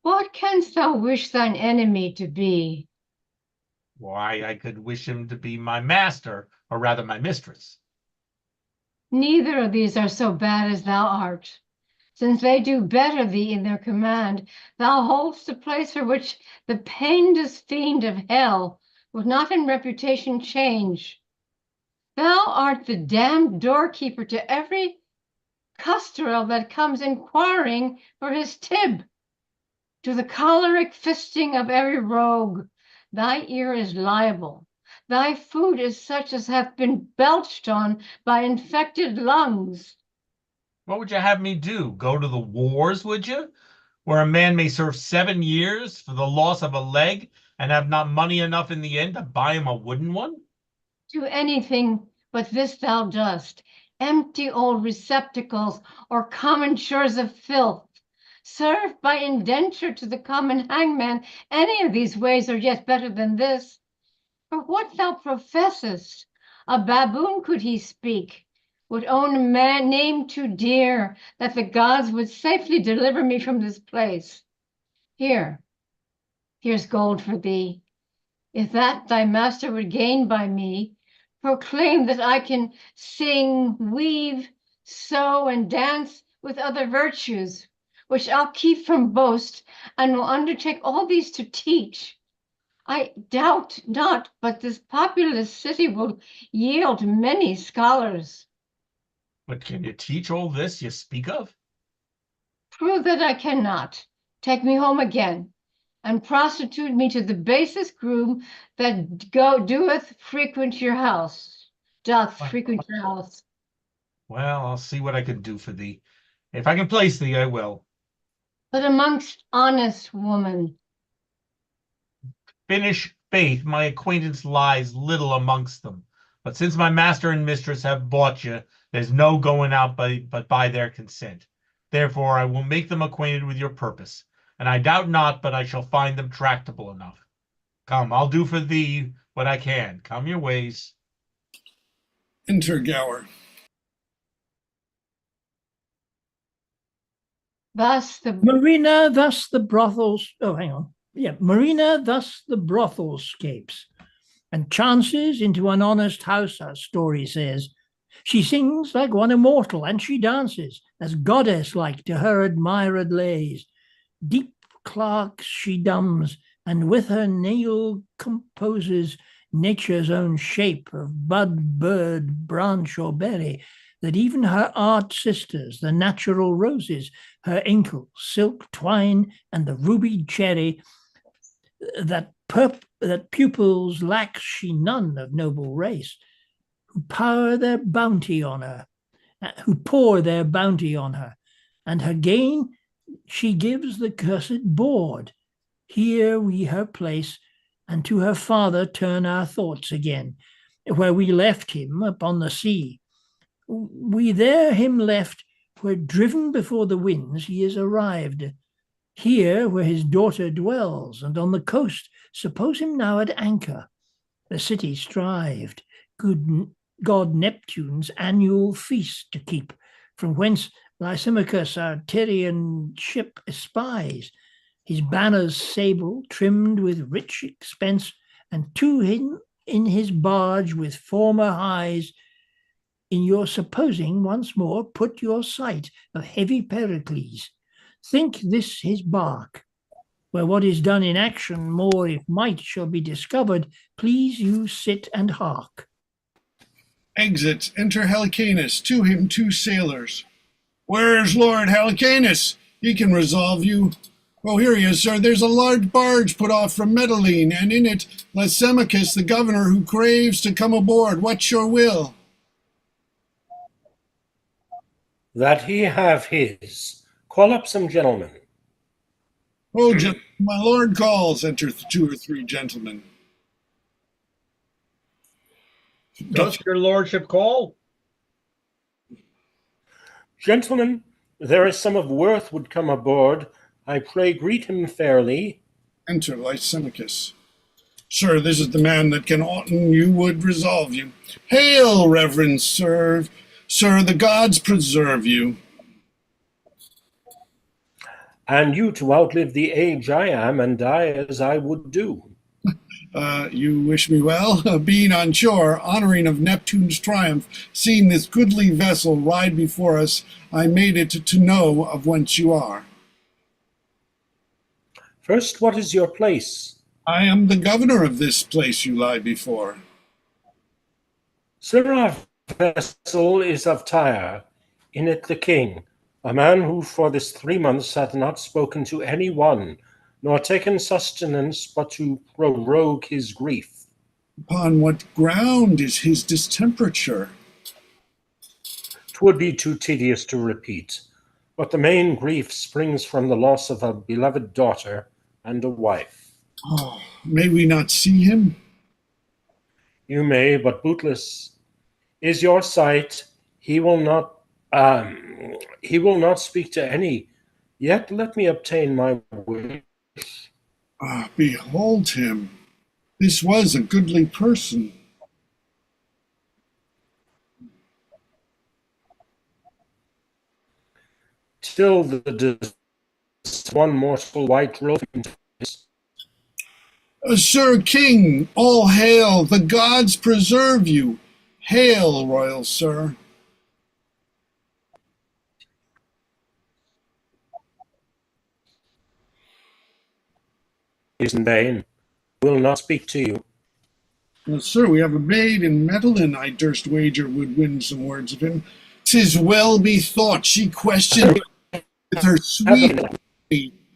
What canst thou wish thine enemy to be? Why, I could wish him to be my master, or rather my mistress. Neither of these are so bad as thou art. Since they do better thee in their command, thou hold'st a place for which the painedest fiend of hell would not in reputation change. Thou art the damned doorkeeper to every custrel that comes inquiring for his tib. To the choleric fisting of every rogue, thy ear is liable. Thy food is such as hath been belched on by infected lungs. What would you have me do? Go to the wars, would you? Where a man may serve 7 years for the loss of a leg and have not money enough in the end to buy him a wooden one? Do anything but this thou dost. Empty old receptacles or common shores of filth. Serve by indenture to the common hangman. Any of these ways are yet better than this. For what thou professest, a baboon could he speak, would own a man name too dear, that the gods would safely deliver me from this place. Here's gold for thee. If that thy master would gain by me, proclaim that I can sing, weave, sew, and dance with other virtues, which I'll keep from boast, and will undertake all these to teach. I doubt not, but this populous city will yield many scholars. But can you teach all this you speak of? Prove that I cannot. Take me home again, and prostitute me to the basest groom that doth frequent your house. Well, I'll see what I can do for thee. If I can place thee, I will. But amongst honest women. Finish faith, my acquaintance lies little amongst them. But since my master and mistress have bought you, there's no going out but by their consent. Therefore, I will make them acquainted with your purpose, and I doubt not but I shall find them tractable enough. Come, I'll do for thee what I can. Come your ways. Enter Gower. Marina, thus the brothels. Oh, hang on. Yeah, Marina, thus the brothel scapes, and chances into an honest house, our story says. She sings like one immortal, and she dances as goddess-like to her admired lays. Deep clerks she dumbs, and with her nail composes nature's own shape of bud, bird, branch, or berry, that even her art sisters, the natural roses, her inkle, silk, twine, and the ruby cherry, that pupils lacks she none of noble race, who pour their bounty on her, and her gain she gives the cursed board. Here we her place, and to her father turn our thoughts again, where we left him upon the sea. We there him left, where driven before the winds he is arrived. Here where his daughter dwells, and on the coast suppose him now at anchor. The city strived, good god Neptune's annual feast to keep, from whence Lysimachus our Tyrian ship espies, his banners sable, trimmed with rich expense, and to him in his barge with former highs. In your supposing once more put your sight of heavy Pericles. Think this his bark, where what is done in action more if might shall be discovered. Please you sit and hark. Exit. Enter Helicanus. To him 2 sailors. Where's Lord Helicanus? He can resolve you. Oh, here he is, sir. There's a large barge put off from Medellin, and in it Lysimachus, the governor, who craves to come aboard. What's your will? That he have his. Call up some gentlemen. Oh, my lord calls. Enter 2 or 3 gentlemen. Does your lordship call? Gentlemen, there is some of worth would come aboard. I pray greet him fairly. Enter Lysimachus. Sir, this is the man that can oughten you would resolve you. Hail, reverend sir! Sir, the gods preserve you. And you to outlive the age I am and die as I would do. You wish me well? Being on shore, honoring of Neptune's triumph, seeing this goodly vessel ride before us, I made it to know of whence you are. First, what is your place? I am the governor of this place you lie before. Sir, our vessel is of Tyre, in it the king, a man who for this 3 months hath not spoken to any one, nor taken sustenance but to prorogue his grief. Upon what ground is his distemperature? 'Twould be too tedious to repeat, but the main grief springs from the loss of a beloved daughter and a wife. Oh, may we not see him? You may, but bootless is your sight. He will not speak to any. Yet let me obtain my wish. Ah, behold him. This was a goodly person. Till the one mortal white robe. Sir King, all hail, the gods preserve you. Hail, royal sir. Is in vain. Will not speak to you. Well, sir, we have a maid in Medellin I durst wager would win some words of him. 'Tis well bethought she questioned with her sweet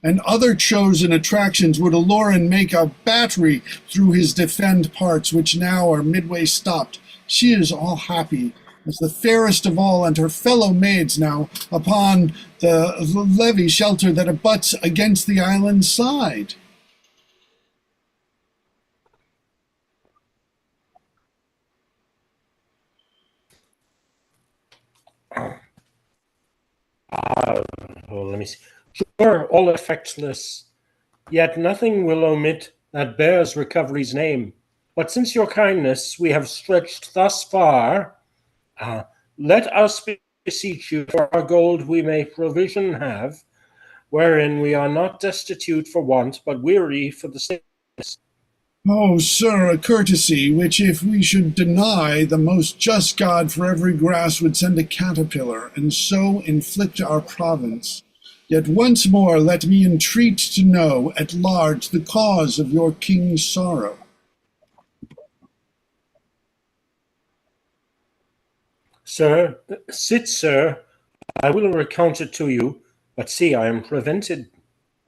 and other chosen attractions would allure and make a battery through his defend parts, which now are midway stopped. She is all happy, as the fairest of all, and her fellow maids now upon the levee shelter that abuts against the island's side. Let me see. Sure, all effectless, yet nothing will omit that bears recovery's name. But since your kindness we have stretched thus far, let us beseech you for our gold we may provision have, wherein we are not destitute for want, but weary for the sake. Oh, sir, a courtesy, which if we should deny, the most just God for every grass would send a caterpillar, and so inflict our province. Yet once more let me entreat to know at large the cause of your king's sorrow. Sir, sit, sir, I will recount it to you, but see, I am prevented.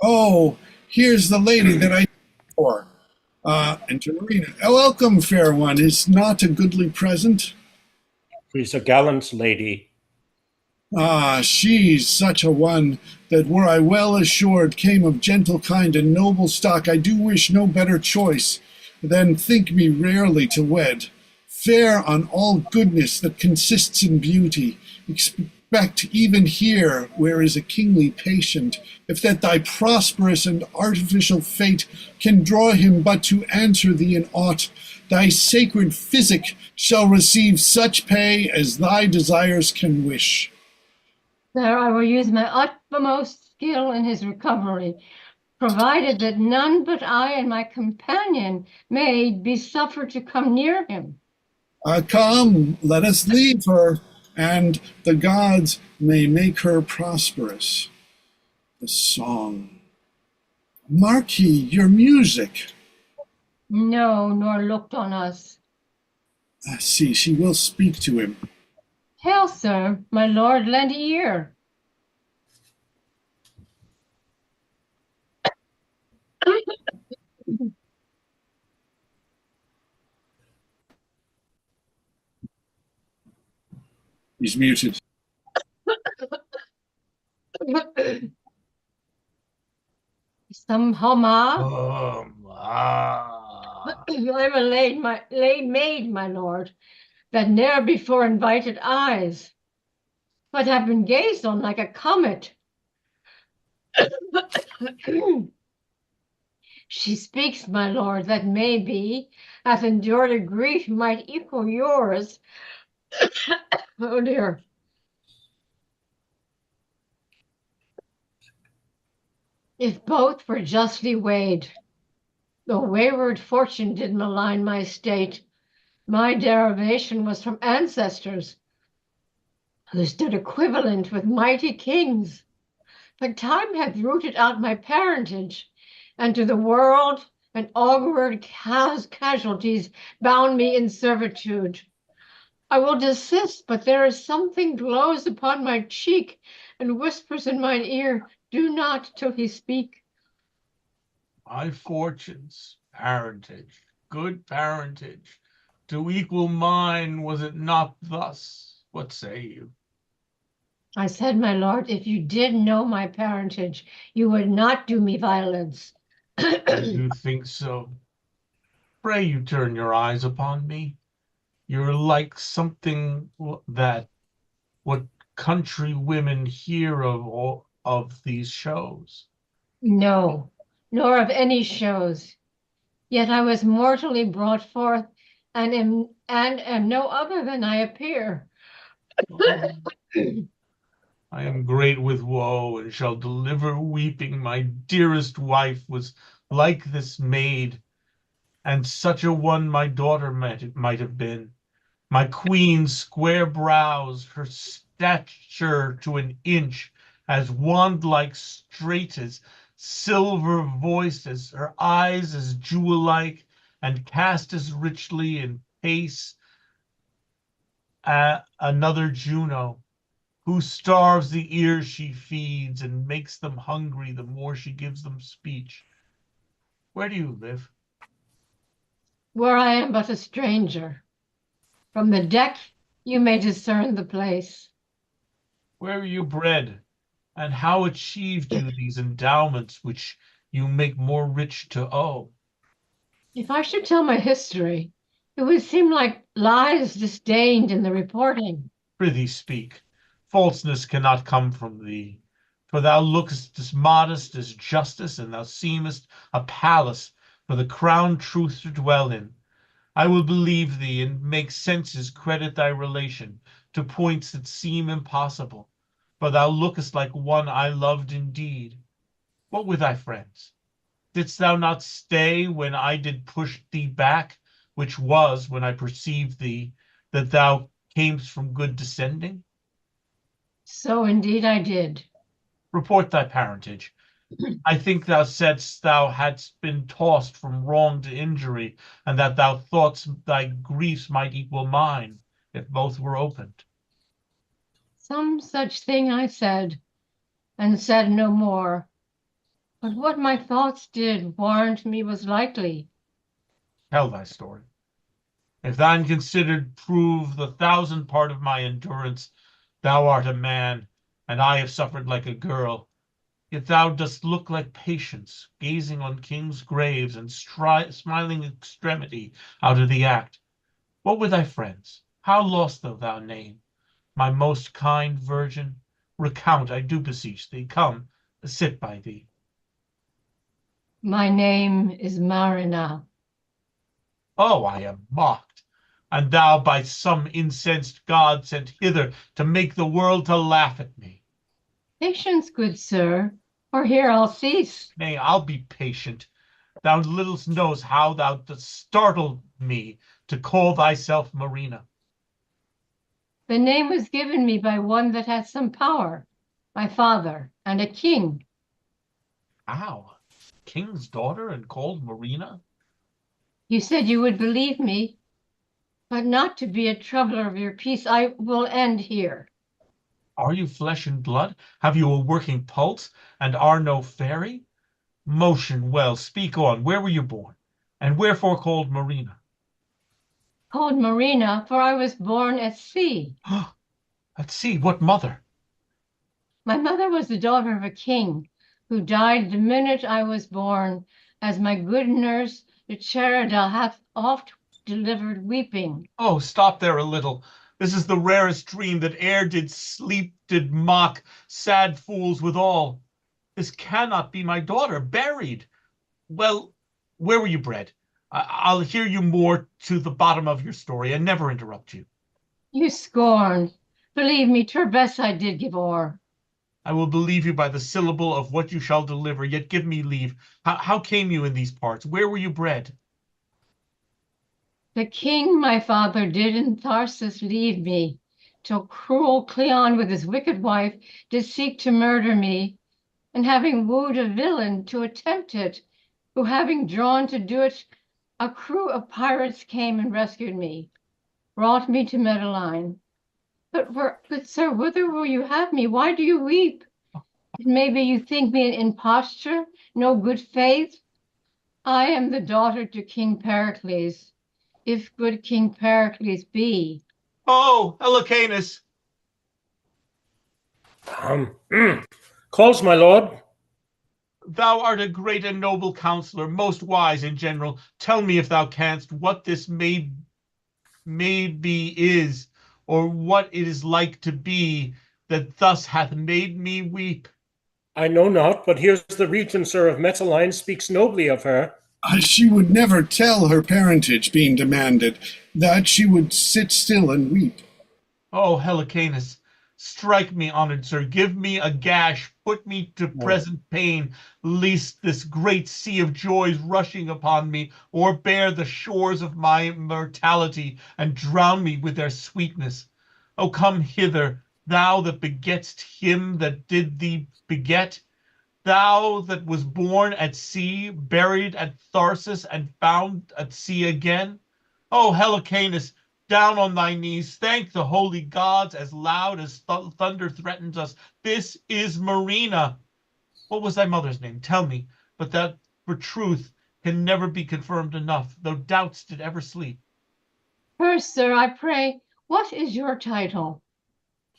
Oh, here's the lady that I for. Enter Marina. Welcome, fair one. Is not a goodly present? She's a gallant lady. Ah, she's such a one, that were I well assured came of gentle kind and noble stock, I do wish no better choice than think me rarely to wed. Fair on all goodness that consists in beauty, expect even here, where is a kingly patient, if that thy prosperous and artificial fate can draw him but to answer thee in aught, thy sacred physic shall receive such pay as thy desires can wish. Sir, I will use my utmost skill in his recovery, provided that none but I and my companion may be suffered to come near him. Come, let us leave her, and the gods may make her prosperous. The song. Marquis, your music. No, nor looked on us. See, she will speak to him. Hail, sir, my lord, lend ear. He's muted. Somehow, ma, Ah. I'm a lay maid, my lord, that ne'er before invited eyes, but have been gazed on like a comet. She speaks, my lord, that maybe hath endured a grief might equal yours. Oh dear. If both were justly weighed, though wayward fortune did malign my state, my derivation was from ancestors who stood equivalent with mighty kings. But time hath rooted out my parentage, and to the world and augured casualties bound me in servitude. I will desist, but there is something glows upon my cheek and whispers in mine ear, do not till he speak. My fortunes, parentage, good parentage, to equal mine, was it not thus? What say you? I said, my lord, if you did know my parentage, you would not do me violence. I do think so. Pray you turn your eyes upon me. You're like something that what country women hear of all of these shows. No, nor of any shows. Yet I was mortally brought forth and am no other than I appear. I am great with woe and shall deliver weeping. My dearest wife was like this maid, and such a one my daughter might have been. My queen's square brows, her stature to an inch, as wand-like straight as silver voices, her eyes as jewel-like, and cast as richly in pace another Juno, who starves the ears she feeds and makes them hungry the more she gives them speech. Where do you live? Where I am but a stranger. From the deck you may discern the place. Where were you bred? And how achieved you these endowments which you make more rich to owe? If I should tell my history, it would seem like lies disdained in the reporting. Prithee speak. Falseness cannot come from thee, for thou lookest as modest as justice, and thou seemest a palace for the crowned truth to dwell in. I will believe thee, and make senses credit thy relation to points that seem impossible, for thou lookest like one I loved indeed. What with thy friends? Didst thou not stay when I did push thee back, which was, when I perceived thee, that thou camest from good descending? So indeed I did. Report thy parentage. I think thou saidst thou hadst been tossed from wrong to injury, and that thou thoughtst thy griefs might equal mine, if both were opened. Some such thing I said, and said no more. But what my thoughts did warrant me was likely. Tell thy story. If thine considered prove the 1,000th part of my endurance, thou art a man, and I have suffered like a girl. Yet thou dost look like patience, gazing on kings' graves and smiling extremity out of the act. What with thy friends? How lost thou name? My most kind virgin, recount, I do beseech thee. Come, sit by thee. My name is Marina. Oh, I am mocked, and thou by some incensed god sent hither to make the world to laugh at me. Patience, good sir, or here I'll cease. Nay, I'll be patient. Thou little knows how thou dost startle me to call thyself Marina. The name was given me by one that hath some power, my father, and a king. How? King's daughter and called Marina? You said you would believe me, but not to be a troubler of your peace, I will end here. Are you flesh and blood? Have you a working pulse, and are no fairy? Motion well, speak on. Where were you born? And wherefore called Marina? Called Marina, for I was born at sea. At sea, what mother? My mother was the daughter of a king who died the minute I was born, as my good nurse, the Cheridel, hath oft delivered weeping. Oh, stop there a little. This is the rarest dream that e'er did sleep, did mock sad fools withal. This cannot be my daughter buried. Well, where were you bred? I'll hear you more to the bottom of your story and never interrupt you. You scorn. Believe me, 'twere best I did give o'er. I will believe you by the syllable of what you shall deliver, yet give me leave. How came you in these parts? Where were you bred? The king, my father, did in Tharsis leave me, till cruel Cleon with his wicked wife did seek to murder me, and having wooed a villain to attempt it, who having drawn to do it, a crew of pirates came and rescued me, brought me to Medellin. But good sir, whither will you have me? Why do you weep? It may be you think me an imposture, no good faith. I am the daughter to King Pericles, if good King Pericles be. Oh, Helicanus! Calls, my lord. Thou art a great and noble counselor, most wise in general. Tell me, if thou canst, what this may be is, or what it is like to be, that thus hath made me weep. I know not, but here's the regent, sir, of Metteline speaks nobly of her. She would never tell her parentage being demanded, that she would sit still and weep. Oh, Helicanus, strike me, honored sir, give me a gash, put me to present pain, lest this great sea of joys rushing upon me o'erbear the shores of my mortality, and drown me with their sweetness. Oh, come hither, thou that begett'st him that did thee beget, thou that was born at sea, buried at Tharsis, and found at sea again. Oh, Helicanus, down on thy knees, thank the holy gods as loud as thunder threatens us. This is Marina. What was thy mother's name? Tell me, but that for truth can never be confirmed enough, though doubts did ever sleep. First, sir, I pray, what is your title?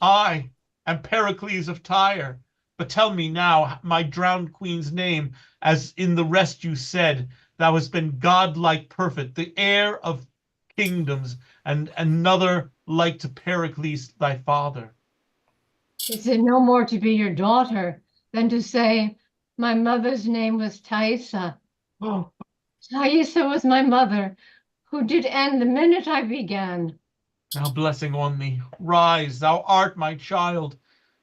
I am Pericles of Tyre. But tell me now my drowned queen's name, as in the rest you said, thou hast been godlike perfect, the heir of kingdoms, and another like to Pericles thy father. Is it no more to be your daughter than to say, my mother's name was Thaisa? Oh, Thaisa was my mother, who did end the minute I began. now blessing on thee, rise, thou art my child.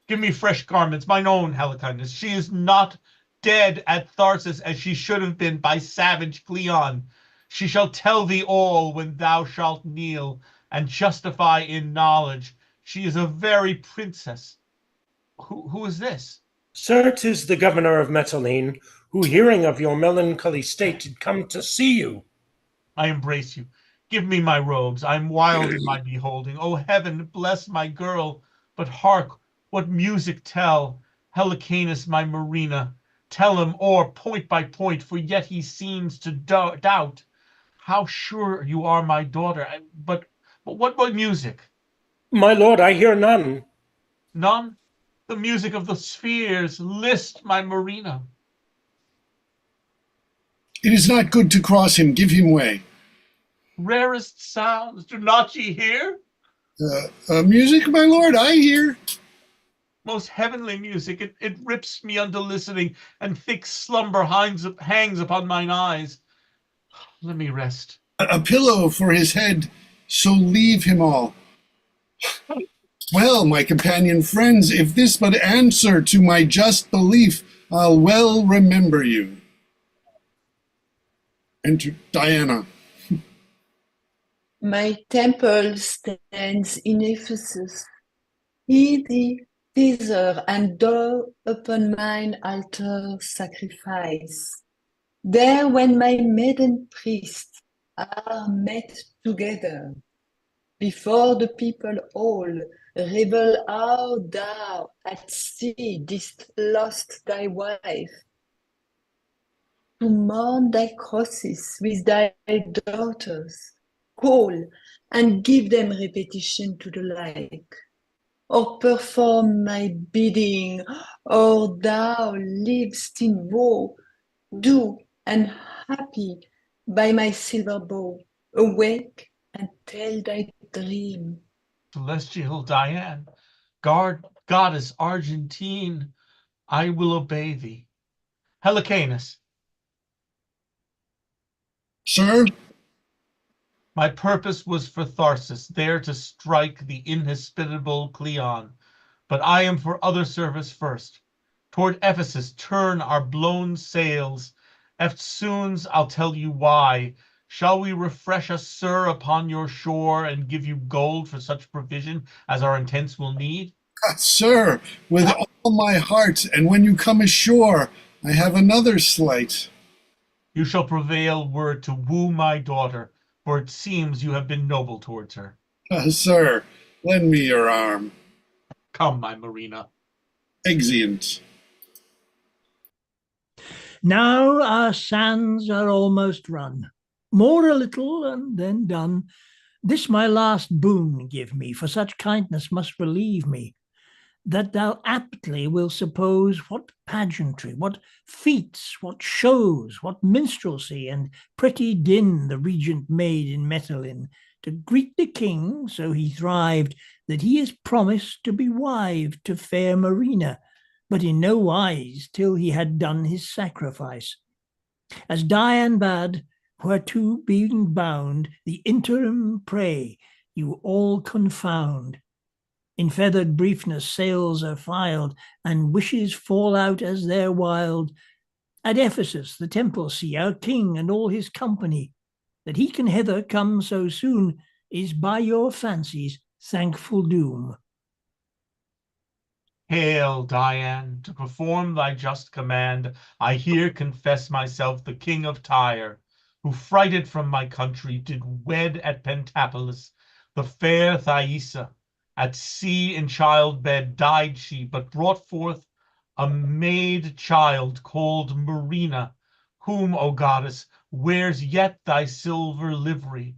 Give me fresh garments, mine own, Helicanus. She is not dead at Tharsis as she should have been by savage Cleon. She shall tell thee all when thou shalt kneel, and justify in knowledge. She is a very princess. Who is this? Sir, 'tis the governor of Metteline, who, hearing of your melancholy state, did come to see you. I embrace you. Give me my robes. I am wild in my beholding. O heaven, bless my girl. But hark, what music tell? Helicanus, my Marina. Tell him o'er point by point, for yet he seems to doubt. How sure you are my daughter. But what music? My lord, I hear none. None? The music of the spheres. List, my Marina. It is not good to cross him. Give him way. Rarest sounds, do not ye hear? Music, my lord, I hear. Most heavenly music, it rips me unto listening, and thick slumber hangs upon mine eyes. Let me rest. A pillow for his head, so leave him all. Well, my companion friends, if this but answer to my just belief, I'll well remember you. Enter Diana. My temple stands in Ephesus. He thee thither and do upon mine altar sacrifice. There when my maiden priests are met together, before the people all revel how thou at sea didst lost thy wife, to mourn thy crosses with thy daughters, call and give them repetition to the like, or perform my bidding, or thou livest in woe, do and happy by my silver bow, awake and tell thy dream. Celestial Diane, goddess Argentine, I will obey thee. Helicanus. Sir? My purpose was for Tharsis, there to strike the inhospitable Cleon. But I am for other service first. Toward Ephesus turn our blown sails. Eftsoons I'll tell you why. Shall we refresh us, sir, upon your shore, and give you gold for such provision as our intents will need? Sir, with all my heart, and when you come ashore, I have another slight. You shall prevail word to woo my daughter, for it seems you have been noble towards her. Sir, lend me your arm. Come, my Marina. Exeunt. Now our sands are almost run. More a little, and then done. This my last boon give me, for such kindness must relieve me, that thou aptly will suppose what pageantry, what feats, what shows, what minstrelsy and pretty din the regent made in Metellin, to greet the king, so he thrived, that he is promised to be wife to fair Marina, but in no wise till he had done his sacrifice. As Dian bade, whereto being bound, the interim pray you all confound. In feathered briefness sails are filed, and wishes fall out as they're wild. At Ephesus the temple see our king and all his company. That he can hither come so soon is by your fancies thankful doom. Hail, Dian, to perform thy just command, I here confess myself the king of Tyre, who frighted from my country did wed at Pentapolis the fair Thaisa. At sea in childbed died she, but brought forth a maid child called Marina, whom, O goddess, wears yet thy silver livery.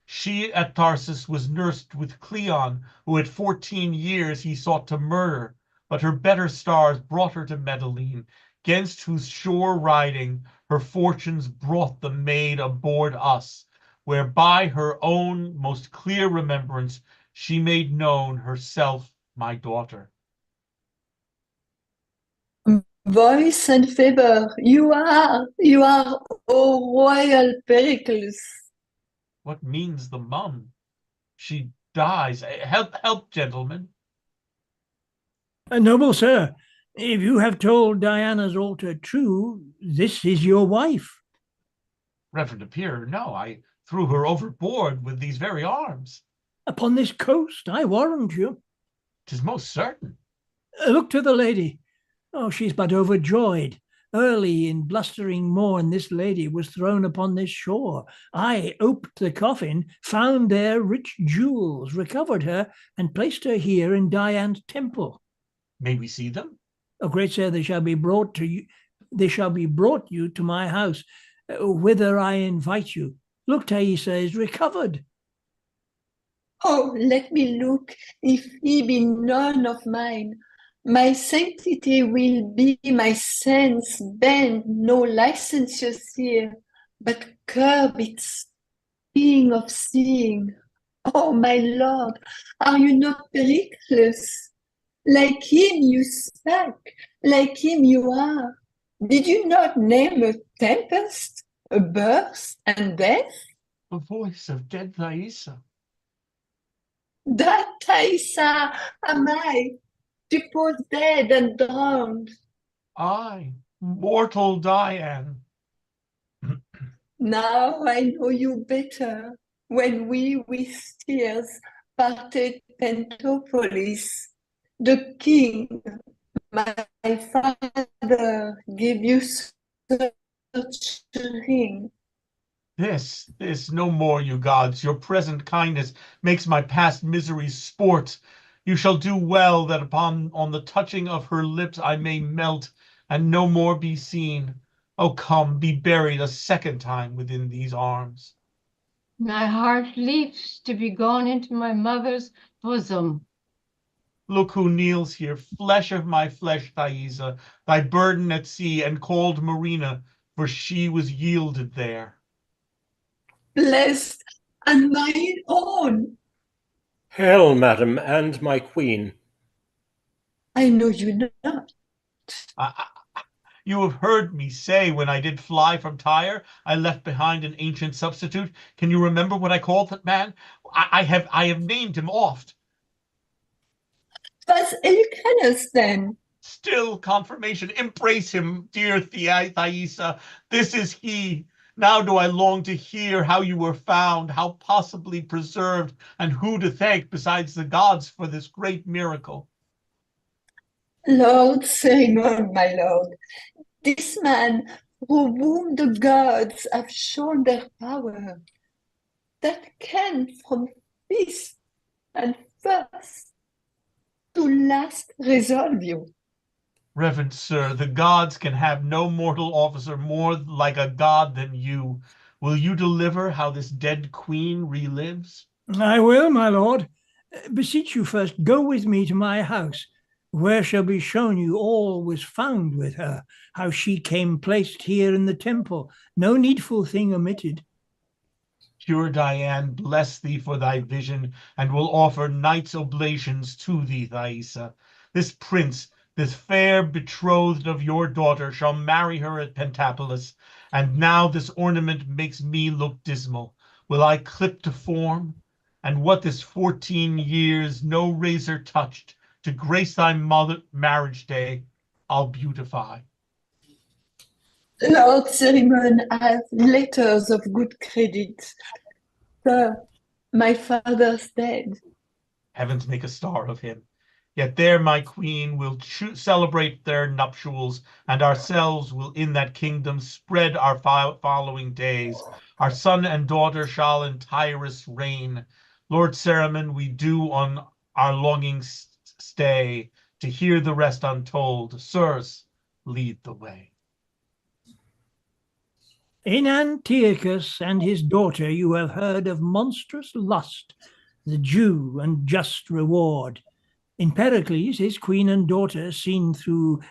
She at Tarsus was nursed with Cleon, who at 14 years he sought to murder, but her better stars brought her to Medellin, gainst whose shore riding her fortunes brought the maid aboard us, where by her own most clear remembrance she made known herself my daughter. Voice and favor, you are, O royal Pericles. What means the mum? She dies. Help, gentlemen. Noble sir, if you have told Diana's altar true, this is your wife. Reverend Appearer, no, I threw her overboard with these very arms. Upon this coast, I warrant you. 'Tis most certain. Look to the lady. Oh, she's but overjoyed. Early in blustering morn, this lady was thrown upon this shore. I oped the coffin, found there rich jewels, recovered her, and placed her here in Dian's temple. May we see them? Oh, great sir, they shall be brought to you. They shall be brought you to my house, whither I invite you. Look, Thaisa is recovered. Oh, let me look, if he be none of mine. My sanctity will be my sense bend, no licentious here, but curb its being of seeing. Oh, my lord, are you not Pericles? Like him you spake, like him you are. Did you not name a tempest, a birth, and death? The voice of dead Thaisa. That Thaisa am I, supposed dead and drowned. I, mortal Dian. Now I know you better, when we with tears parted Pentopolis. The king, my father, gave you such a ring. This, no more, you gods. Your present kindness makes my past miseries sport. You shall do well that on the touching of her lips I may melt and no more be seen. Oh, come, be buried a second time within these arms. My heart leaps to be gone into my mother's bosom. Look who kneels here, flesh of my flesh, Thaisa, thy burden at sea, and called Marina, for she was yielded there. Blessed and mine own. Hail, madam, and my queen. I know you not. You have heard me say when I did fly from Tyre, I left behind an ancient substitute. Can you remember what I called that man? I have named him oft. Was Eleucanus then? Still confirmation. Embrace him, dear Thaisa. This is he. Now do I long to hear how you were found, how possibly preserved, and who to thank besides the gods for this great miracle. Lord Cerimon, my lord, this man through whom the gods have shown their power, that can from feast and first to last resolve you. Reverend sir, the gods can have no mortal officer more like a god than you. Will you deliver how this dead queen relives? I will, my lord. Beseech you first, go with me to my house, where shall be shown you all was found with her, how she came placed here in the temple, no needful thing omitted. Pure Diane, bless thee for thy vision, and will offer night's oblations to thee, Thaisa. This prince, this fair betrothed of your daughter, shall marry her at Pentapolis, and now this ornament makes me look dismal. Will I clip to form? And what this 14 years no razor touched, to grace thy marriage day, I'll beautify. Lord Cerimon has letters of good credit. Sir, my father's dead. Heavens make a star of him. Yet there, my queen, will celebrate their nuptials, and ourselves will in that kingdom spread our following days. Our son and daughter shall in Tyrus reign. Lord Cerimon, we do on our longing stay, to hear the rest untold. Sirs, lead the way. In Antiochus and his daughter you have heard of monstrous lust, the due and just reward. In Pericles, his queen and daughter, seen through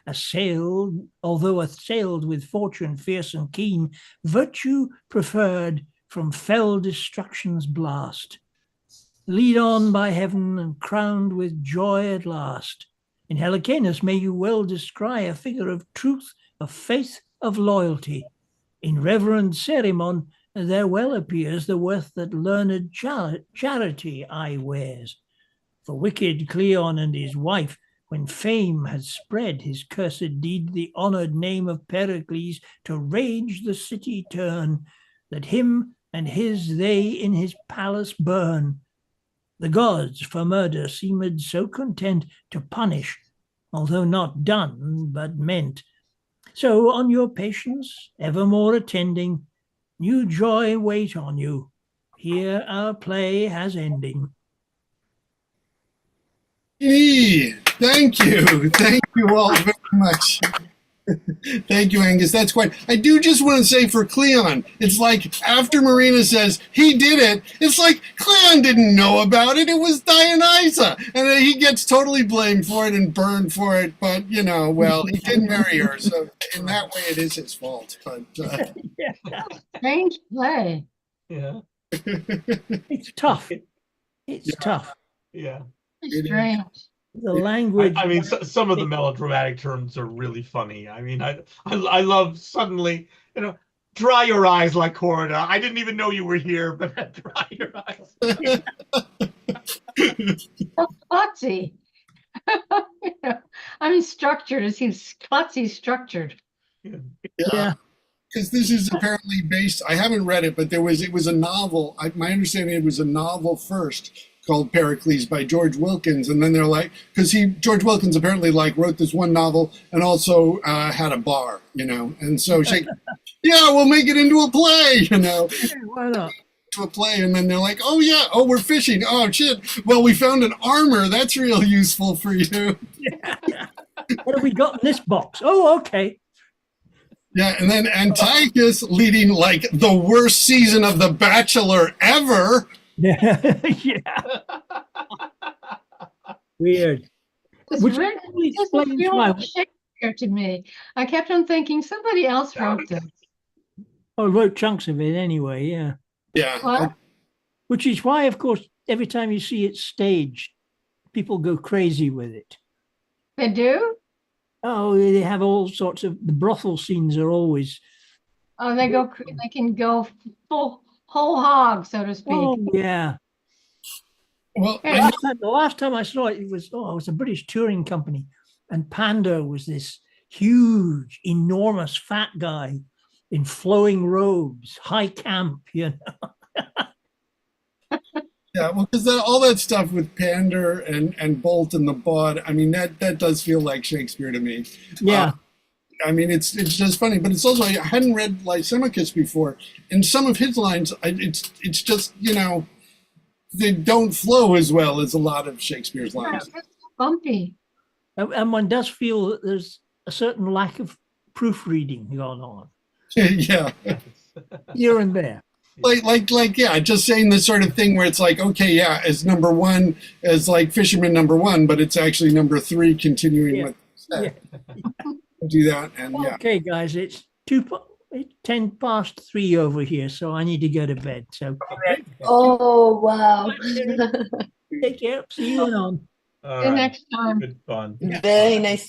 although assailed with fortune fierce and keen, virtue preferred from fell destruction's blast. Lead on by heaven and crowned with joy at last. In Helicanus may you well descry a figure of truth, of faith, of loyalty. In reverend Cerimon there well appears the worth that learned charity eye wears. For wicked Cleon and his wife, when fame had spread his cursed deed, the honoured name of Pericles to rage the city turn, that him and his they in his palace burn. The gods for murder seemed so content to punish, although not done, but meant. So on your patience, evermore attending, new joy wait on you. Here our play has ending. Thank you. Thank you all very much. Thank you, Angus. That's quite. I do just want to say for Cleon, it's like after Marina says he did it, it's like Cleon didn't know about it. It was Dionysa. And he gets totally blamed for it and burned for it. But, you know, well, he did marry her. So in that way, it is his fault. But Strange play. Yeah. It's tough. It's tough. Yeah. Strange. The language. I mean, some of the melodramatic terms are really funny. I mean, I love suddenly, dry your eyes like Corda. I didn't even know you were here, but dry your eyes. Klutzy. I mean, structured. It seems klutzy structured. Yeah. Because this is apparently based. I haven't read it, but it was a novel. My understanding, it was a novel first called Pericles by George Wilkins, and then they're like, because George Wilkins apparently wrote this one novel and also had a bar, and so yeah, we'll make it into a play, Why not? to a play, and then they're like, oh yeah, oh we're fishing, oh shit, well we found an armor, that's real useful for you. What have we got in this box? Oh, okay. Yeah, and then Antiochus leading the worst season of The Bachelor ever. Yeah. Weird. This Which really probably doesn't explains feel why. like Shakespeare to me. I kept on thinking somebody else wrote this. I wrote chunks of it anyway, yeah. Yeah. What? Which is why, of course, every time you see it staged, people go crazy with it. They do? Oh, they have all sorts of, the brothel scenes are always, Oh, they can go full whole hog, so to speak. oh yeah. Well, Hey, The last time I saw it, it was a British touring company, and Pando was this huge, enormous, fat guy in flowing robes, high camp. You know, yeah, well, because all that stuff with Pander and Bolt and the Bawd, I mean, that does feel like Shakespeare to me. yeah. I mean, it's just funny, but it's also, I hadn't read Lysimachus before, and some of his lines, it's just, you know, they don't flow as well as a lot of Shakespeare's lines. it's just bumpy. And one does feel that there's a certain lack of proofreading going on Yeah, here and there. yeah, just saying the sort of thing where it's like, okay, yeah, as number one, as like Fisherman number one, but it's actually number three continuing Yeah. with Yeah. do that, and yeah. Okay, guys, it's 3 over here, so I need to go to bed. So Oh, wow. take care. See you on. See you next time. Good fun. Very nice to